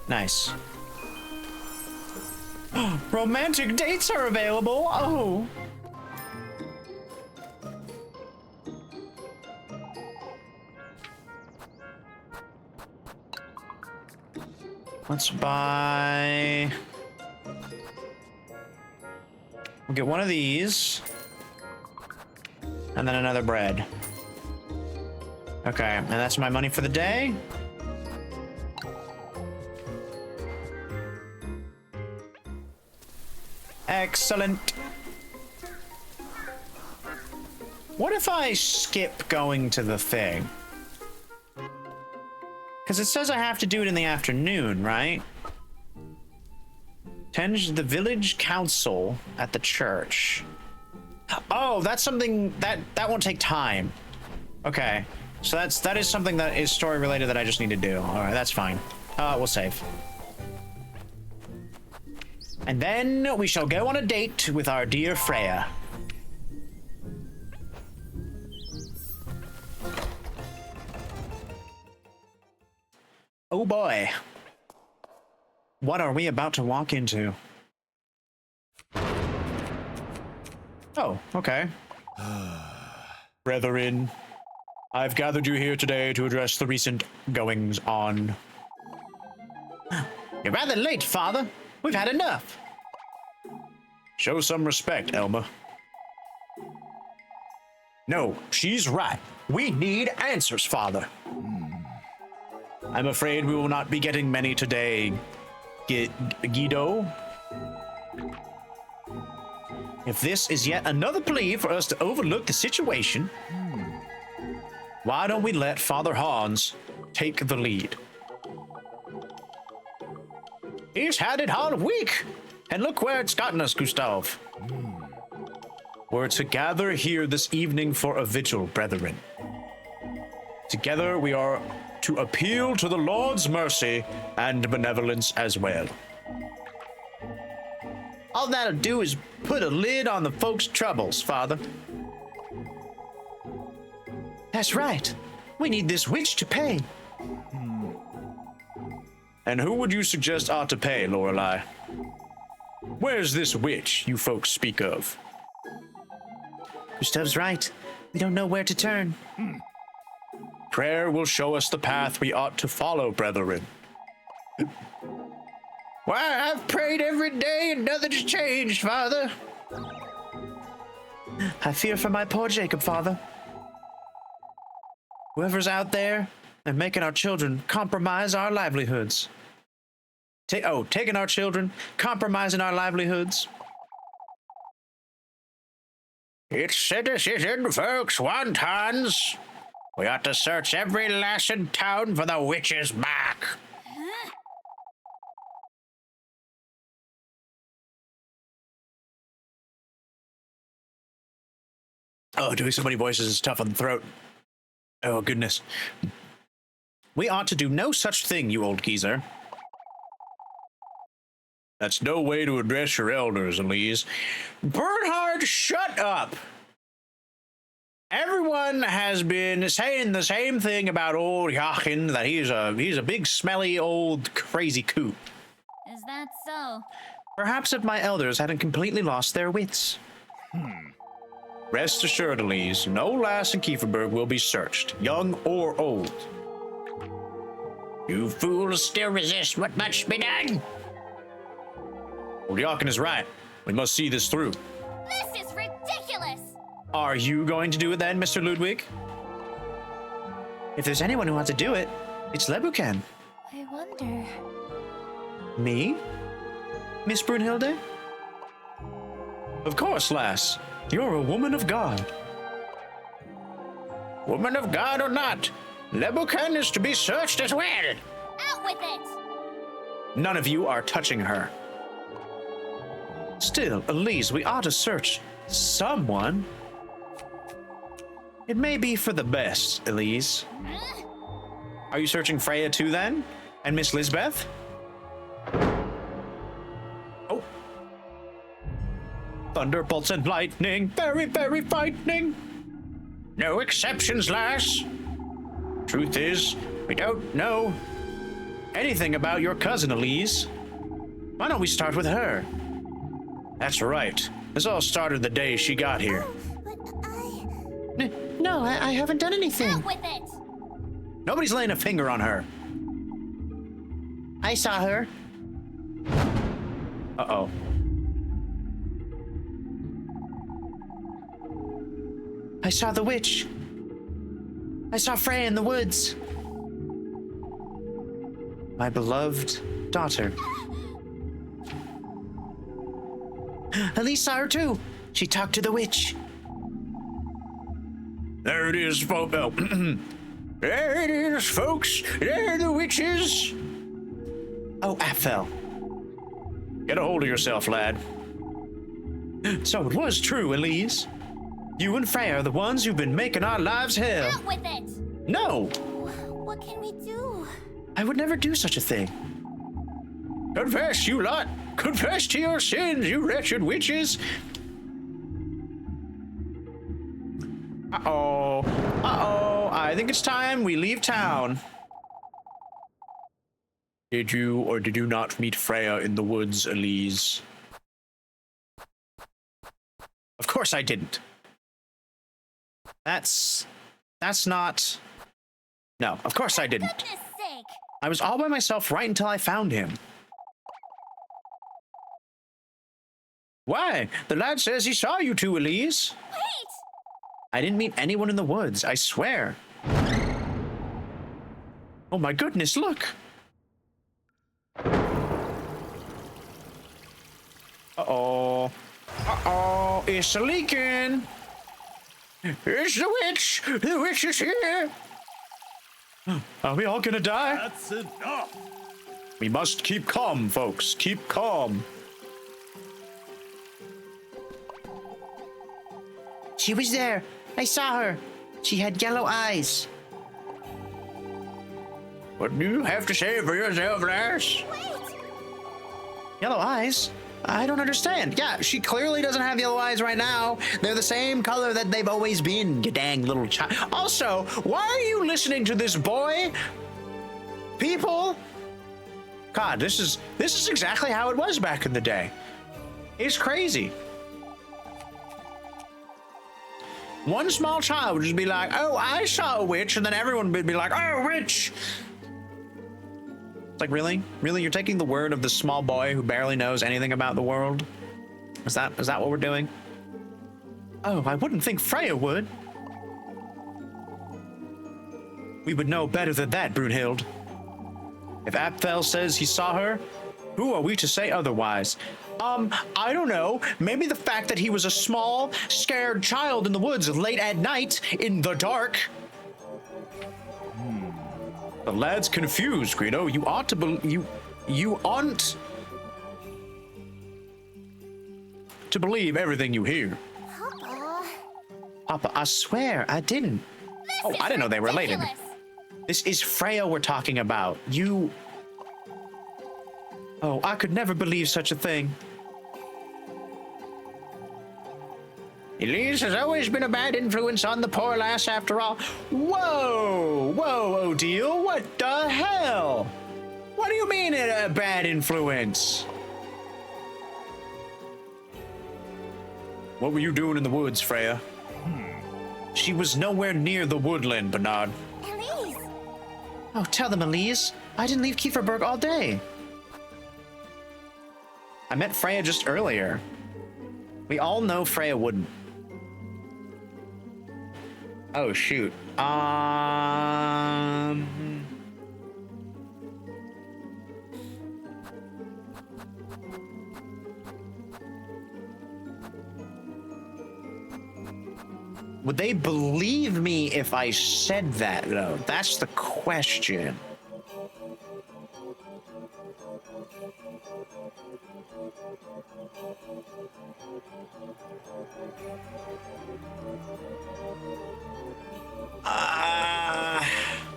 [SPEAKER 2] Nice. Romantic dates are available. Oh. Let's buy... We'll get one of these. And then another bread. Okay, and that's my money for the day. Excellent. What if I skip going to the thing? Because it says I have to do it in the afternoon, right? Tend the village council at the church. Oh, that's something that won't take time. Okay, so that is something that is story related that I just need to do. All right, that's fine. We'll save. And then we shall go on a date with our dear Freya. Oh boy. What are we about to walk into? Oh, okay. Brethren, I've gathered you here today to address the recent goings-on. You're rather late, Father. We've had enough. Show some respect, Elma. No, she's right. We need answers, Father. I'm afraid we will not be getting many today, Guido. If this is yet another plea for us to overlook the situation, why don't we let Father Hans take the lead? He's had it all week, and look where it's gotten us, Gustav. We're to gather here this evening for a vigil, brethren. Together we are to appeal to the Lord's mercy and benevolence as well. All that'll do is put a lid on the folks' troubles, Father. That's right. We need this witch to pay. And who would you suggest ought to pay, Lorelei? Where's this witch you folks speak of? Gustav's right. We don't know where to turn. Prayer will show us the path we ought to follow, brethren. Why, I've prayed every day and nothing's changed, Father. I fear for my poor Jacob, Father. Whoever's out there, they're making our children compromise our livelihoods. Taking our children, compromising our livelihoods. It's a decision, folks, wontons. We ought to search every lass in town for the witch's mark. Oh, doing so many voices is tough on the throat. Oh, goodness. We ought to do no such thing, you old geezer. That's no way to address your elders, Elise. Bernhard, shut up! Everyone has been saying the same thing about old Joachim, that he's a big, smelly, old, crazy coot.
[SPEAKER 6] Is that so?
[SPEAKER 2] Perhaps if my elders hadn't completely lost their wits. Rest assured, Elise, no lass in Kieferberg will be searched, young or old. You fools still resist what must be done? Old Joachim is right. We must see this through.
[SPEAKER 6] This is ridiculous!
[SPEAKER 2] Are you going to do it then, Mr. Ludwig? If there's anyone who wants to do it, it's Lebucan.
[SPEAKER 6] I wonder...
[SPEAKER 2] Me? Miss Brunhilde? Of course, lass. You're a woman of God. Woman of God or not, Lebucan is to be searched as well.
[SPEAKER 6] Out with it!
[SPEAKER 2] None of you are touching her. Still, Elise, we ought to search someone. It may be for the best, Elise. Are you searching Freya too, then? And Miss Lisbeth? Oh. Thunder, bolts, and lightning. Very, very frightening. No exceptions, lass. Truth is, we don't know anything about your cousin, Elise. Why don't we start with her? That's right. This all started the day she got here.
[SPEAKER 6] But
[SPEAKER 2] No, I haven't done anything.
[SPEAKER 6] Out with it!
[SPEAKER 2] Nobody's laying a finger on her. I saw her. Uh-oh. I saw the witch. I saw Freya in the woods. My beloved daughter. Elise saw her too. She talked to the witch. There it is, folks. Oh. There it is, folks. There are the witches. Oh, Apfel. Get a hold of yourself, lad. So it was true, Elise. You and Freya are the ones who've been making our lives hell.
[SPEAKER 6] Out with it!
[SPEAKER 2] No,
[SPEAKER 6] What can we do?
[SPEAKER 2] I would never do such a thing. Confess, you lot. Confess to your sins, you wretched witches. Uh-oh. Uh-oh. I think it's time we leave town. Did you or did you not meet Freya in the woods, Elise? Of course I didn't. That's not... No, of course I didn't.
[SPEAKER 6] Goodness sake!
[SPEAKER 2] I was all by myself right until I found him. Why? The lad says he saw you two, Elise.
[SPEAKER 6] Wait!
[SPEAKER 2] I didn't meet anyone in the woods, I swear. Oh my goodness, look! Uh-oh. Uh-oh, it's leaking! It's the witch! The witch is here! Are we all gonna die?
[SPEAKER 5] That's enough.
[SPEAKER 2] We must keep calm, folks. Keep calm. She was there. I saw her. She had yellow eyes. What do you have to say for yourself, lass?
[SPEAKER 6] Wait!
[SPEAKER 2] Yellow eyes? I don't understand. Yeah, she clearly doesn't have yellow eyes right now. They're the same color that they've always been, you dang little child. Also, why are you listening to this boy? People? God, this is exactly how it was back in the day. It's crazy. One small child would just be like, oh, I saw a witch, and then everyone would be like, oh, witch. It's like, really? Really? You're taking the word of this small boy who barely knows anything about the world? Is that what we're doing? Oh, I wouldn't think Freya would. We would know better than that, Brunhild. If Apfel says he saw her, who are we to say otherwise? I don't know. Maybe the fact that he was a small, scared child in the woods late at night, in the dark. The lad's confused, Greedo. You ought to you aren't to believe everything you hear.
[SPEAKER 6] Papa.
[SPEAKER 2] Papa, I swear I didn't. Oh, I didn't know they were related.
[SPEAKER 6] Ridiculous.
[SPEAKER 2] This is Freya we're talking about. You... Oh, I could never believe such a thing. Elise has always been a bad influence on the poor lass after all. Whoa! Whoa, Odile, what the hell? What do you mean a bad influence? What were you doing in the woods, Freya? She was nowhere near the woodland, Bernard.
[SPEAKER 6] Elise.
[SPEAKER 2] Oh, tell them, Elise. I didn't leave Kieferberg all day. I met Freya just earlier. We all know Freya wouldn't. Oh, shoot. Would they believe me if I said that, though? That's the question.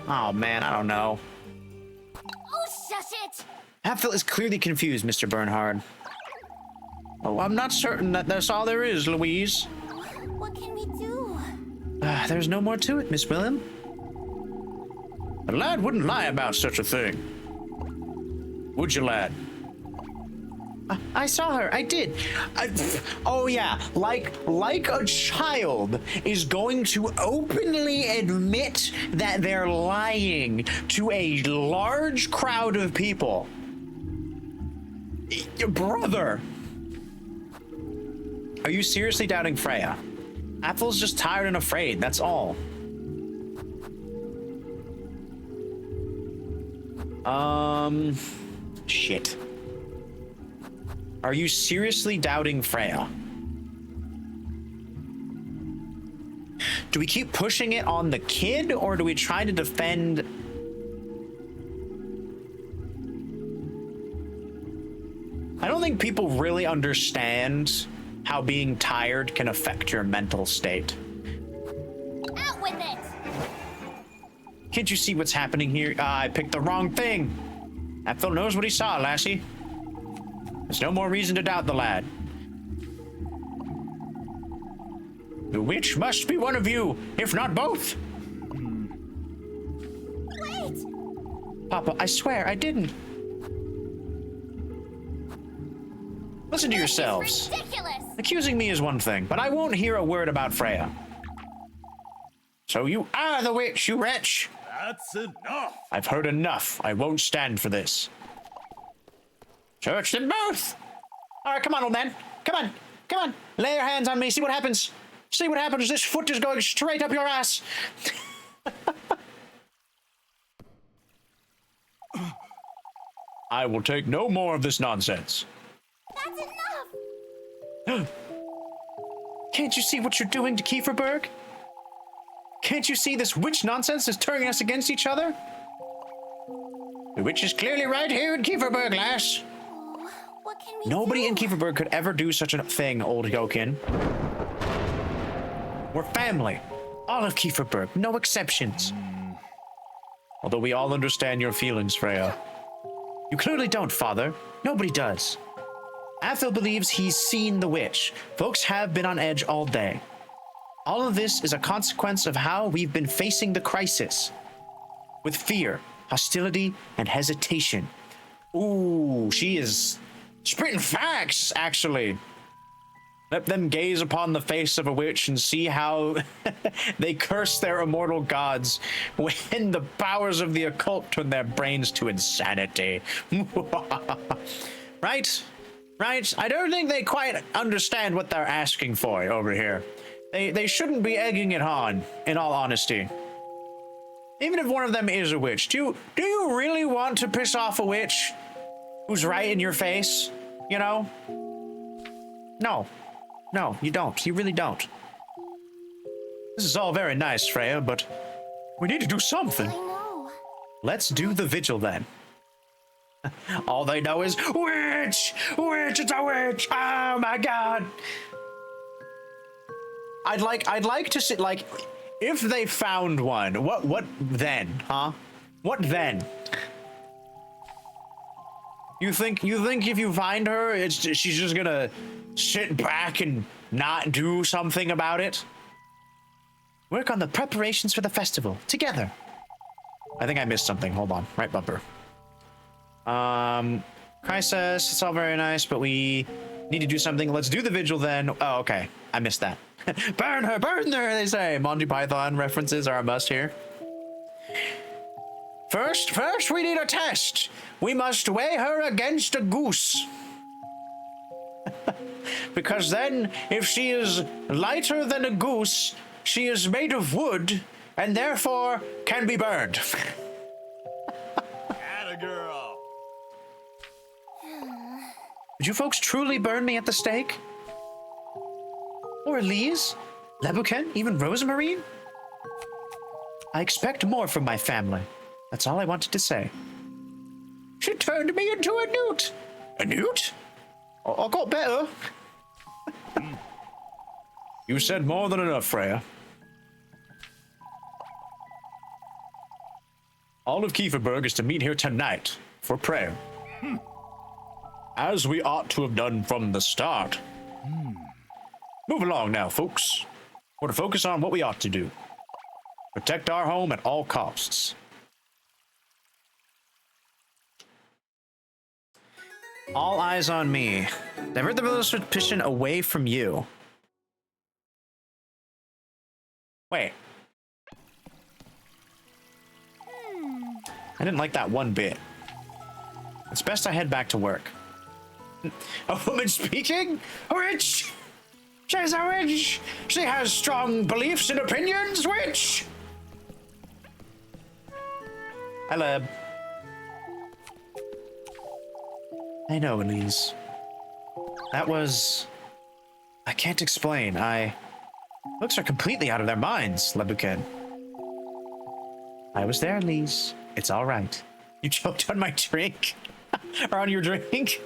[SPEAKER 2] Oh man, I don't know.
[SPEAKER 6] Oh, shush it.
[SPEAKER 2] Hatfield is clearly confused, Mr. Bernhard. Oh, I'm not certain that that's all there is, Louise.
[SPEAKER 6] What can we do?
[SPEAKER 2] There's no more to it, Miss Willem. A lad wouldn't lie about such a thing. Would you, lad? I saw her. I did. Oh yeah, like a child is going to openly admit that they're lying to a large crowd of people. Your brother. Are you seriously doubting Freya? Athel's just tired and afraid, that's all. Shit. Are you seriously doubting Freya? Do we keep pushing it on the kid, or do we try to defend... I don't think people really understand how being tired can affect your mental state.
[SPEAKER 6] Out with it.
[SPEAKER 2] Can't you see what's happening here? I picked the wrong thing. Athel knows what he saw, lassie. There's no more reason to doubt the lad. The witch must be one of you, if not both.
[SPEAKER 6] Wait.
[SPEAKER 2] Papa, I swear I didn't. Listen to yourselves.
[SPEAKER 6] Ridiculous.
[SPEAKER 2] Accusing me is one thing, but I won't hear a word about Freya. So you are the witch, you wretch.
[SPEAKER 5] That's enough.
[SPEAKER 2] I've heard enough. I won't stand for this. Search them both! Alright, come on, old man. Come on. Come on. Lay your hands on me. See what happens. See what happens. This foot is going straight up your ass. I will take no more of this nonsense.
[SPEAKER 6] That's enough.
[SPEAKER 2] Can't you see what you're doing to Kieferberg? Can't you see this witch nonsense is turning us against each other? The witch is clearly right here in Kieferberg, lass.
[SPEAKER 6] What can we
[SPEAKER 2] Nobody
[SPEAKER 6] do?
[SPEAKER 2] in Kieferberg could ever do such a thing, old Yokin. We're family. All of Kieferberg, no exceptions. Although we all understand your feelings, Freya. You clearly don't, Father. Nobody does. Athel believes he's seen the witch. Folks have been on edge all day. All of this is a consequence of how we've been facing the crisis. With fear, hostility, and hesitation. Ooh, she is spitting facts, actually. Let them gaze upon the face of a witch and see how they curse their immortal gods when the powers of the occult turn their brains to insanity. Right? Right? I don't think they quite understand what they're asking for over here. They shouldn't be egging it on, in all honesty. Even if one of them is a witch, do you really want to piss off a witch who's right in your face? You know? No. No, you don't. You really don't. This is all very nice, Freya, but we need to do something.
[SPEAKER 6] I know.
[SPEAKER 2] Let's do the vigil then. All they know is, witch! Witch, it's a witch! Oh my god! I'd like to see, like, if they found one, what then, huh? What then? You think if you find her, she's just gonna sit back and not do something about it? Work on the preparations for the festival together. I think I missed something. Hold on. Right bumper. Kai says it's all very nice, but we need to do something. Let's do the vigil then. Oh, okay. I missed that. Burn her, burn her, they say. Monty Python references are a must here. First, we need a test. We must weigh her against a goose. Because then, if she is lighter than a goose, she is made of wood, and therefore can be burned.
[SPEAKER 5] Atta girl.
[SPEAKER 2] Would you folks truly burn me at the stake? Or Elise, Lebuken, even Rosemarine? I expect more from my family. That's all I wanted to say. She turned me into a newt. A newt? I got better. You said more than enough, Freya. All of Kieferberg is to meet here tonight for prayer. As we ought to have done from the start. Move along now, folks. We're to focus on what we ought to do. Protect our home at all costs. All eyes on me. Divert the village suspicion away from you. Wait. I didn't like that one bit. It's best I head back to work. A woman speaking? A witch! She's a witch! She has strong beliefs and opinions, witch! Hi, Leb. I know, Elise. That was... I can't explain. Folks are completely out of their minds, Lebuken. I was there, Elise. It's all right. You choked on my drink? Or on your drink?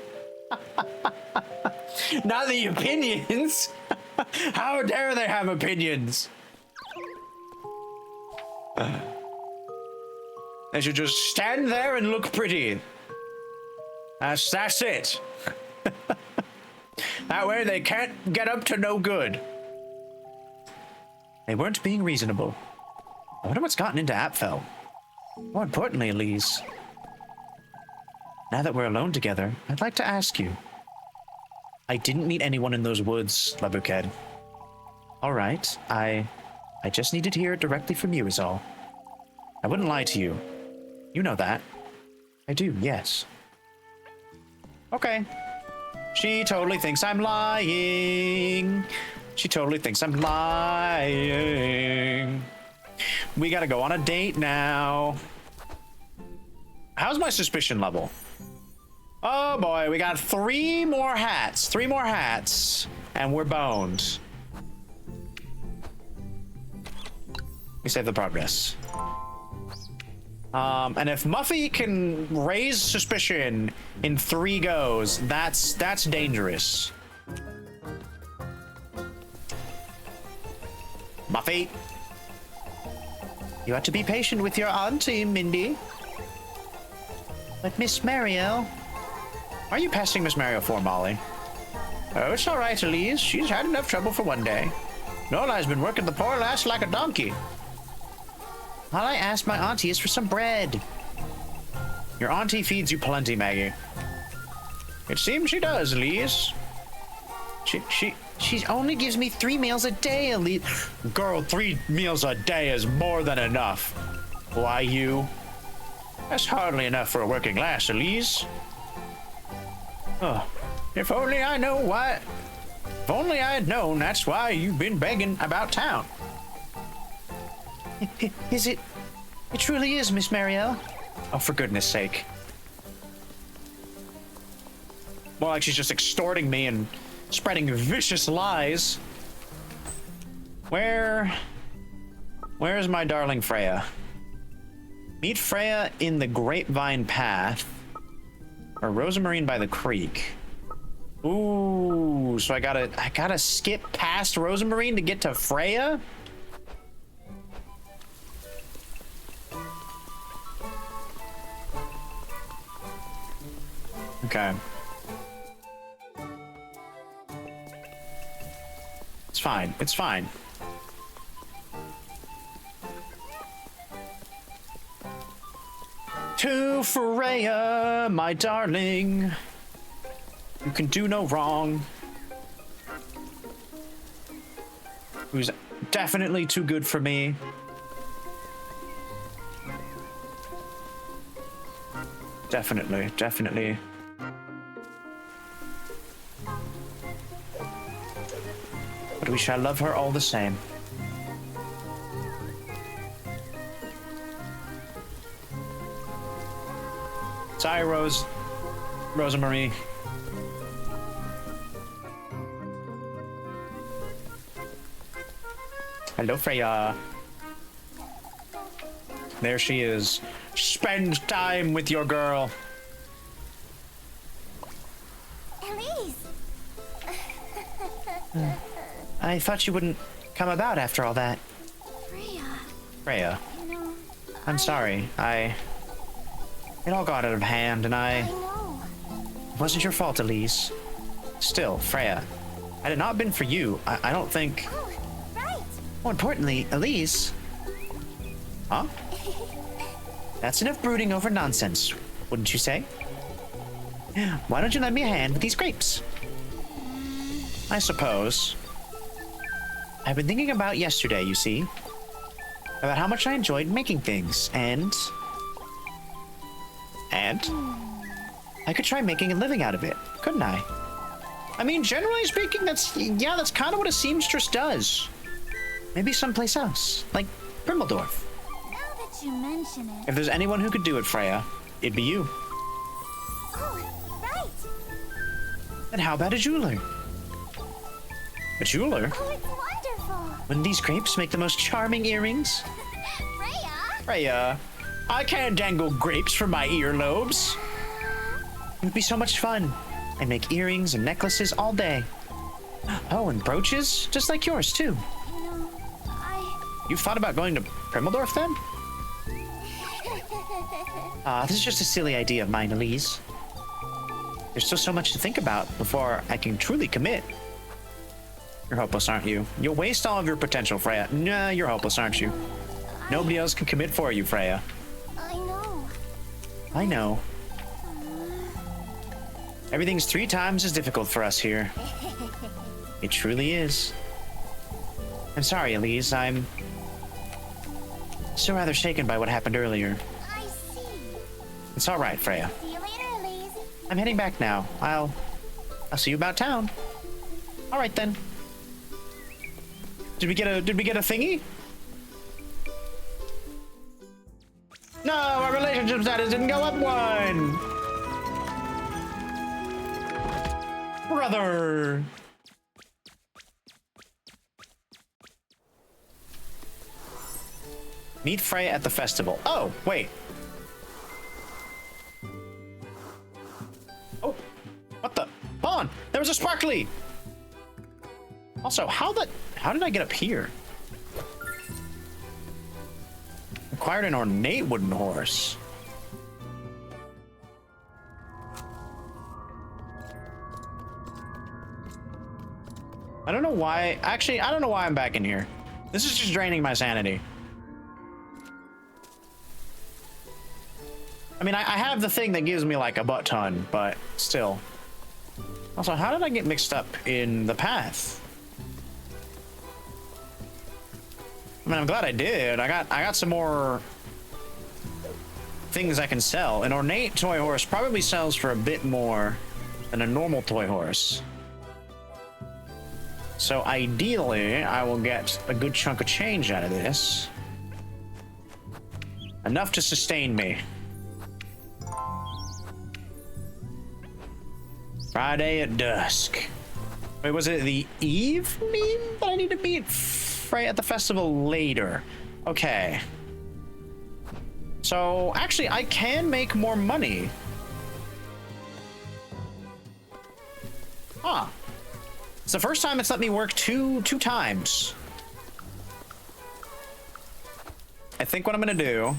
[SPEAKER 2] Not the opinions! How dare they have opinions? They should just stand there and look pretty. That's it. That way they can't get up to no good. They weren't being reasonable. I wonder what's gotten into Apfel. More importantly, Elise. Now that we're alone together, I'd like to ask you. I didn't meet anyone in those woods, Lebuken. All right, I just needed to hear it directly from you is all. I wouldn't lie to you. You know that. I do, yes. Okay. She totally thinks I'm lying. She totally thinks I'm lying. We gotta go on a date now. How's my suspicion level? Oh boy, we got 3 more hats. 3 more hats. And we're boned. We save the progress. And if Muffy can raise suspicion in 3 goes, that's dangerous. Muffy. You have to be patient with your auntie, Mindy. But Miss Mario... Why are you passing Miss Mario for, Molly? Oh, it's all right, Elise. She's had enough trouble for one day. Nola's been working the poor lass like a donkey. All I asked my auntie is for some bread. Your auntie feeds you plenty, Maggie. It seems she does, Elise. She only gives me 3 meals a day, Elise. Girl, 3 meals a day is more than enough. Why, you? That's hardly enough for a working lass, Elise. Oh, if only I know why. If only I had known that's why you've been begging about town. Is it? It truly is, Miss Marielle. Oh, for goodness sake. More like she's just extorting me and spreading vicious lies. Where's my darling Freya? Meet Freya in the Grapevine Path, or Rosemarine by the Creek. Ooh, so I gotta skip past Rosamarine to get to Freya? Okay. It's fine. It's fine. To Freya, my darling. You can do no wrong. Who's definitely too good for me. Definitely, definitely. But we shall love her all the same. Sorry, Rosemarie. Hello, Freya. There she is. Spend time with your girl.
[SPEAKER 6] Elise!
[SPEAKER 2] I thought you wouldn't come about after all that.
[SPEAKER 6] Freya,
[SPEAKER 2] Freya,
[SPEAKER 6] you know,
[SPEAKER 2] I'm sorry. It all got out of hand, and
[SPEAKER 6] I know.
[SPEAKER 2] It wasn't your fault, Elise. Still, Freya, had it not been for you, I don't think...
[SPEAKER 6] Oh, right.
[SPEAKER 2] More importantly, Elise... Huh? That's enough brooding over nonsense, wouldn't you say? Why don't you lend me a hand with these grapes? I suppose. I've been thinking about yesterday, you see. About how much I enjoyed making things, and I could try making a living out of it, couldn't I? I mean, generally speaking, that's kind of what a seamstress does. Maybe someplace else, like Primeldorf.
[SPEAKER 6] Now that you mention it.
[SPEAKER 2] If there's anyone who could do it, Freya, it'd be you.
[SPEAKER 6] Oh, right.
[SPEAKER 2] And how about a jeweler? A jeweler?
[SPEAKER 6] Oh, it's wonderful.
[SPEAKER 2] Wouldn't these grapes make the most charming earrings?
[SPEAKER 6] Freya!
[SPEAKER 2] Freya, I can't dangle grapes from my earlobes. It would be so much fun. I'd make earrings and necklaces all day. Oh, and brooches? Just like yours, too.
[SPEAKER 6] You know,
[SPEAKER 2] You've thought about going to Primeldorf, then? This is just a silly idea of mine, Elise. There's still so much to think about before I can truly commit. You're hopeless, aren't you? You'll waste all of your potential, Freya. Nah, you're hopeless, aren't you? Nobody else can commit for you, Freya.
[SPEAKER 6] I know.
[SPEAKER 2] I know. Everything's 3 times as difficult for us here. It truly is. I'm sorry, Elise. I'm still rather shaken by what happened earlier.
[SPEAKER 6] I see.
[SPEAKER 2] It's all right, Freya.
[SPEAKER 6] See you later, Elise.
[SPEAKER 2] I'm heading back now. I'll see you about town. All right then. Did we get a thingy? No, our relationship status didn't go up 1. Brother. Meet Freya at the festival. Oh, wait. Oh, what the? Hold on, there was a sparkly. Also, how did I get up here? Acquired an ornate wooden horse. I don't know why. Actually, I don't know why I'm back in here. This is just draining my sanity. I mean, I have the thing that gives me like a butt ton, but still. Also, how did I get mixed up in the path? I mean, I'm glad I did. I got some more things I can sell. An ornate toy horse probably sells for a bit more than a normal toy horse. So ideally, I will get a good chunk of change out of this. Enough to sustain me. Friday at dusk. Wait, was it the evening that I need to meet Freya at the festival later? Okay. So, actually, I can make more money. Huh. It's the first time it's let me work two times. I think what I'm gonna do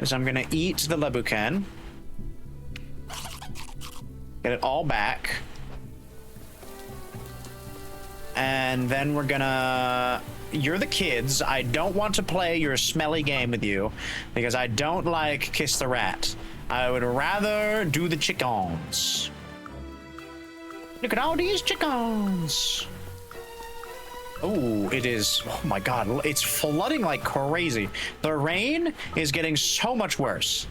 [SPEAKER 2] is I'm gonna eat the Lebucan. Get it all back. And then we're gonna... You're the kids. I don't want to play your smelly game with you because I don't like Kiss the Rat. I would rather do the chickens. Look at all these chickens. Oh, it is. Oh my god, it's flooding like crazy. The rain is getting so much worse.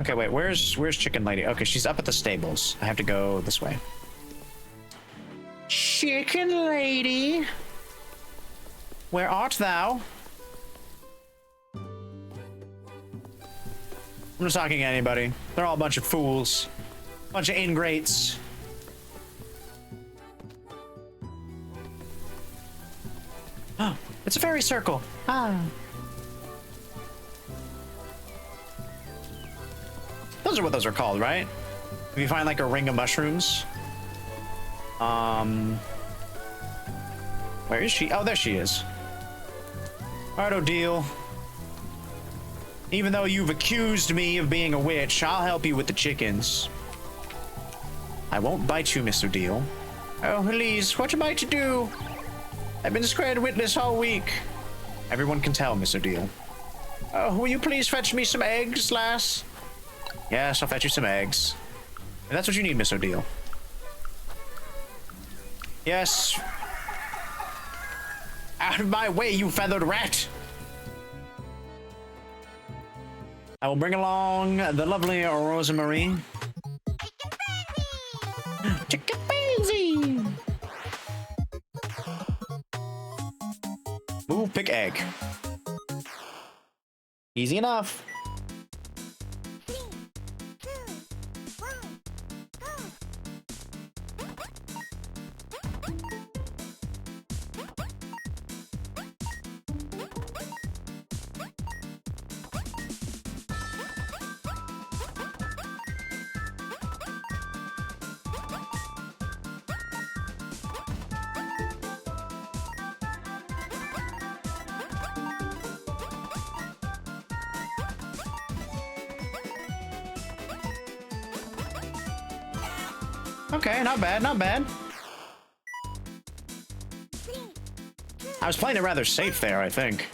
[SPEAKER 2] Okay, wait, where's Chicken Lady? Okay, she's up at the stables. I have to go this way. Chicken Lady, where art thou? I'm not talking to anybody. They're all a bunch of fools. Bunch of ingrates. Oh, it's a fairy circle. Ah. Those are what those are called, right? If you find like a ring of mushrooms. Where is she? Oh, there she is. Alright, Odile. Even though you've accused me of being a witch, I'll help you with the chickens. I won't bite you, Miss Odile. Oh, please, what am I to do? I've been squared witness all week. Everyone can tell, Miss Odile. Oh, will you please fetch me some eggs, lass? Yes, I'll fetch you some eggs. If that's what you need, Miss Odile. Yes. Out of my way, you feathered rat! I will bring along the lovely Rosemary. Chicken Pansy! Move, pick egg. Easy enough. Okay, not bad, not bad. I was playing it rather safe there, I think.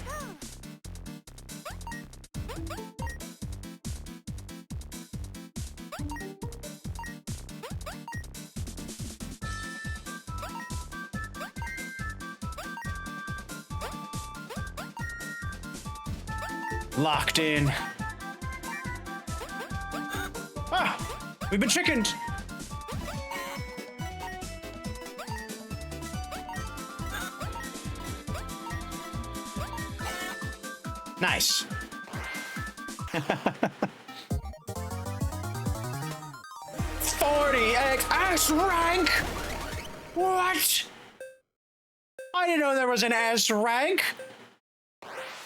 [SPEAKER 2] Locked in. Ah! We've been chickened! Nice. 40 eggs. S rank? What? I didn't know there was an S rank.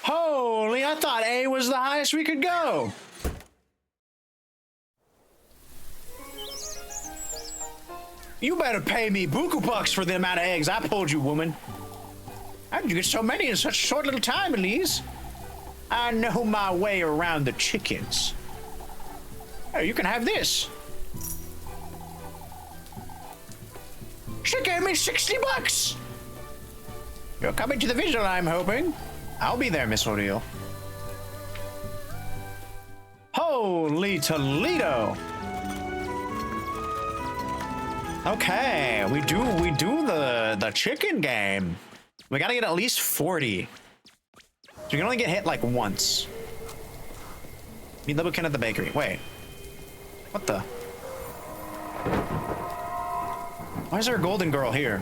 [SPEAKER 2] Holy, I thought A was the highest we could go. You better pay me buku bucks for the amount of eggs I pulled you, woman. How did you get so many in such a short little time, Elise? I know my way around the chickens. Oh, you can have this. She gave me 60 bucks. You're coming to the vigil, I'm hoping. I'll be there, Miss Odile. Holy Toledo. Okay, we do the chicken game. We gotta get at least 40. So you can only get hit like once. Meet Lebucan at the bakery. Wait. What the? Why is there a golden girl here?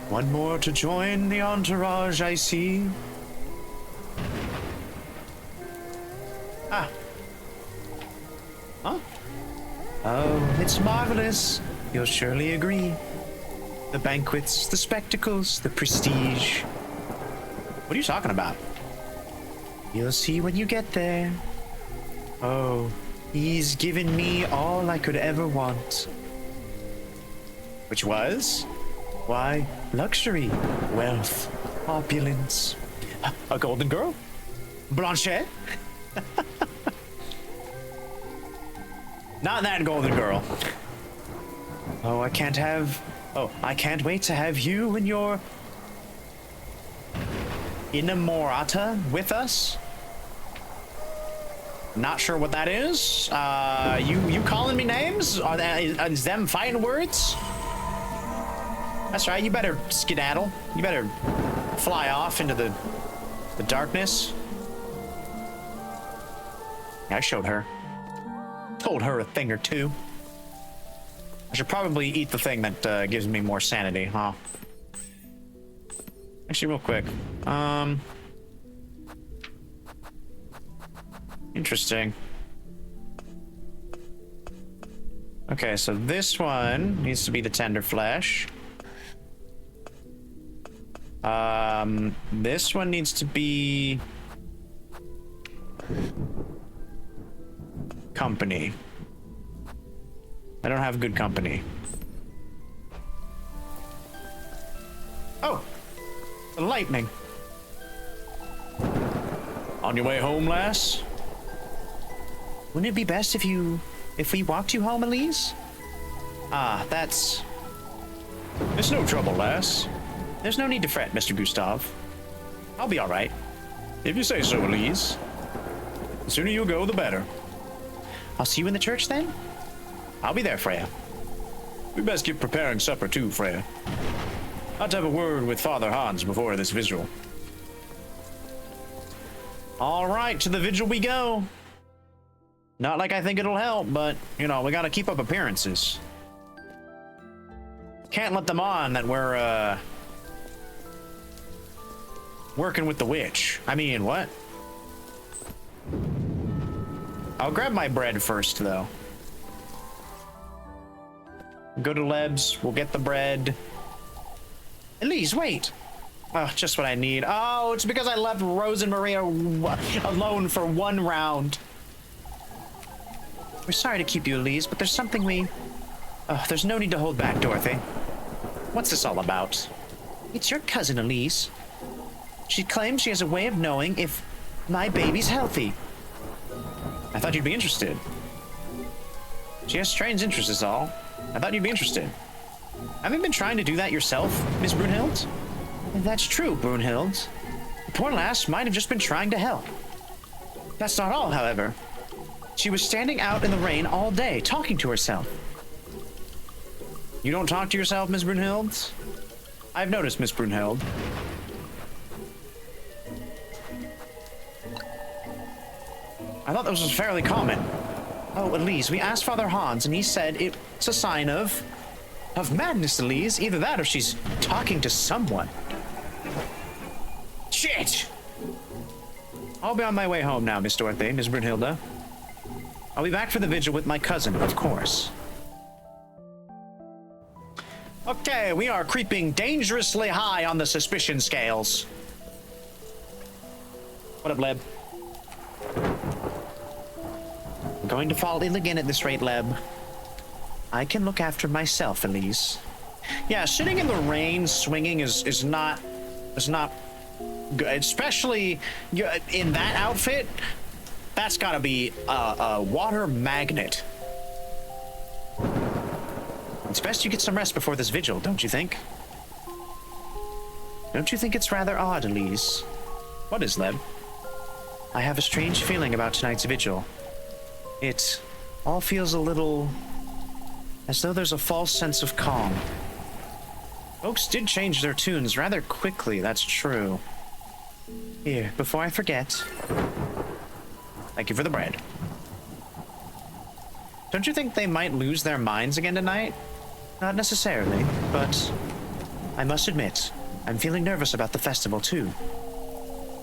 [SPEAKER 2] One more to join the entourage, I see. Ah. Huh? Oh, it's marvelous. You'll surely agree. The banquets, the spectacles, the prestige. What are you talking about? You'll see when you get there. Oh, He's given me all I could ever want. Which was? Why, luxury, wealth, opulence. A golden girl? Blanchette? Not that golden girl. Oh, I can't wait to have you and your inamorata with us. Not sure what that is. You calling me names? Is them fighting words? That's right, you better skedaddle. You better fly off into the darkness. Yeah, I showed her. Told her a thing or two. I should probably eat the thing that gives me more sanity, huh? Actually, real quick. Interesting. Okay, so this one needs to be the tender flesh. This one needs to be company. I don't have good company. Oh, the lightning. On your way home, lass? Wouldn't it be best if we walked you home, Elise? That's... It's no trouble, lass. There's no need to fret, Mr. Gustav. I'll be all right. If you say so, Elise. The sooner you go, the better. I'll see you in the church, then? I'll be there, Freya. We best get preparing supper, too, Freya. I'll have a word with Father Hans before this vigil. All right, to the vigil we go. Not like I think it'll help, but, you know, we gotta keep up appearances. Can't let them on that we're, working with the witch. I mean, what? I'll grab my bread first, though. Go to Leb's, we'll get the bread. Elise, wait! Oh, just what I need. Oh, it's because I left Rose and Maria alone for one round. We're sorry to keep you, Elise, but there's something we... there's no need to hold back, Dorothy. What's this all about? It's your cousin, Elise. She claims she has a way of knowing if my baby's healthy. I thought you'd be interested. She has strange interests is all. I thought you'd be interested. Haven't you been trying to do that yourself, Miss Brunhild? That's true, Brunhild. The poor lass might have just been trying to help. That's not all, however. She was standing out in the rain all day, talking to herself. You don't talk to yourself, Miss Brunhild? I've noticed, Miss Brunhild. I thought this was fairly common. Oh, Elise, we asked Father Hans, and he said it's a sign of madness, Elise. Either that or she's talking to someone. Shit! I'll be on my way home now, Miss Dorothy, Miss Brunhilde. I'll be back for the vigil with my cousin, of course. Okay, we are creeping dangerously high on the suspicion scales. What up, Leb? I'm going to fall ill again at this rate, Leb. I can look after myself, Elise. Yeah, sitting in the rain swinging is not good, especially in that outfit. That's gotta be a water magnet. It's best you get some rest before this vigil, don't you think? Don't you think it's rather odd, Elise? What is, Leb? I have a strange feeling about tonight's vigil. It all feels a little... as though there's a false sense of calm. Folks did change their tunes rather quickly, that's true. Here, before I forget... Thank you for the bread. Don't you think they might lose their minds again tonight? Not necessarily, but... I must admit, I'm feeling nervous about the festival, too.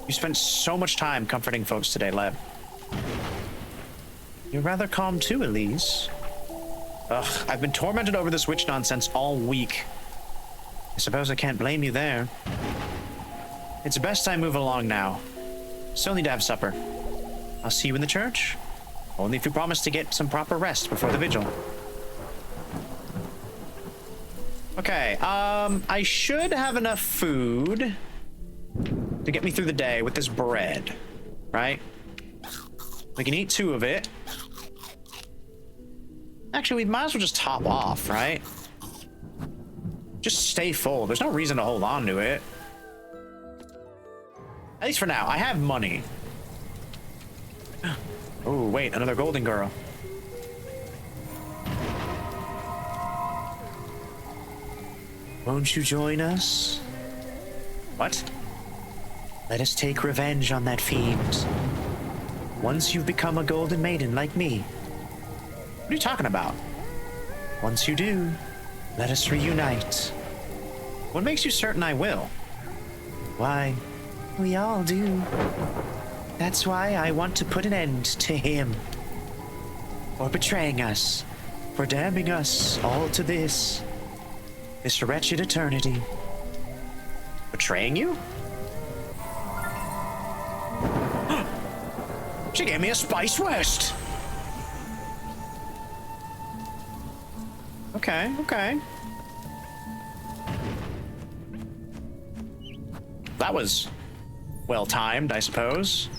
[SPEAKER 2] You spent so much time comforting folks today, Leb. You're rather calm too, Elise. Ugh, I've been tormented over this witch nonsense all week. I suppose I can't blame you there. It's best I move along now. Still need to have supper. I'll see you in the church. Only if you promise to get some proper rest before the vigil. Okay, I should have enough food to get me through the day with this bread, right? We can eat 2 of it. Actually, we might as well just top off, right? Just stay full. There's no reason to hold on to it. At least for now. I have money. Oh, wait, another golden girl. Won't you join us? What? Let us take revenge on that fiend. Once you've become a golden maiden like me. What are you talking about? Once you do, let us reunite. What makes you certain I will? Why, we all do. That's why I want to put an end to him. For betraying us. For damning us all to this wretched eternity. Betraying you? She gave me a Spice West. Okay, okay. That was well timed, I suppose.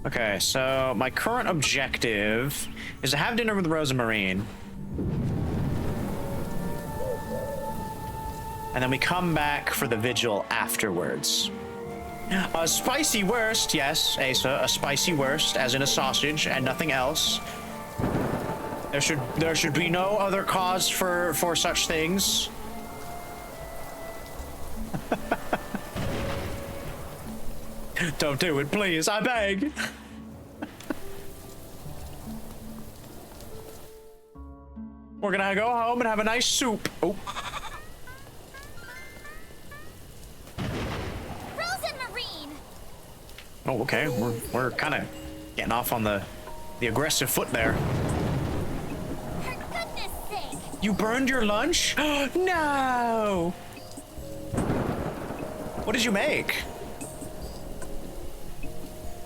[SPEAKER 2] Okay, so my current objective is to have dinner with Rosa Marine. And then we come back for the vigil afterwards. A spicy wurst, yes, Asa, a spicy wurst, as in a sausage and nothing else. There should be no other cause for such things. Don't do it, please, I beg. We're gonna go home and have a nice soup. Oh. Oh, okay. We're kind of getting off on the aggressive foot there.
[SPEAKER 6] For goodness sake!
[SPEAKER 2] You burned your lunch? No! What did you make?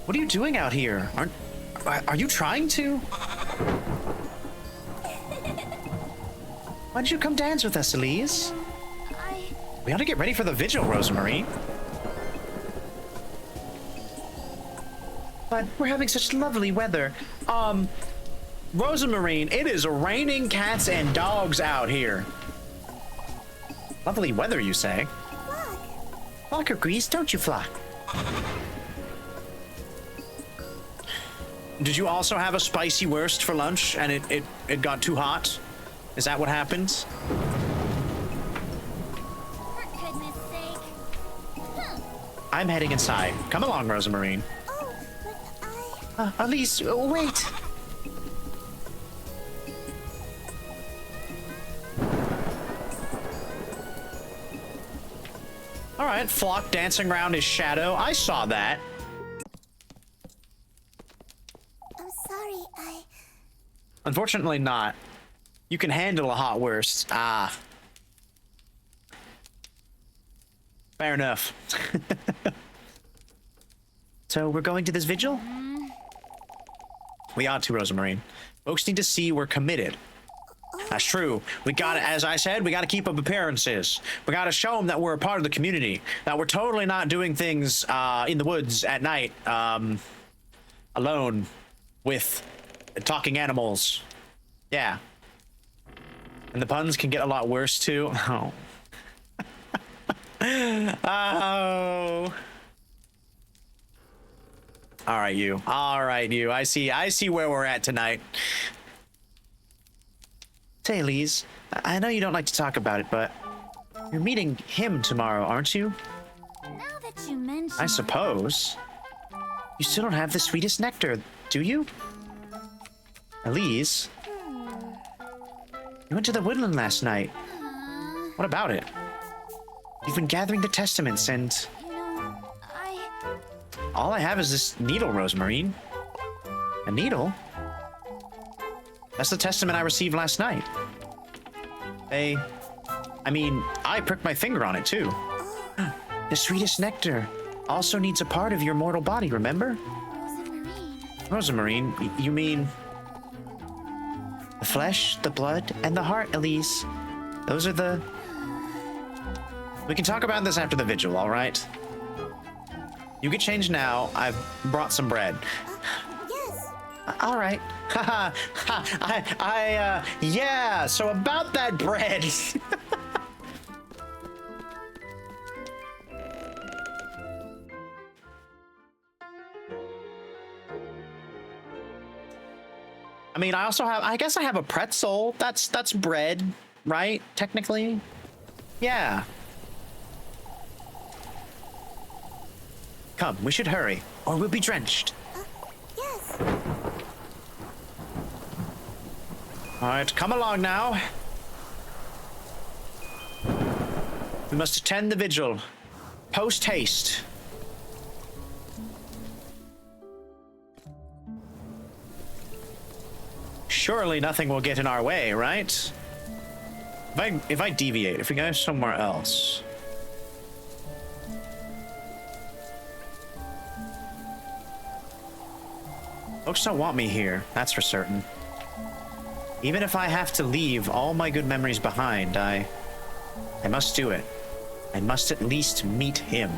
[SPEAKER 2] What are you doing out here? Are you trying to? Why did you come dance with us, Elise? We ought to get ready for the vigil, Rosa Marie. But we're having such lovely weather. Rosa Marine, it is raining cats and dogs out here. Lovely weather, you say? Flock agrees, don't you, Flock? Did you also have a spicy wurst for lunch and it got too hot? Is that what happened?
[SPEAKER 6] For goodness sake!
[SPEAKER 2] I'm heading inside. Come along, Rosa Marine. Elise, wait! Alright, Flock dancing around his shadow. I saw that.
[SPEAKER 6] I'm sorry,
[SPEAKER 2] Unfortunately not. You can handle a hot wurst. Ah. Fair enough. So we're going to this vigil? We ought to, Rosa Marine. Folks need to see we're committed. That's true. We gotta, as I said, we gotta keep up appearances. We gotta show them that we're a part of the community. That we're totally not doing things in the woods at night, alone, with talking animals. Yeah. And the puns can get a lot worse too. Oh. Oh. All right, you. All right, you. I see where we're at tonight. Say, Elise, I know you don't like to talk about it, but you're meeting him tomorrow, aren't you?
[SPEAKER 6] Now that you mention
[SPEAKER 2] I suppose. You still don't have the sweetest nectar, do you? Elise? You went to the woodland last night. What about it? You've been gathering the testaments and... All I have is this needle, Rosa Marine. A needle? That's the testament I received last night. I mean, I pricked my finger on it, too. The sweetest nectar. also needs a part of your mortal body, remember?
[SPEAKER 6] Rosamarine.
[SPEAKER 2] Rosamarine, you mean... the flesh, the blood, and the heart, Elise. Those are the... We can talk about this after the vigil, all right? You get changed now. I've brought some bread.
[SPEAKER 6] Yes.
[SPEAKER 2] All right. Haha. Yeah, so about that bread. I mean, I guess I have a pretzel. That's bread, right? Technically. Yeah. Come, we should hurry, or we'll be drenched.
[SPEAKER 6] Yes.
[SPEAKER 2] All right, come along now. We must attend the vigil. Post haste. Surely nothing will get in our way, right? If I deviate, if we go somewhere else. Folks don't want me here, that's for certain. Even if I have to leave all my good memories behind, I must do it. I must at least meet him.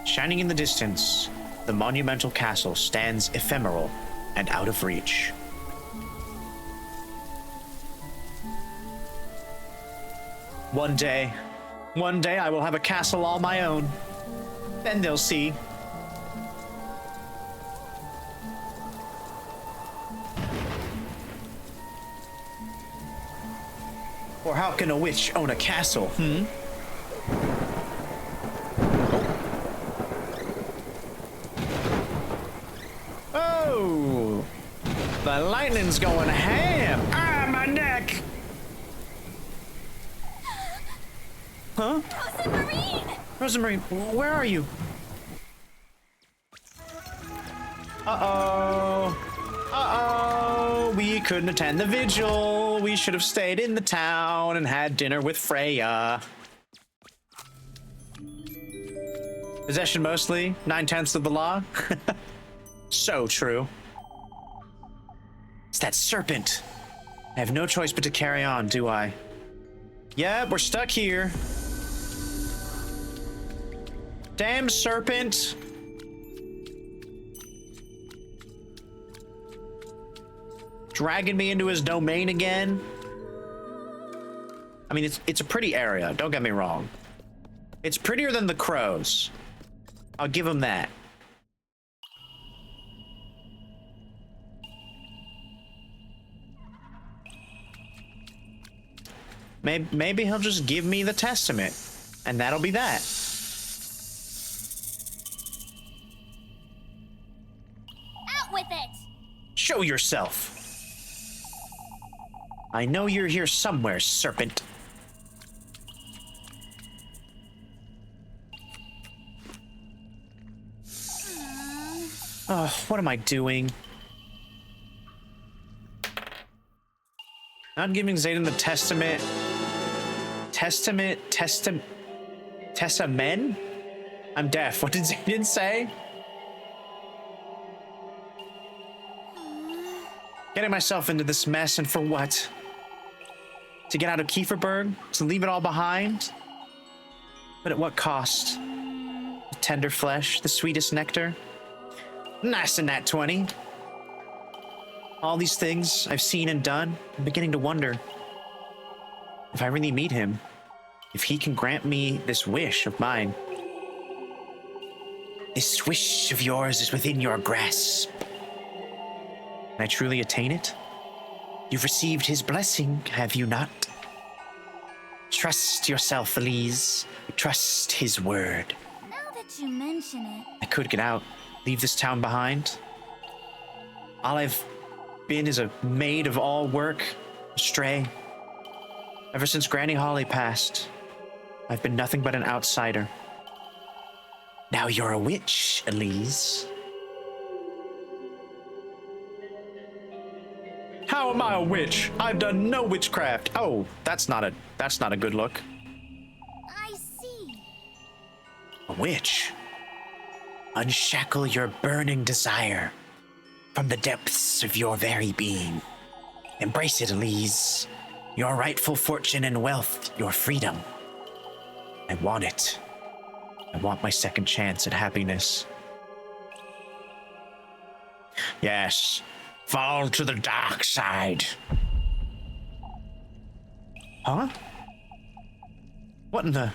[SPEAKER 2] Shining in the distance, the monumental castle stands ephemeral and out of reach. One day I will have a castle all my own. Then they'll see. Or how can a witch own a castle, Oh! The lightning's going ham! Ah, my neck! Huh?
[SPEAKER 6] Rosamarine!
[SPEAKER 2] Rosamarine, where are you? Uh-oh. Uh-oh. We couldn't attend the vigil. We should have stayed in the town and had dinner with Freya. Possession mostly, 9/10 of the law. So true. It's that serpent. I have no choice but to carry on, do I? Yeah, we're stuck here. Damn serpent. Dragging me into his domain again. I mean, it's a pretty area, don't get me wrong. It's prettier than the crows. I'll give him that. Maybe he'll just give me the testament, and that'll be that.
[SPEAKER 6] Out with it!
[SPEAKER 2] Show yourself. I know you're here somewhere, serpent. Oh, what am I doing? Not giving Zayden the testament. Testament? I'm deaf. What did Zayden say? Getting myself into this mess, and for what? To get out of Kieferberg? To leave it all behind? But at what cost? The tender flesh, the sweetest nectar? Nice in that 20. All these things I've seen and done, I'm beginning to wonder if I really meet him, if he can grant me this wish of mine. This wish of yours is within your grasp. Can I truly attain it? You've received his blessing, have you not? Trust yourself, Elise. Trust his word.
[SPEAKER 6] Now that you mention it,
[SPEAKER 2] I could get out, leave this town behind. All I've been is a maid of all work, a stray. Ever since Granny Holly passed, I've been nothing but an outsider. Now you're a witch, Elise. How am I a witch? I've done no witchcraft. Oh, that's not a good look.
[SPEAKER 6] I see.
[SPEAKER 2] A witch? Unshackle your burning desire from the depths of your very being. Embrace it, Elise. Your rightful fortune and wealth, your freedom. I want it. I want my second chance at happiness. Yes, fall to the dark side. Huh? What in the...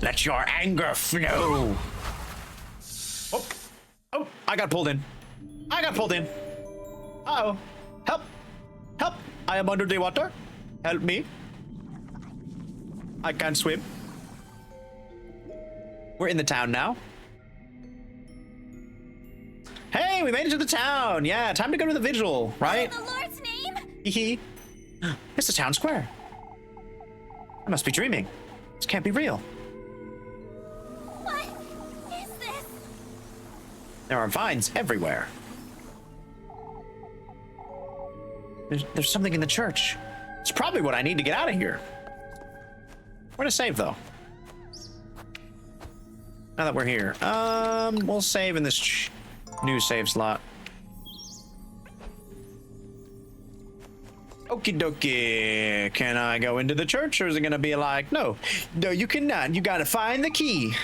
[SPEAKER 2] Let your anger flow. Oh, oh, I got pulled in. I got pulled in. Uh-oh. Help. Help. I am under the water. Help me. I can't swim. We're in the town now. Hey, we made it to the town. Yeah, time to go to the vigil, right?
[SPEAKER 6] In the Lord's name?
[SPEAKER 2] Hee. It's the town square. I must be dreaming. This can't be real.
[SPEAKER 6] What is this?
[SPEAKER 2] There are vines everywhere. There's something in the church. It's probably what I need to get out of here. Where to save, though? Now that we're here. We'll save in this new save slot. Okie dokie. Can I go into the church, or is it gonna be like, no, you cannot. You gotta find the key.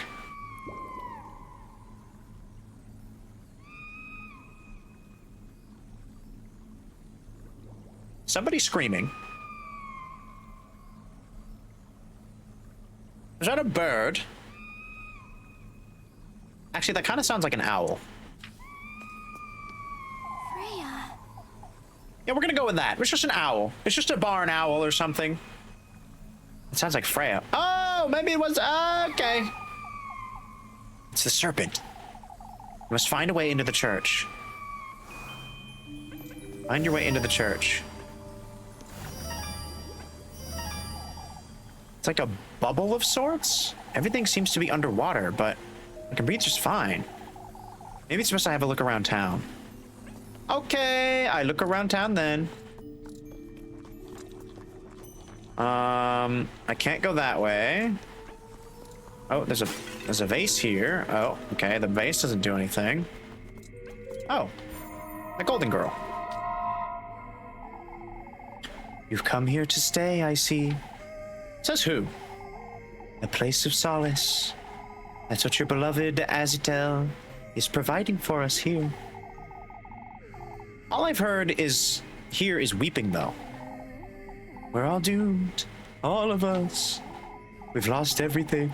[SPEAKER 2] Somebody's screaming. Is that a bird? Actually, that kind of sounds like an owl.
[SPEAKER 6] Freya.
[SPEAKER 2] Yeah, we're gonna go with that. It's just an owl. It's just a barn owl or something. It sounds like Freya. Oh, maybe it was. Okay. It's the serpent. You must find a way into the church. Find your way into the church. It's like a bubble of sorts. Everything seems to be underwater, but I can breathe just fine. Maybe it's supposed to have a look around town. Okay, I look around town then. I can't go that way. Oh, there's a vase here. Oh, okay, the vase doesn't do anything. Oh, the golden girl. You've come here to stay, I see. Says who? A place of solace. That's what your beloved Azitel is providing for us here. All I've heard is here is weeping, though. We're all doomed. All of us. We've lost everything.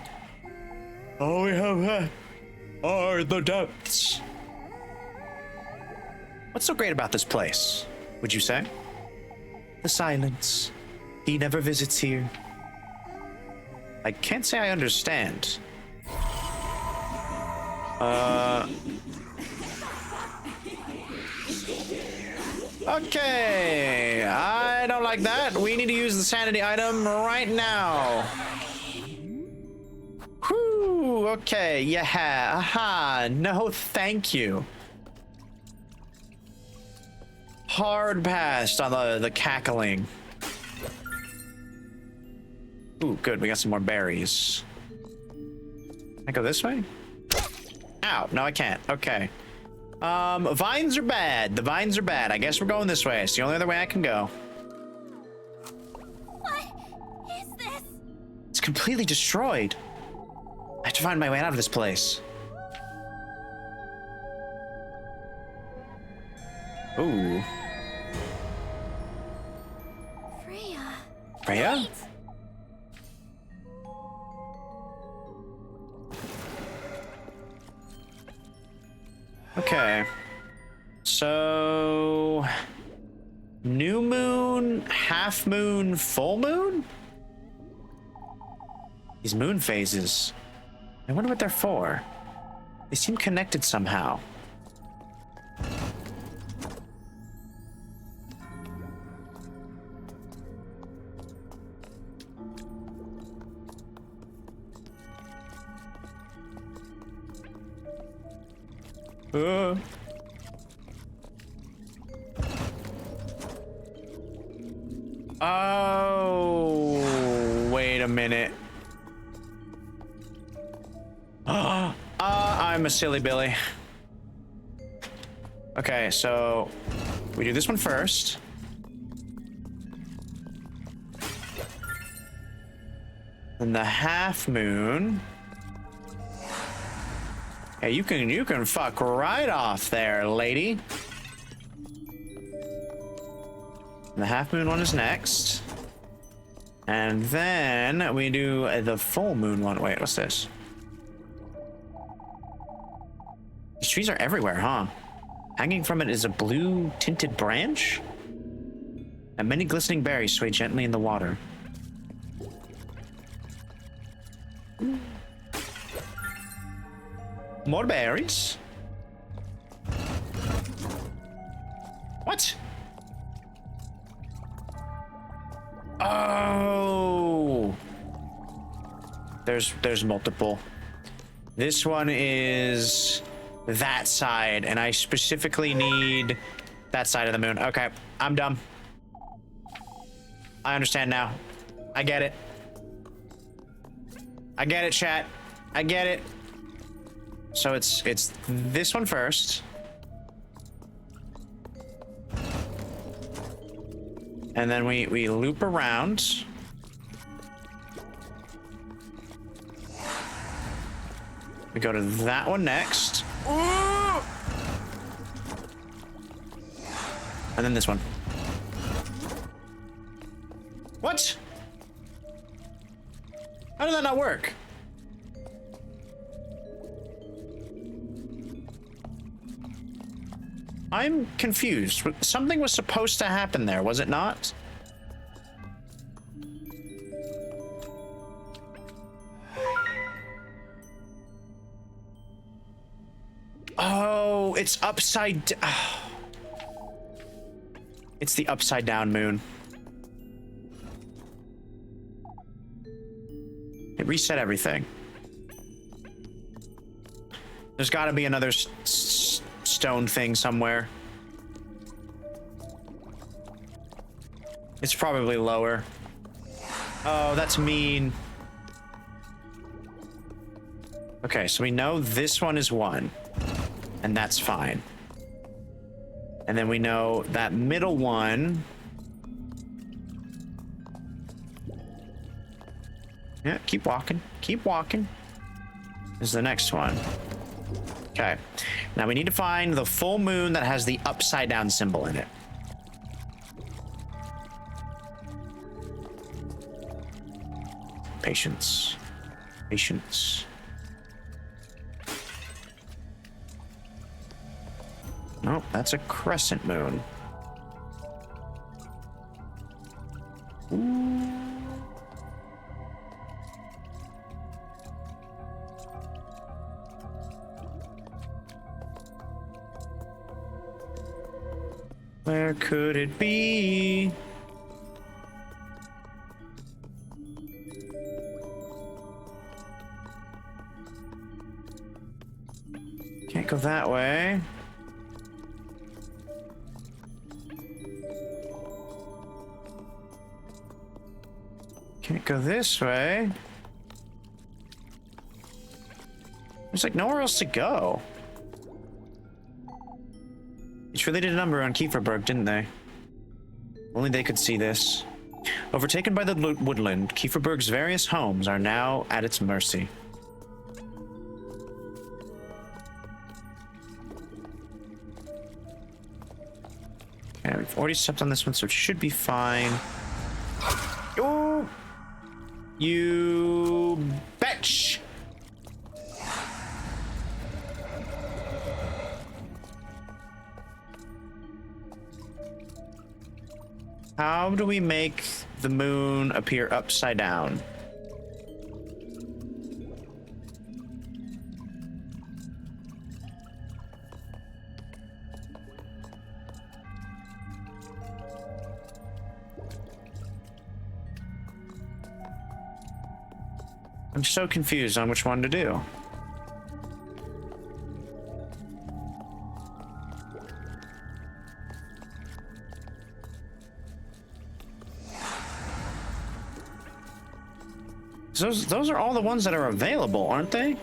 [SPEAKER 2] All we have left are the depths. What's so great about this place, would you say? The silence. He never visits here. I can't say I understand. Okay, I don't like that. We need to use the sanity item right now. Whew, okay, yeah, aha, no thank you. Hard passed on the cackling. Ooh, good, we got some more berries. Can I go this way? Ow, no I can't, okay. Vines are bad. The vines are bad. I guess we're going this way. It's the only other way I can go.
[SPEAKER 6] What is this?
[SPEAKER 2] It's completely destroyed. I have to find my way out of this place. Ooh.
[SPEAKER 6] Freya.
[SPEAKER 2] Freya?
[SPEAKER 6] Wait.
[SPEAKER 2] Okay. So... New moon, half moon, full moon? These moon phases. I wonder what they're for. They seem connected somehow. Oh, wait a minute. I'm a silly Billy. Okay, so we do this one first. Then the half moon. Hey, you can fuck right off there, lady. And the half moon one is next. And then we do the full moon one. Wait, what's this? These trees are everywhere, huh? Hanging from it is a blue tinted branch. And many glistening berries sway gently in the water. More berries? What? Oh! There's multiple. This one is that side, and I specifically need that side of the moon. Okay, I'm dumb. I understand now. I get it. I get it, chat. I get it. So it's this one first. And then we loop around. We go to that one next. Ooh! And then this one. What? How did that not work? I'm confused. Something was supposed to happen there, was it not? Oh, it's upside down. It's the upside down moon. It reset everything. There's got to be another stone thing somewhere. It's probably lower. Oh, that's mean. Okay, so we know this one is 1. And that's fine. And then we know that middle one. Yeah, keep walking. Keep walking. Is the next one. Okay. Now we need to find the full moon that has the upside down symbol in it. Patience. Patience. Nope, that's a crescent moon. Ooh. Where could it be? Can't go that way. Can't go this way. There's like nowhere else to go. Each really did a number on Kieferberg, didn't they? Only they could see this. Overtaken by the woodland, Kieferberg's various homes are now at its mercy. Okay, we've already stepped on this one, so it should be fine. Oh! You betch! How do we make the moon appear upside down? I'm so confused on which one to do. Those are all the ones that are available, aren't they?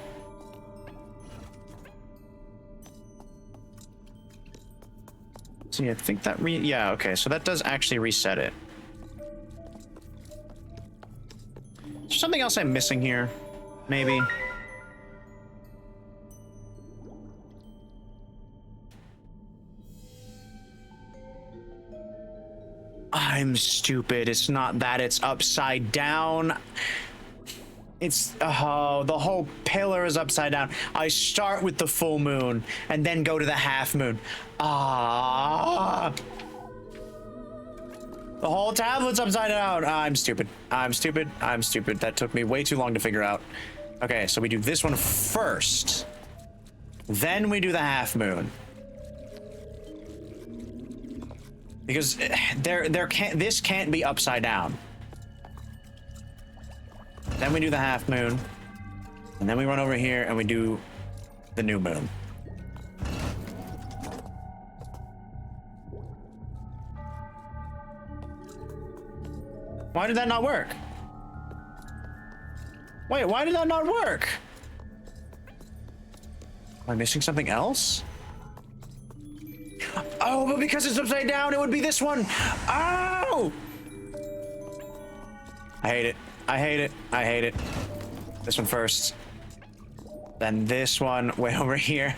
[SPEAKER 2] See, I think that yeah, okay, so that does actually reset it. Is there something else I'm missing here? Maybe. I'm stupid. It's not that, it's upside down. It's, oh, the whole pillar is upside down. I start with the full moon and then go to the half moon. Ah. The whole tablet's upside down. I'm stupid. I'm stupid. I'm stupid. That took me way too long to figure out. Okay, so we do this one first. Then we do the half moon. Because this can't be upside down. Then we do the half moon. And then we run over here and we do the new moon. Why did that not work? Wait, why did that not work? Am I missing something else? Oh, but because it's upside down, it would be this one. Oh! I hate it. I hate it. I hate it. This one first. Then this one way over here.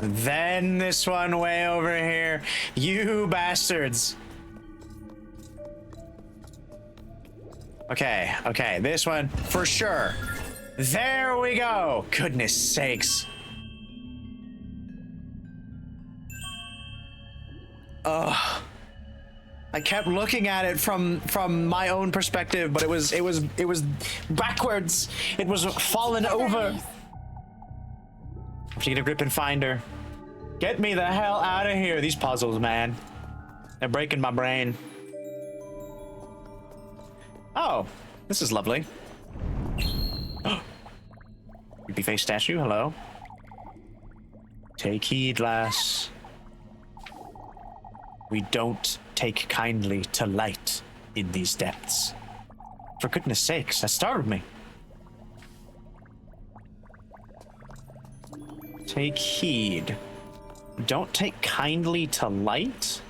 [SPEAKER 2] Then this one way over here. You bastards. Okay, okay, this one for sure. There we go. Goodness sakes. Ugh. I kept looking at it from my own perspective, but it was backwards. It was fallen over. Have to get a grip and find her. Get me the hell out of here. These puzzles, man. They're breaking my brain. Oh, this is lovely. Creepy face statue, hello. Take heed, lass. We don't take kindly to light in these depths. For goodness sakes, that startled me. Take heed. Don't take kindly to light?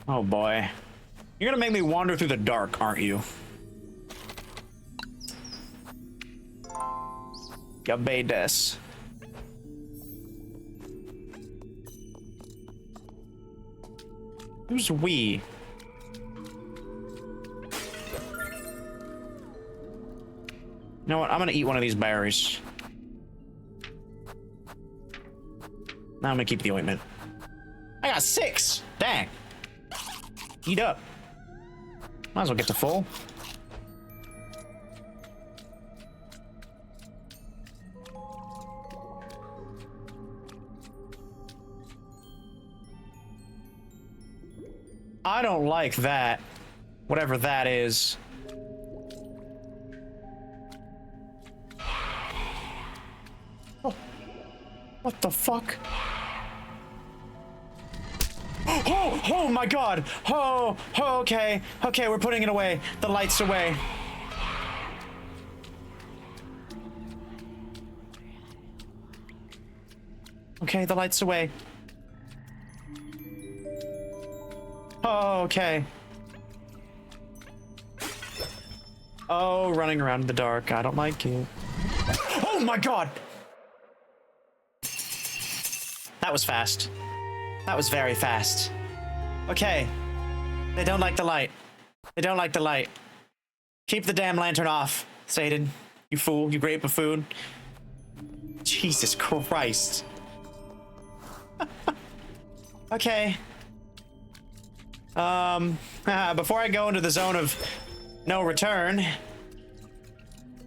[SPEAKER 2] Oh boy. You're gonna make me wander through the dark, aren't you? Gabay des. Who's we? You know what? I'm gonna eat one of these berries. Now I'm gonna keep the ointment. I got 6! Dang. Eat up. Might as well get to full. I don't like that. Whatever that is. Oh. What the fuck? Oh, oh my god. Oh, okay. Okay, we're putting it away. The light's away. Okay, the light's away. Oh, okay. Oh, running around in the dark. I don't like it. Oh my god! That was fast. That was very fast. Okay. They don't like the light. They don't like the light. Keep the damn lantern off, Satan. You fool. You great buffoon. Jesus Christ. Okay. Before I go into the zone of no return.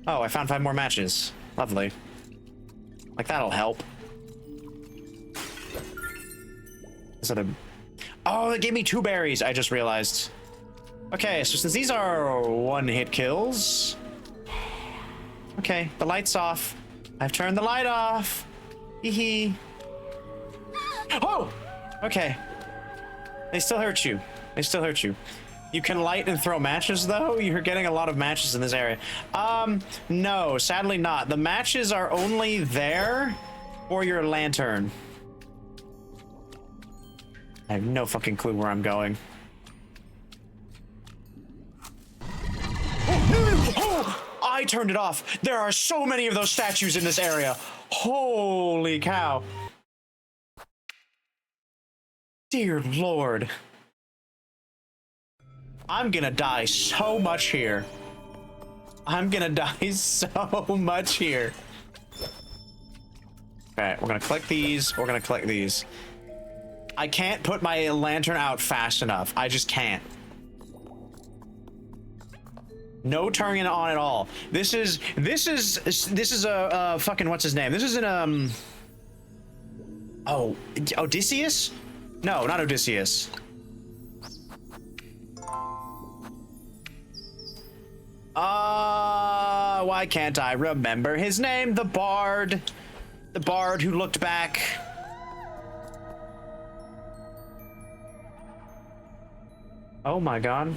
[SPEAKER 2] Oh, I found 5 more matches. Lovely. Like, that'll help. Oh, they gave me 2 berries, I just realized. Okay, so since these are one-hit kills... Okay, the light's off. I've turned the light off. Hee hee. Oh! Okay. They still hurt you. They still hurt you. You can light and throw matches, though? You're getting a lot of matches in this area. No, sadly not. The matches are only there Or your lantern. I have no fucking clue where I'm going. Oh, I turned it off. There are so many of those statues in this area. Holy cow. Dear Lord. I'm gonna die so much here. I'm gonna die so much here. Okay, we're gonna collect these. We're gonna collect these. I can't put my lantern out fast enough. I just can't. No turning it on at all. This is a fucking what's his name? This is an oh, Odysseus? No, not Odysseus. Why can't I remember his name? The bard. The bard who looked back. Oh my god.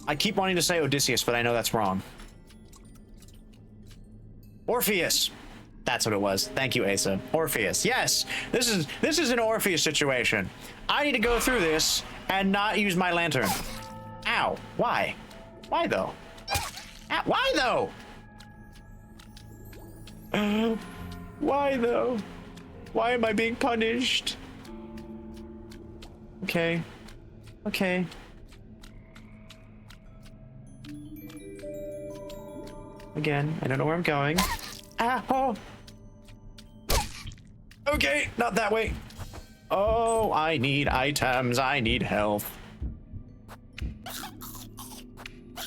[SPEAKER 2] I keep wanting to say Odysseus, but I know that's wrong. Orpheus. That's what it was. Thank you, Asa. Orpheus. Yes, this is an Orpheus situation. I need to go through this and not use my lantern. Ow. Why? Why though? Ow. Why though? Why though? Why am I being punished? Okay. Okay. Again, I don't know where I'm going. Ow! Okay, not that way. Oh, I need items. I need health.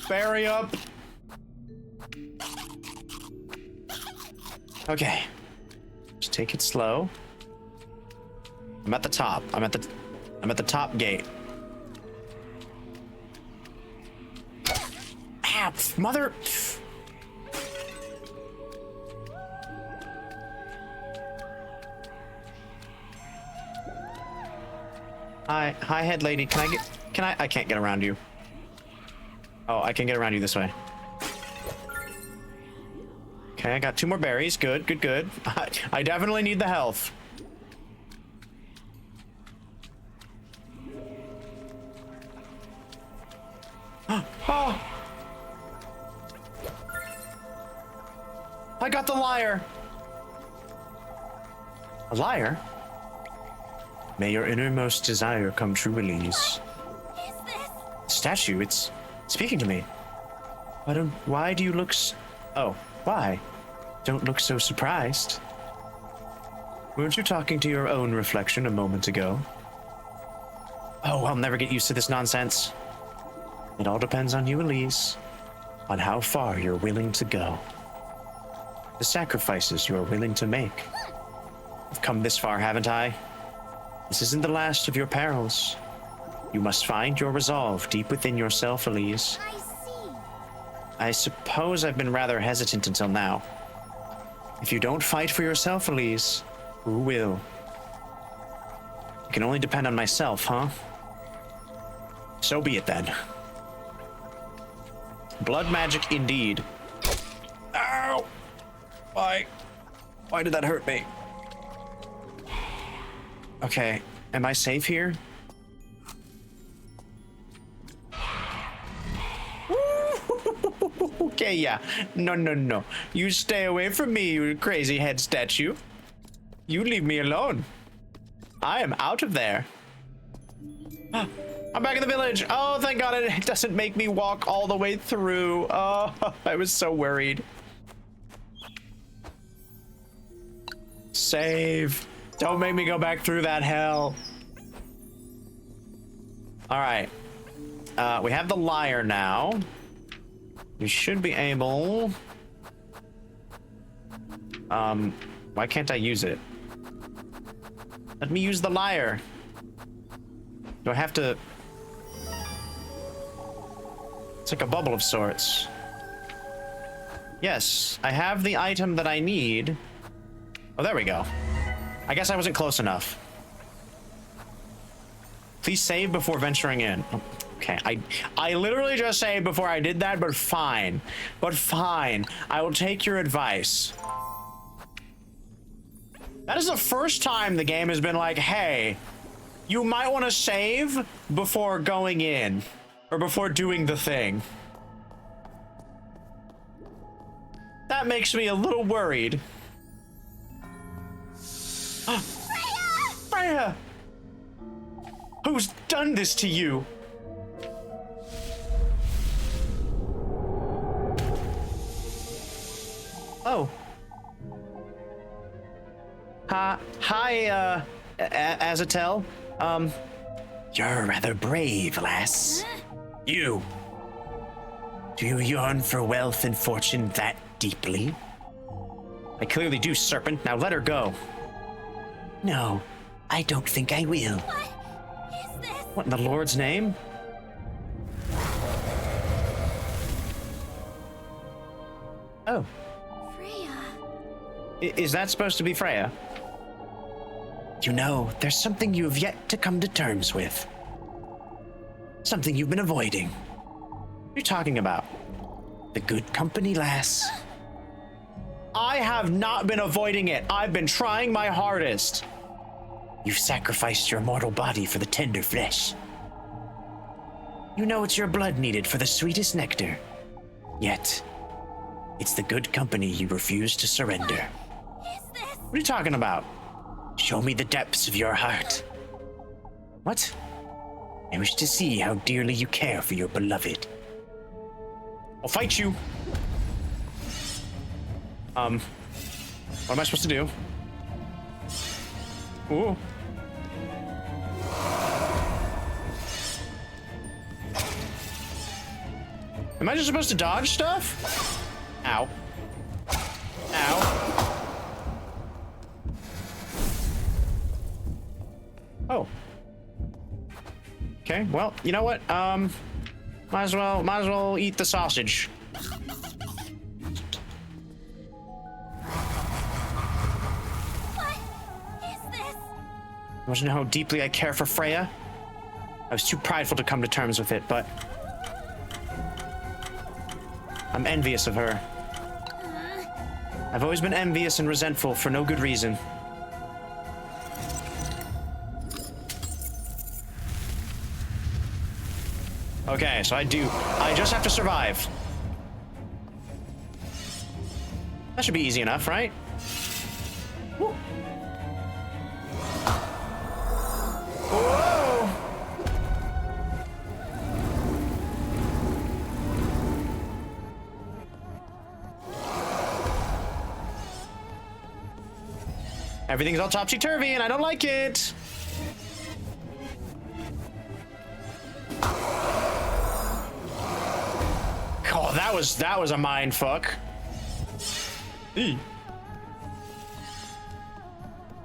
[SPEAKER 2] Berry up. Okay. Just take it slow. I'm at the top. I'm at the top gate. Ah, mother. Hi, head lady. I can't get around you. Oh, I can get around you this way. Okay, I got 2 more berries. Good, good, good. I definitely need the health. Oh. I got the lyre. A lyre? May your innermost desire come true, Elise.
[SPEAKER 6] What is this?
[SPEAKER 2] Statue, it's speaking to me. Why do you look oh, why? Don't look so surprised. Weren't you talking to your own reflection a moment ago? Oh, I'll never get used to this nonsense. It all depends on you, Elise. On how far you're willing to go. The sacrifices you are willing to make. I've come this far, haven't I? This isn't the last of your perils. You must find your resolve deep within yourself, Elise.
[SPEAKER 6] I see.
[SPEAKER 2] I suppose I've been rather hesitant until now. If you don't fight for yourself, Elise, who will? You can only depend on myself, huh? So be it then. Blood magic indeed. Ow! Why? Why did that hurt me? Okay, am I safe here? Okay, yeah. No. You stay away from me, you crazy head statue. You leave me alone. I am out of there. I'm back in the village. Oh, thank God it doesn't make me walk all the way through. Oh, I was so worried. Save. Don't make me go back through that hell. All right. We have the lyre now. We should be able... why can't I use it? Let me use the lyre. Do I have to... It's like a bubble of sorts. Yes, I have the item that I need. Oh, there we go. I guess I wasn't close enough. Please save before venturing in. Okay, I literally just saved before I did that, but fine. But fine. I will take your advice. That is the first time the game has been like, hey, you might want to save before going in. Or before doing the thing. That makes me a little worried. Freya! Who's done this to you? Oh. Hi, Azatel. You're rather brave, lass. You. Do you yearn for wealth and fortune that deeply? I clearly do, serpent. Now let her go. No, I don't think I will.
[SPEAKER 6] What is this?
[SPEAKER 2] What in the Lord's name? Oh.
[SPEAKER 6] Freya.
[SPEAKER 2] Is that supposed to be Freya? You know, there's something you have yet to come to terms with. Something you've been avoiding. What are you talking about? The good company, lass. I have not been avoiding it. I've been trying my hardest. You've sacrificed your mortal body for the tender flesh. You know it's your blood needed for the sweetest nectar. Yet, it's the good company you refuse to surrender.
[SPEAKER 6] Is this?
[SPEAKER 2] What are you talking about? Show me the depths of your heart. What? I wish to see how dearly you care for your beloved. I'll fight you. What am I supposed to do? Ooh. Am I just supposed to dodge stuff? Ow. Ow. Oh. Okay, well, you know what? Might as well eat the sausage.
[SPEAKER 6] What is this?
[SPEAKER 2] You want to know how deeply I care for Freya? I was too prideful to come to terms with it, but I'm envious of her. I've always been envious and resentful for no good reason. Okay, so I just have to survive. That should be easy enough, right? Woo. Whoa! Everything's all topsy-turvy and I don't like it. Oh, that was a mind fuck. You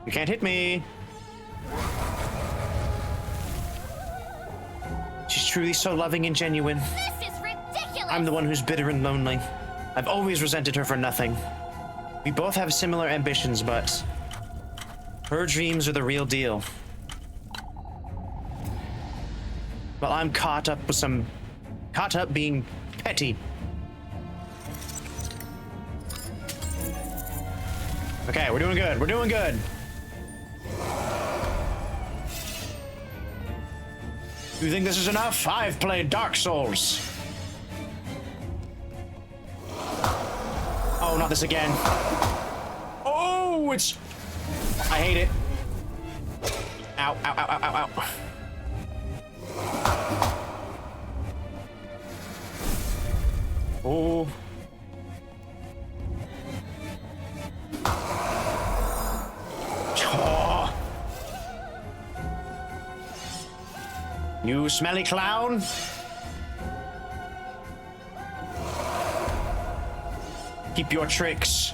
[SPEAKER 2] can't hit me. She's truly so loving and genuine.
[SPEAKER 6] This is ridiculous.
[SPEAKER 2] I'm the one who's bitter and lonely. I've always resented her for nothing. We both have similar ambitions, but her dreams are the real deal. Well, I'm caught up being petty. Okay, we're doing good. We're doing good. You think this is enough? I've played Dark Souls. Oh, not this again. Oh, it's... I hate it. Ow, ow, ow, ow, ow, ow. Oh. Oh. You smelly clown. Keep your tricks.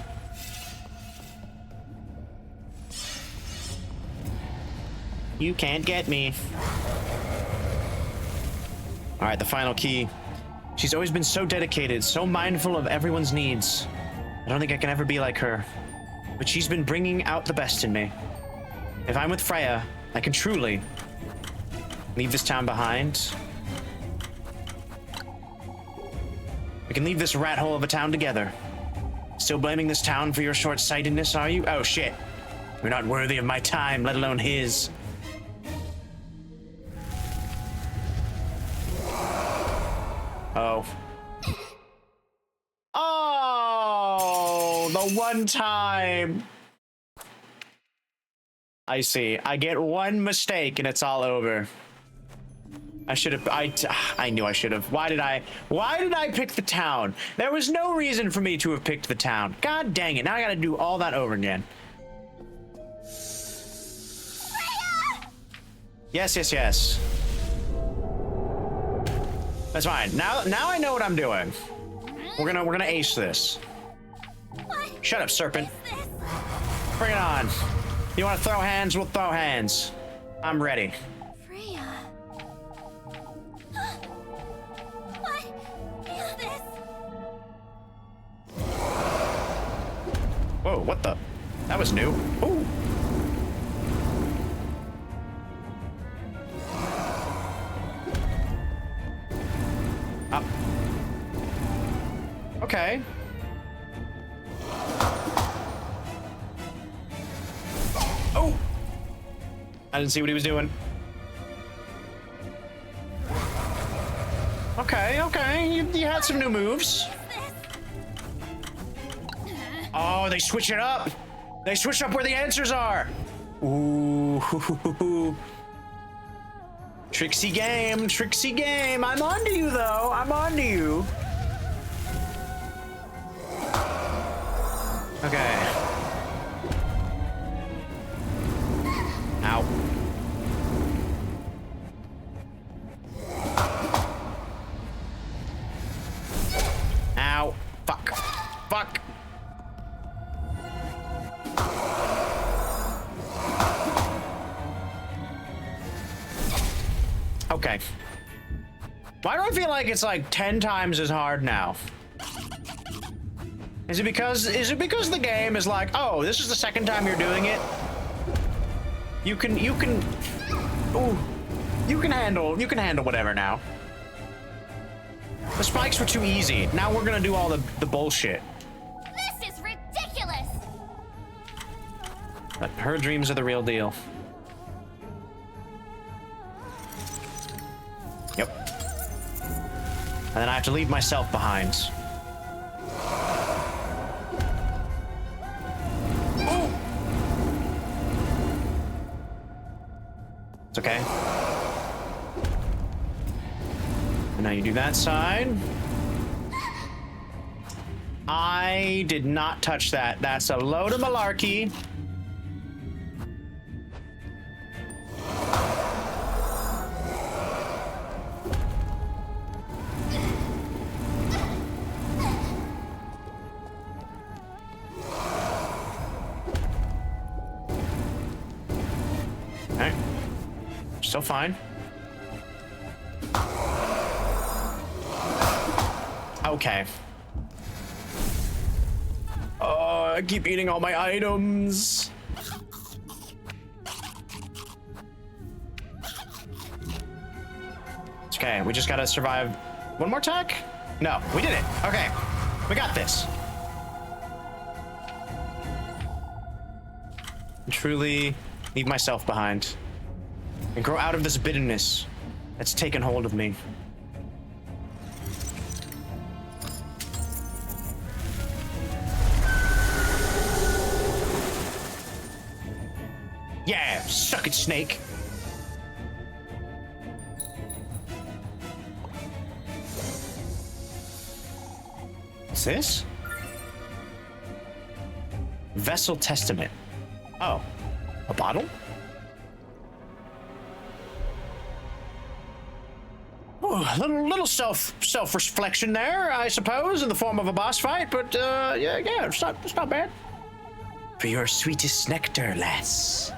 [SPEAKER 2] You can't get me. All right, the final key. She's always been so dedicated, so mindful of everyone's needs. I don't think I can ever be like her. But she's been bringing out the best in me. If I'm with Freya, I can truly leave this town behind We can leave this rat hole of a town together. Still blaming this town for your short-sightedness, are you? Oh, shit. You're not worthy of my time, let alone his. Oh. Oh, the one time. I see. I get one mistake and it's all over. I should have. I knew I should have. Why did I pick the town? There was no reason for me to have picked the town. God dang it! Now I got to do all that over again. Yes, yes, yes. That's fine. Now I know what I'm doing. We're gonna ace this. Shut up, serpent. Bring it on. You want to throw hands? We'll throw hands. I'm ready.
[SPEAKER 6] Freya. What is this?
[SPEAKER 2] Whoa, what the? That was new. Ooh. Up. Okay. Oh! I didn't see what he was doing. Okay, okay. You had some new moves. Oh, they switch it up. They switch up where the answers are. Ooh. Tricksy game, tricksy game. I'm onto you, though. I'm onto you. Okay. Ow. Ow. Fuck. Fuck. Okay. Why do I feel like it's like 10 times as hard now? Is it because the game is like, oh, this is the second time you're doing it? You can handle whatever now. The spikes were too easy. Now we're gonna do all the bullshit.
[SPEAKER 6] This is ridiculous.
[SPEAKER 2] But her dreams are the real deal. Yep. And then I have to leave myself behind. Oh! It's okay. And now you do that side. I did not touch that. That's a load of malarkey. Alright. Still fine. Okay. Oh, I keep eating all my items. It's okay, we just gotta survive one more attack? No, we did it. Okay, we got this. Truly leave myself behind and grow out of this bitterness that's taken hold of me. Yeah, suck it, snake. What's this? Vessel Testament. Oh, a bottle? Oh, little self-reflection there, I suppose, in the form of a boss fight, but yeah, it's not bad. For your sweetest nectar, lass.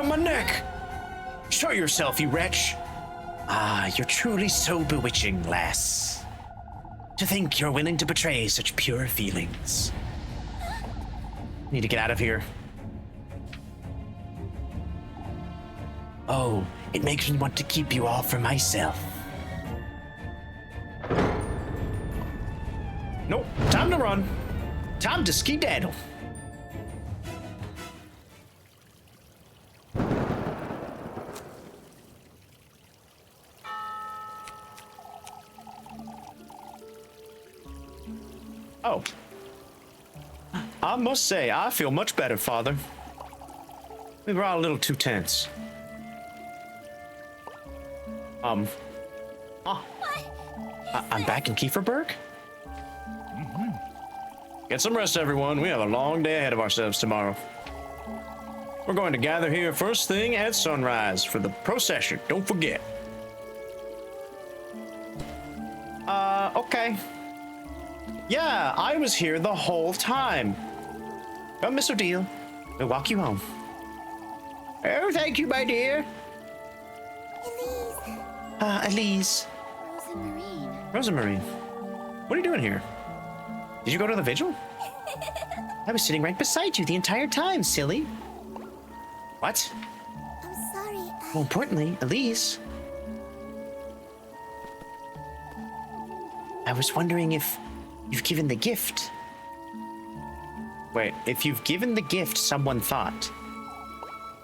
[SPEAKER 2] My neck! Show yourself, you wretch. Ah, you're truly so bewitching, lass. To think you're willing to betray such pure feelings. Need to get out of here. Oh, It makes me want to keep you all for myself. Nope, time to run. Time to skedaddle. Oh. I must say, I feel much better, Father. We were all a little too tense. I'm back in Kieferberg? Get some rest, everyone. We have a long day ahead of ourselves tomorrow. We're going to gather here first thing at sunrise for the procession. Don't forget. Okay. Yeah, I was here the whole time. Come, Miss O'Deal. We'll walk you home. Oh, thank you, my dear.
[SPEAKER 6] Elise.
[SPEAKER 2] Elise.
[SPEAKER 6] Rosamarine.
[SPEAKER 2] Rosamarine. What are you doing here? Did you go to the vigil? I was sitting right beside you the entire time, silly. What?
[SPEAKER 6] I'm sorry.
[SPEAKER 2] More importantly, Elise. I was wondering if you've given the gift. Wait, if you've given the gift someone thought.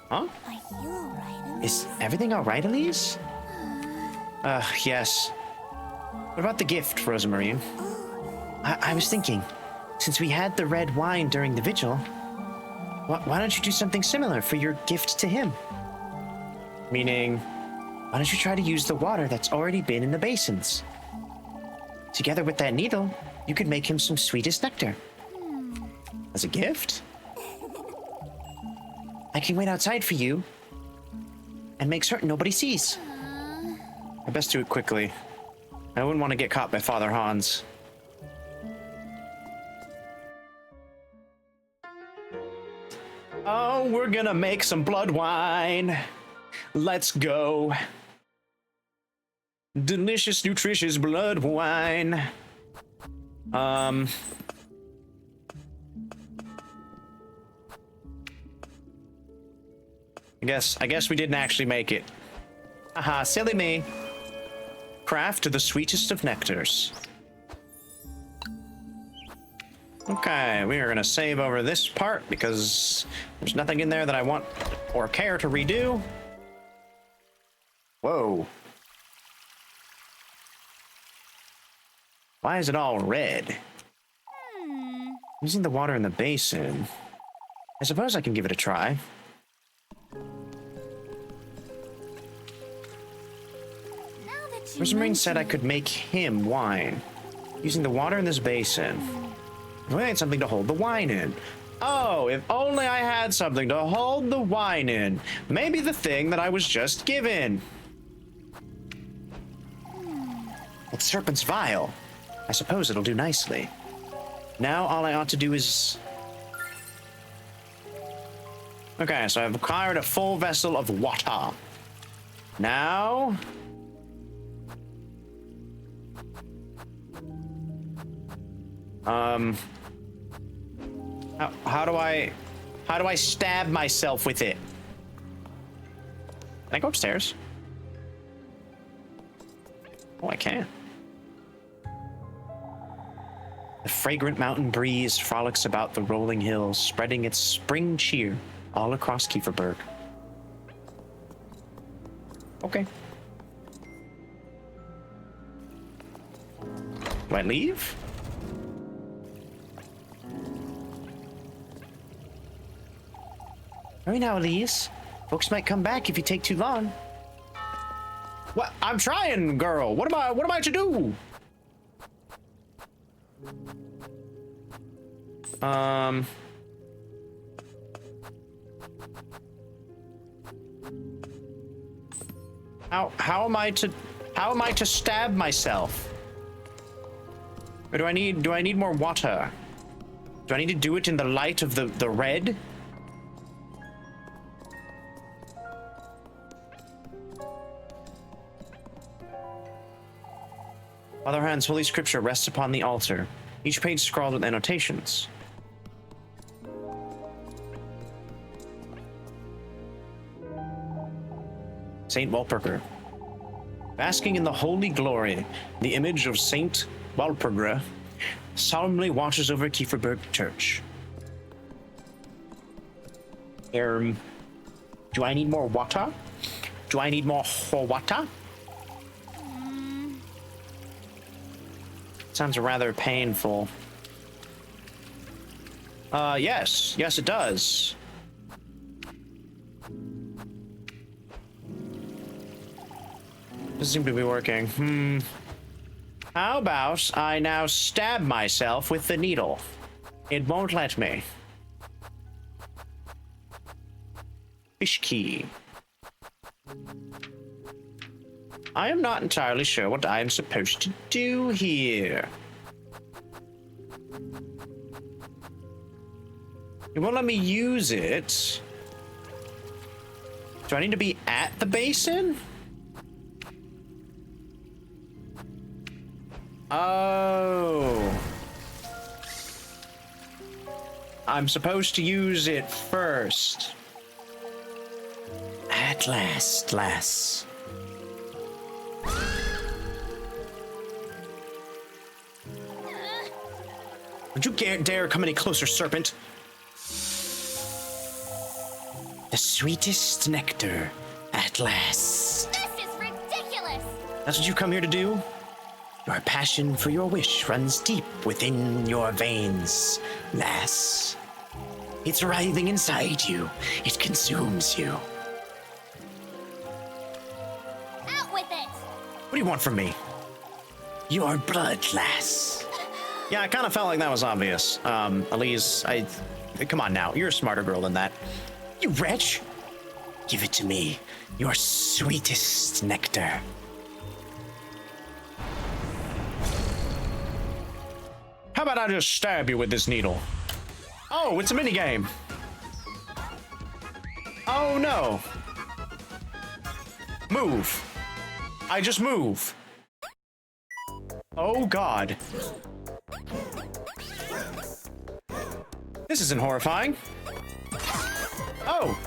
[SPEAKER 2] Huh?
[SPEAKER 6] Are you alright, Elise?
[SPEAKER 2] Is everything alright, Elise? Yes. What about the gift, Rosamarine? I was thinking, since we had the red wine during the vigil, why don't you do something similar for your gift to him? Meaning, why don't you try to use the water that's already been in the basins? Together with that needle, you could make him some sweetest nectar. As a gift? I can wait outside for you and make certain nobody sees. I best do it quickly. I wouldn't want to get caught by Father Hans. Oh, we're gonna make some blood wine. Let's go. Delicious, nutritious blood wine. I guess we didn't actually make it. Aha, silly me. Craft the sweetest of nectars. Okay, we are gonna save over this part because there's nothing in there that I want or care to redo. Whoa. Why is it all red? Using the water in the basin. I suppose I can give it a try. Rosamarine said I could make him wine using the water in this basin. If I had something to hold the wine in. Oh, if only I had something to hold the wine in. Maybe the thing that I was just given. It's Serpent's Vial. I suppose it'll do nicely. Now all I ought to do is... Okay, so I've acquired a full vessel of water. Now... How do I stab myself with it? Can I go upstairs? Oh, I can. The fragrant mountain breeze frolics about the rolling hills, spreading its spring cheer all across Kieferberg. Okay. Do I leave? Hurry now, Elise. Folks might come back if you take too long. What? I'm trying, girl. What am I to do? How am I to stab myself? Or do I need more water? Do I need to do it in the light of the red? Father Hans' Holy Scripture rests upon the altar, each page scrawled with annotations. Saint Walpurga. Basking in the holy glory, the image of Saint Walpurga solemnly watches over Kieferberg Church. Do I need more water? Do I need more water? Sounds rather painful. Yes. Yes, it does. Doesn't seem to be working. How about I now stab myself with the needle? It won't let me. Fish key. I am not entirely sure what I am supposed to do here. It won't let me use it. Do I need to be at the basin? Oh. I'm supposed to use it first. At last, lass. Don't you dare come any closer, serpent. The sweetest nectar, at last.
[SPEAKER 6] This is ridiculous!
[SPEAKER 2] That's what you come here to do? Your passion for your wish runs deep within your veins, lass. It's writhing inside you. It consumes you.
[SPEAKER 6] Out with it!
[SPEAKER 2] What do you want from me? Your blood, lass. Yeah, I kind of felt like that was obvious. Elise, come on now. You're a smarter girl than that. You wretch! Give it to me. Your sweetest nectar. How about I just stab you with this needle? Oh, it's a minigame. Oh no. Move. I just move. Oh god. This isn't horrifying. Oh.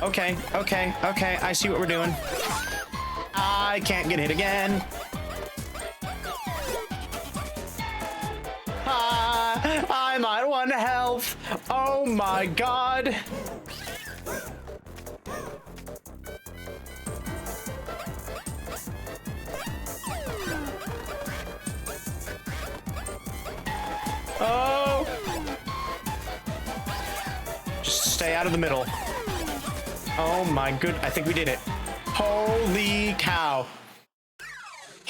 [SPEAKER 2] Okay. I see what we're doing. I can't get hit again. I'm at 1 health. Oh my god. Oh. Just stay out of the middle. Oh my good. I think we did it. Holy cow.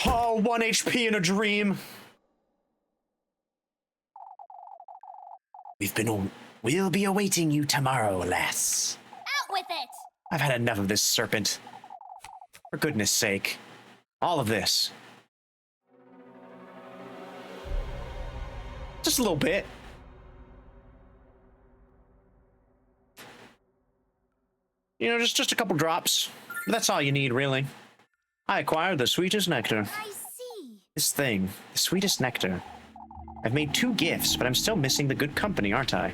[SPEAKER 2] Oh, 1 HP in a dream. We'll be awaiting you tomorrow, lass.
[SPEAKER 6] Out with it!
[SPEAKER 2] I've had enough of this serpent. For goodness sake. All of this. Just a little bit. You know, just a couple drops. But that's all you need, really. I acquired the sweetest nectar.
[SPEAKER 6] I see.
[SPEAKER 2] This thing, the sweetest nectar. I've made 2 gifts, but I'm still missing the good company, aren't I?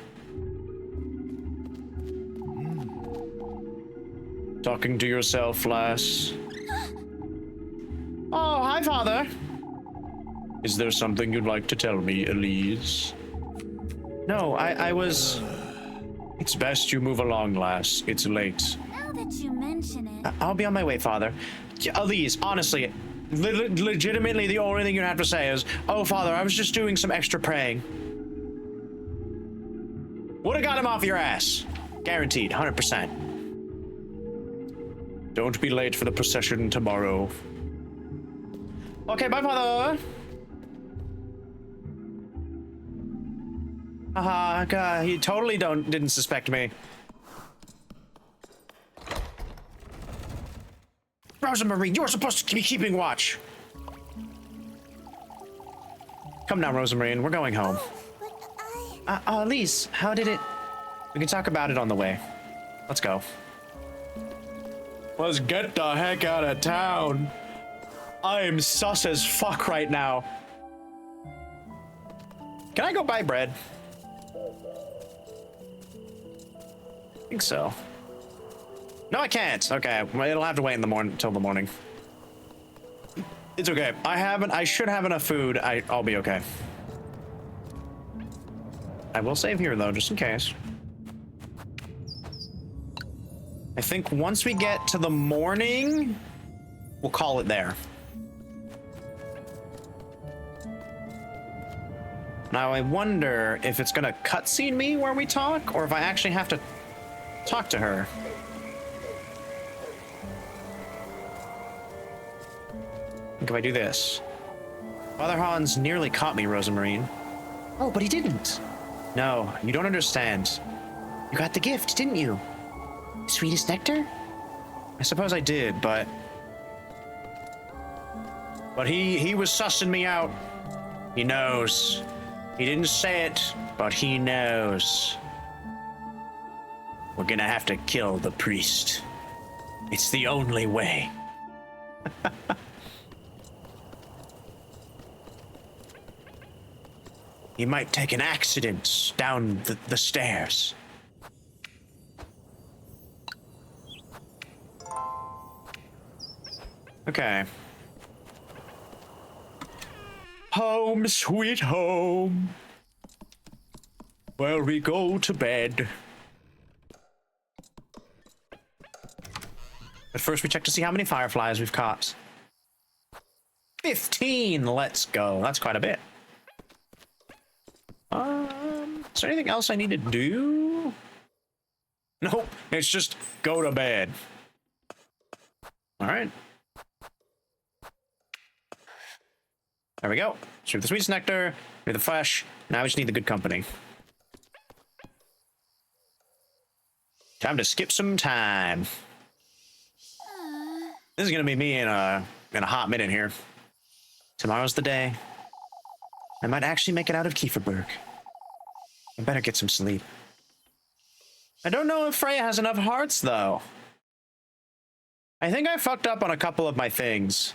[SPEAKER 2] Talking to yourself, lass. Oh, hi, Father. Is there something you'd like to tell me, Elise? No, I was... It's best you move along, lass. It's late.
[SPEAKER 6] Now that you mention it...
[SPEAKER 2] I'll be on my way, Father. Elise, honestly, legitimately the only thing you have to say is, oh, Father, I was just doing some extra praying. Would have got him off your ass. Guaranteed, 100%. Don't be late for the procession tomorrow. Okay, bye, Father. Haha, God, he totally didn't suspect me. Rosamarine, you're supposed to be keeping watch. Come now, Rosamarine, we're going home.
[SPEAKER 6] But
[SPEAKER 2] Elise, how did it... We can talk about it on the way. Let's go. Let's get the heck out of town. I am sus as fuck right now. Can I go buy bread? think so. No, I can't. Okay, well, it'll have to wait in the morning till the morning. It's okay. I should have enough food. I'll be okay. I will save here though, just in case. I think once we get to the morning, we'll call it there. Now I wonder if it's gonna cutscene me where we talk, or if I actually have to talk to her. I think if I do this. Father Hans nearly caught me, Rosamarine. Oh, but he didn't. No, you don't understand. You got the gift, didn't you? Sweetest nectar? I suppose I did, but he was sussing me out. He knows. He didn't say it, but he knows. We're gonna have to kill the priest. It's the only way. He might take an accident down the stairs. Okay. Home, sweet home, where we go to bed. But first we check to see how many fireflies we've caught. 15, let's go. That's quite a bit. Is there anything else I need to do? Nope, it's just go to bed. All right. There we go. So we have the sweetest nectar, we have the flesh. Now we just need the good company. Time to skip some time. This is gonna be me in a hot minute here. Tomorrow's the day. I might actually make it out of Kieferberg. I better get some sleep. I don't know if Freya has enough hearts, though. I think I fucked up on a couple of my things.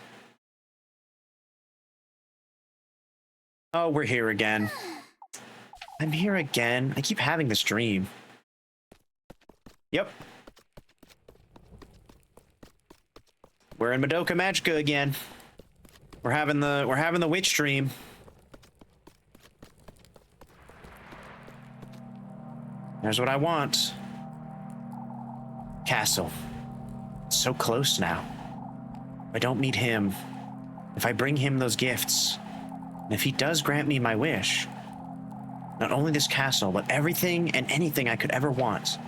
[SPEAKER 2] Oh, we're here again. I'm here again. I keep having this dream. Yep. We're in Madoka Magica again. We're having the witch dream. There's what I want. Castle. It's so close now. I don't need him. If I bring him those gifts, and if he does grant me my wish, not only this castle, but everything and anything I could ever want,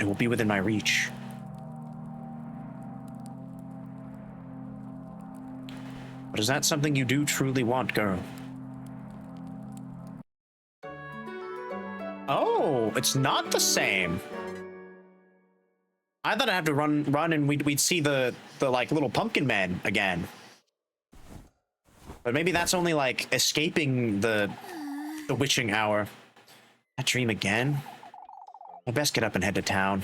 [SPEAKER 2] it will be within my reach. But is that something you do truly want, girl? Oh, it's not the same. I thought I'd have to run and we'd see the like little pumpkin man again. But maybe that's only like escaping the witching hour. That dream again? I best get up and head to town.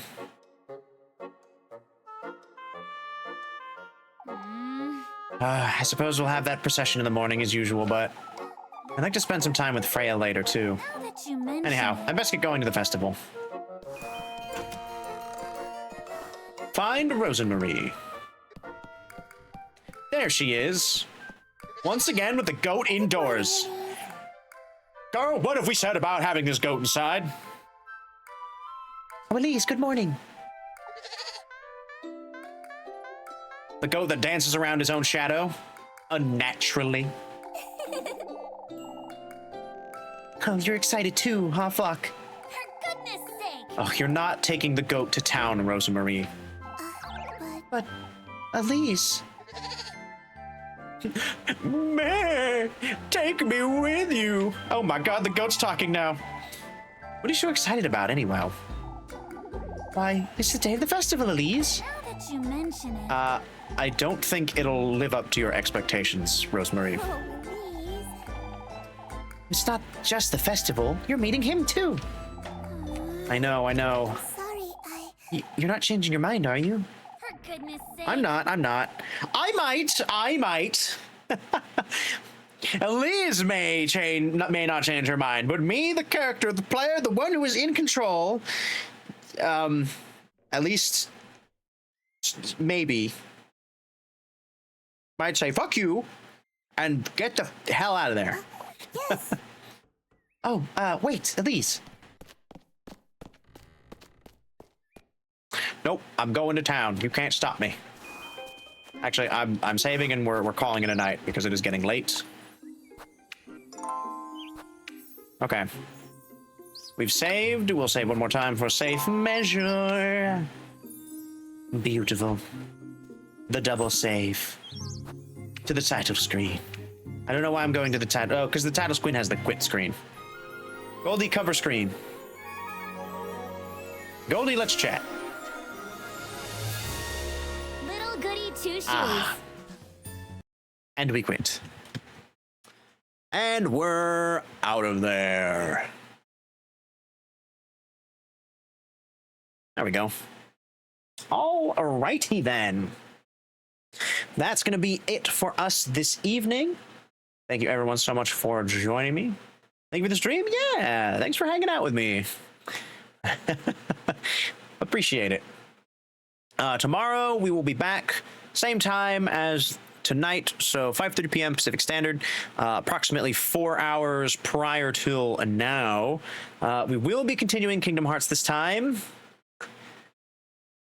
[SPEAKER 2] I suppose we'll have that procession in the morning as usual, but I'd like to spend some time with Freya later too. Anyhow, I best get going to the festival. Find Rosemarie. There she is. Once again with the goat indoors. Girl, what have we said about having this goat inside?
[SPEAKER 7] Oh, Elise, good morning.
[SPEAKER 2] The goat that dances around his own shadow. Unnaturally.
[SPEAKER 7] Oh, you're excited too, huh, Flock?
[SPEAKER 6] For goodness sake!
[SPEAKER 2] Oh, you're not taking the goat to town, Rosemarie.
[SPEAKER 7] But, Elise...
[SPEAKER 2] Meh, take me with you. Oh my god, the goat's talking now. What are you so excited about, anyway?
[SPEAKER 7] Why, it's the day of the festival, Elise.
[SPEAKER 6] Now that you mention it...
[SPEAKER 2] I don't think it'll live up to your expectations, Rosemarie.
[SPEAKER 6] Oh, please.
[SPEAKER 7] It's not just the festival. You're meeting him, too.
[SPEAKER 2] I know.
[SPEAKER 6] Sorry,
[SPEAKER 7] You're not changing your mind, are you?
[SPEAKER 6] For goodness sake.
[SPEAKER 2] I'm not. I might. Elise may not change her mind, but me, the character, the player, the one who is in control, at least maybe might say fuck you and get the hell out of there.
[SPEAKER 6] Yes.
[SPEAKER 2] Oh, wait, Elise. Nope, I'm going to town. You can't stop me. Actually, I'm saving and we're calling it a night because it is getting late. Okay. We've saved. We'll save one more time for safe measure. Beautiful. The double save. To the title screen. I don't know why I'm going to the title. Oh, because the title screen has the quit screen. Goldie, cover screen. Goldie, let's chat.
[SPEAKER 6] Little Goody Two Shoes.
[SPEAKER 2] And we quit. And we're out of there. There we go. Alrighty then. That's going to be it for us this evening. Thank you everyone so much for joining me. Thank you for the stream. Yeah, thanks for hanging out with me. Appreciate it. Tomorrow we will be back, same time as tonight, so 5:30 p.m. Pacific Standard, approximately 4 hours prior till now. We will be continuing Kingdom Hearts this time.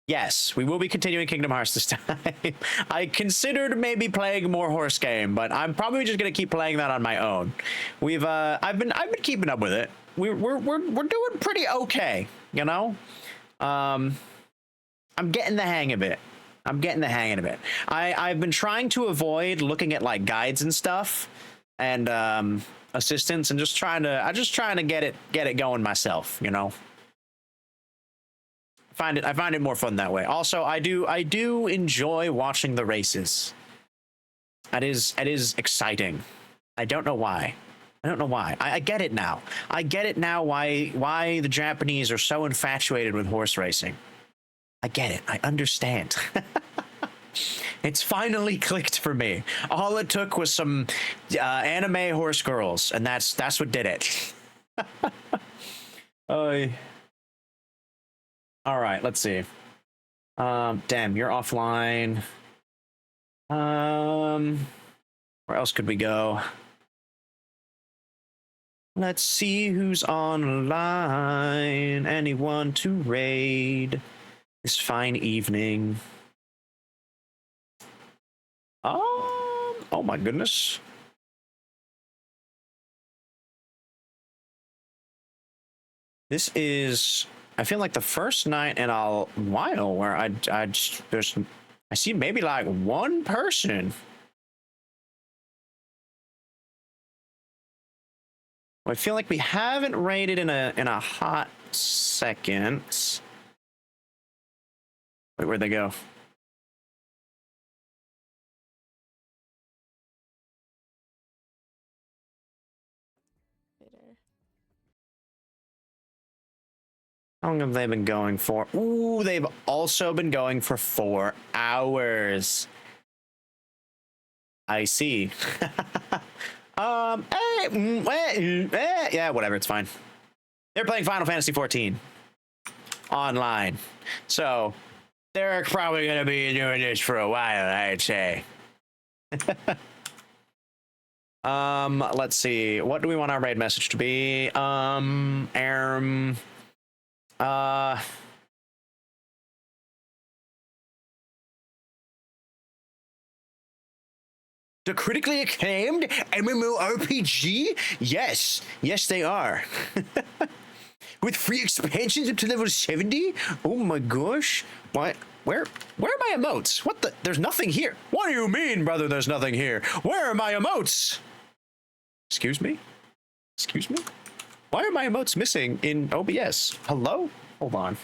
[SPEAKER 2] Yes, we will be continuing Kingdom Hearts this time. I considered maybe playing more horse game, but I'm probably just gonna keep playing that on my own. I've been keeping up with it. We're doing pretty okay, you know. I'm getting the hang of it. I've been trying to avoid looking at like guides and stuff and assistance and just trying to get it going myself, you know. I find it more fun that way. Also, I do enjoy watching the races. It is exciting. I don't know why. I get it now. I get it now why the Japanese are so infatuated with horse racing. I get it. I understand. It's finally clicked for me. All it took was some anime horse girls, and that's what did it. All right, let's see. Damn, you're offline. Where else could we go? Let's see who's online. Anyone to raid this fine evening? Oh my goodness. This is, I feel like the first night in a while where I see maybe like one person. I feel like we haven't raided in a hot second. Wait, where'd they go? How long have they been going for? Ooh, they've also been going for 4 hours. I see. Yeah, whatever, it's fine. They're playing Final Fantasy 14 online. So they're probably gonna be doing this for a while, I'd say. Let's see. What do we want our raid message to be? The critically acclaimed MMORPG? Yes, they are. With free expansions up to level 70? Oh my gosh. What? Where are my emotes? What the? There's nothing here. What do you mean, brother, there's nothing here? Where are my emotes? Excuse me? Why are my emotes missing in OBS? Hello? Hold on.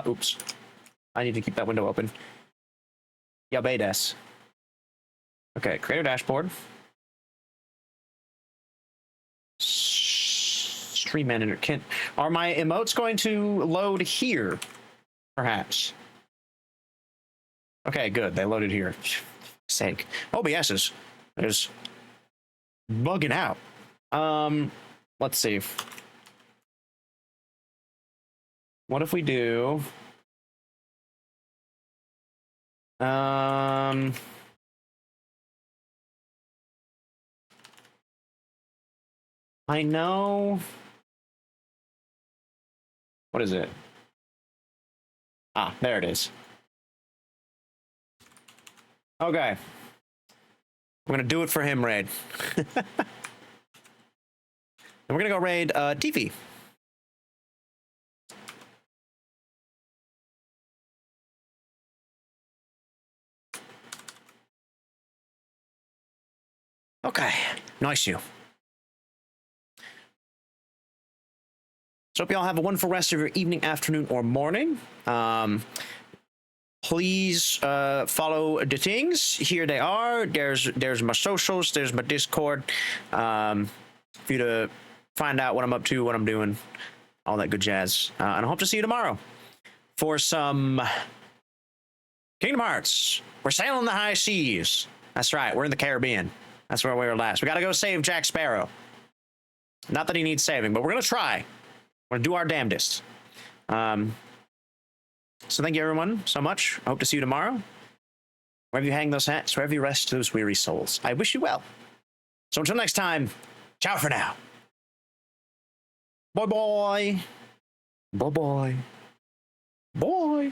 [SPEAKER 2] Oops. I need to keep that window open. Yabedes. Okay, creator dashboard. Stream manager. Are my emotes going to load here? Perhaps. Okay, good. They loaded here. sake. OBS is bugging out. Let's see. What if we do? I know. What is it? Ah, there it is. Okay. We're gonna do it for him, raid. And we're gonna go raid TV. Okay, nice you. So hope y'all have a wonderful rest of your evening, afternoon, or morning. Please follow the things. Here they are. There's my socials. There's my Discord. For you to find out what I'm up to, what I'm doing, all that good jazz. And I hope to see you tomorrow for some Kingdom Hearts. We're sailing the high seas. That's right. We're in the Caribbean. That's where we were last. We got to go save Jack Sparrow. Not that he needs saving, but we're going to try. We're going to do our damnedest. So thank you, everyone, so much. I hope to see you tomorrow. Wherever you hang those hats, wherever you rest those weary souls. I wish you well. So until next time, ciao for now. Bye-bye. Bye-bye. Bye.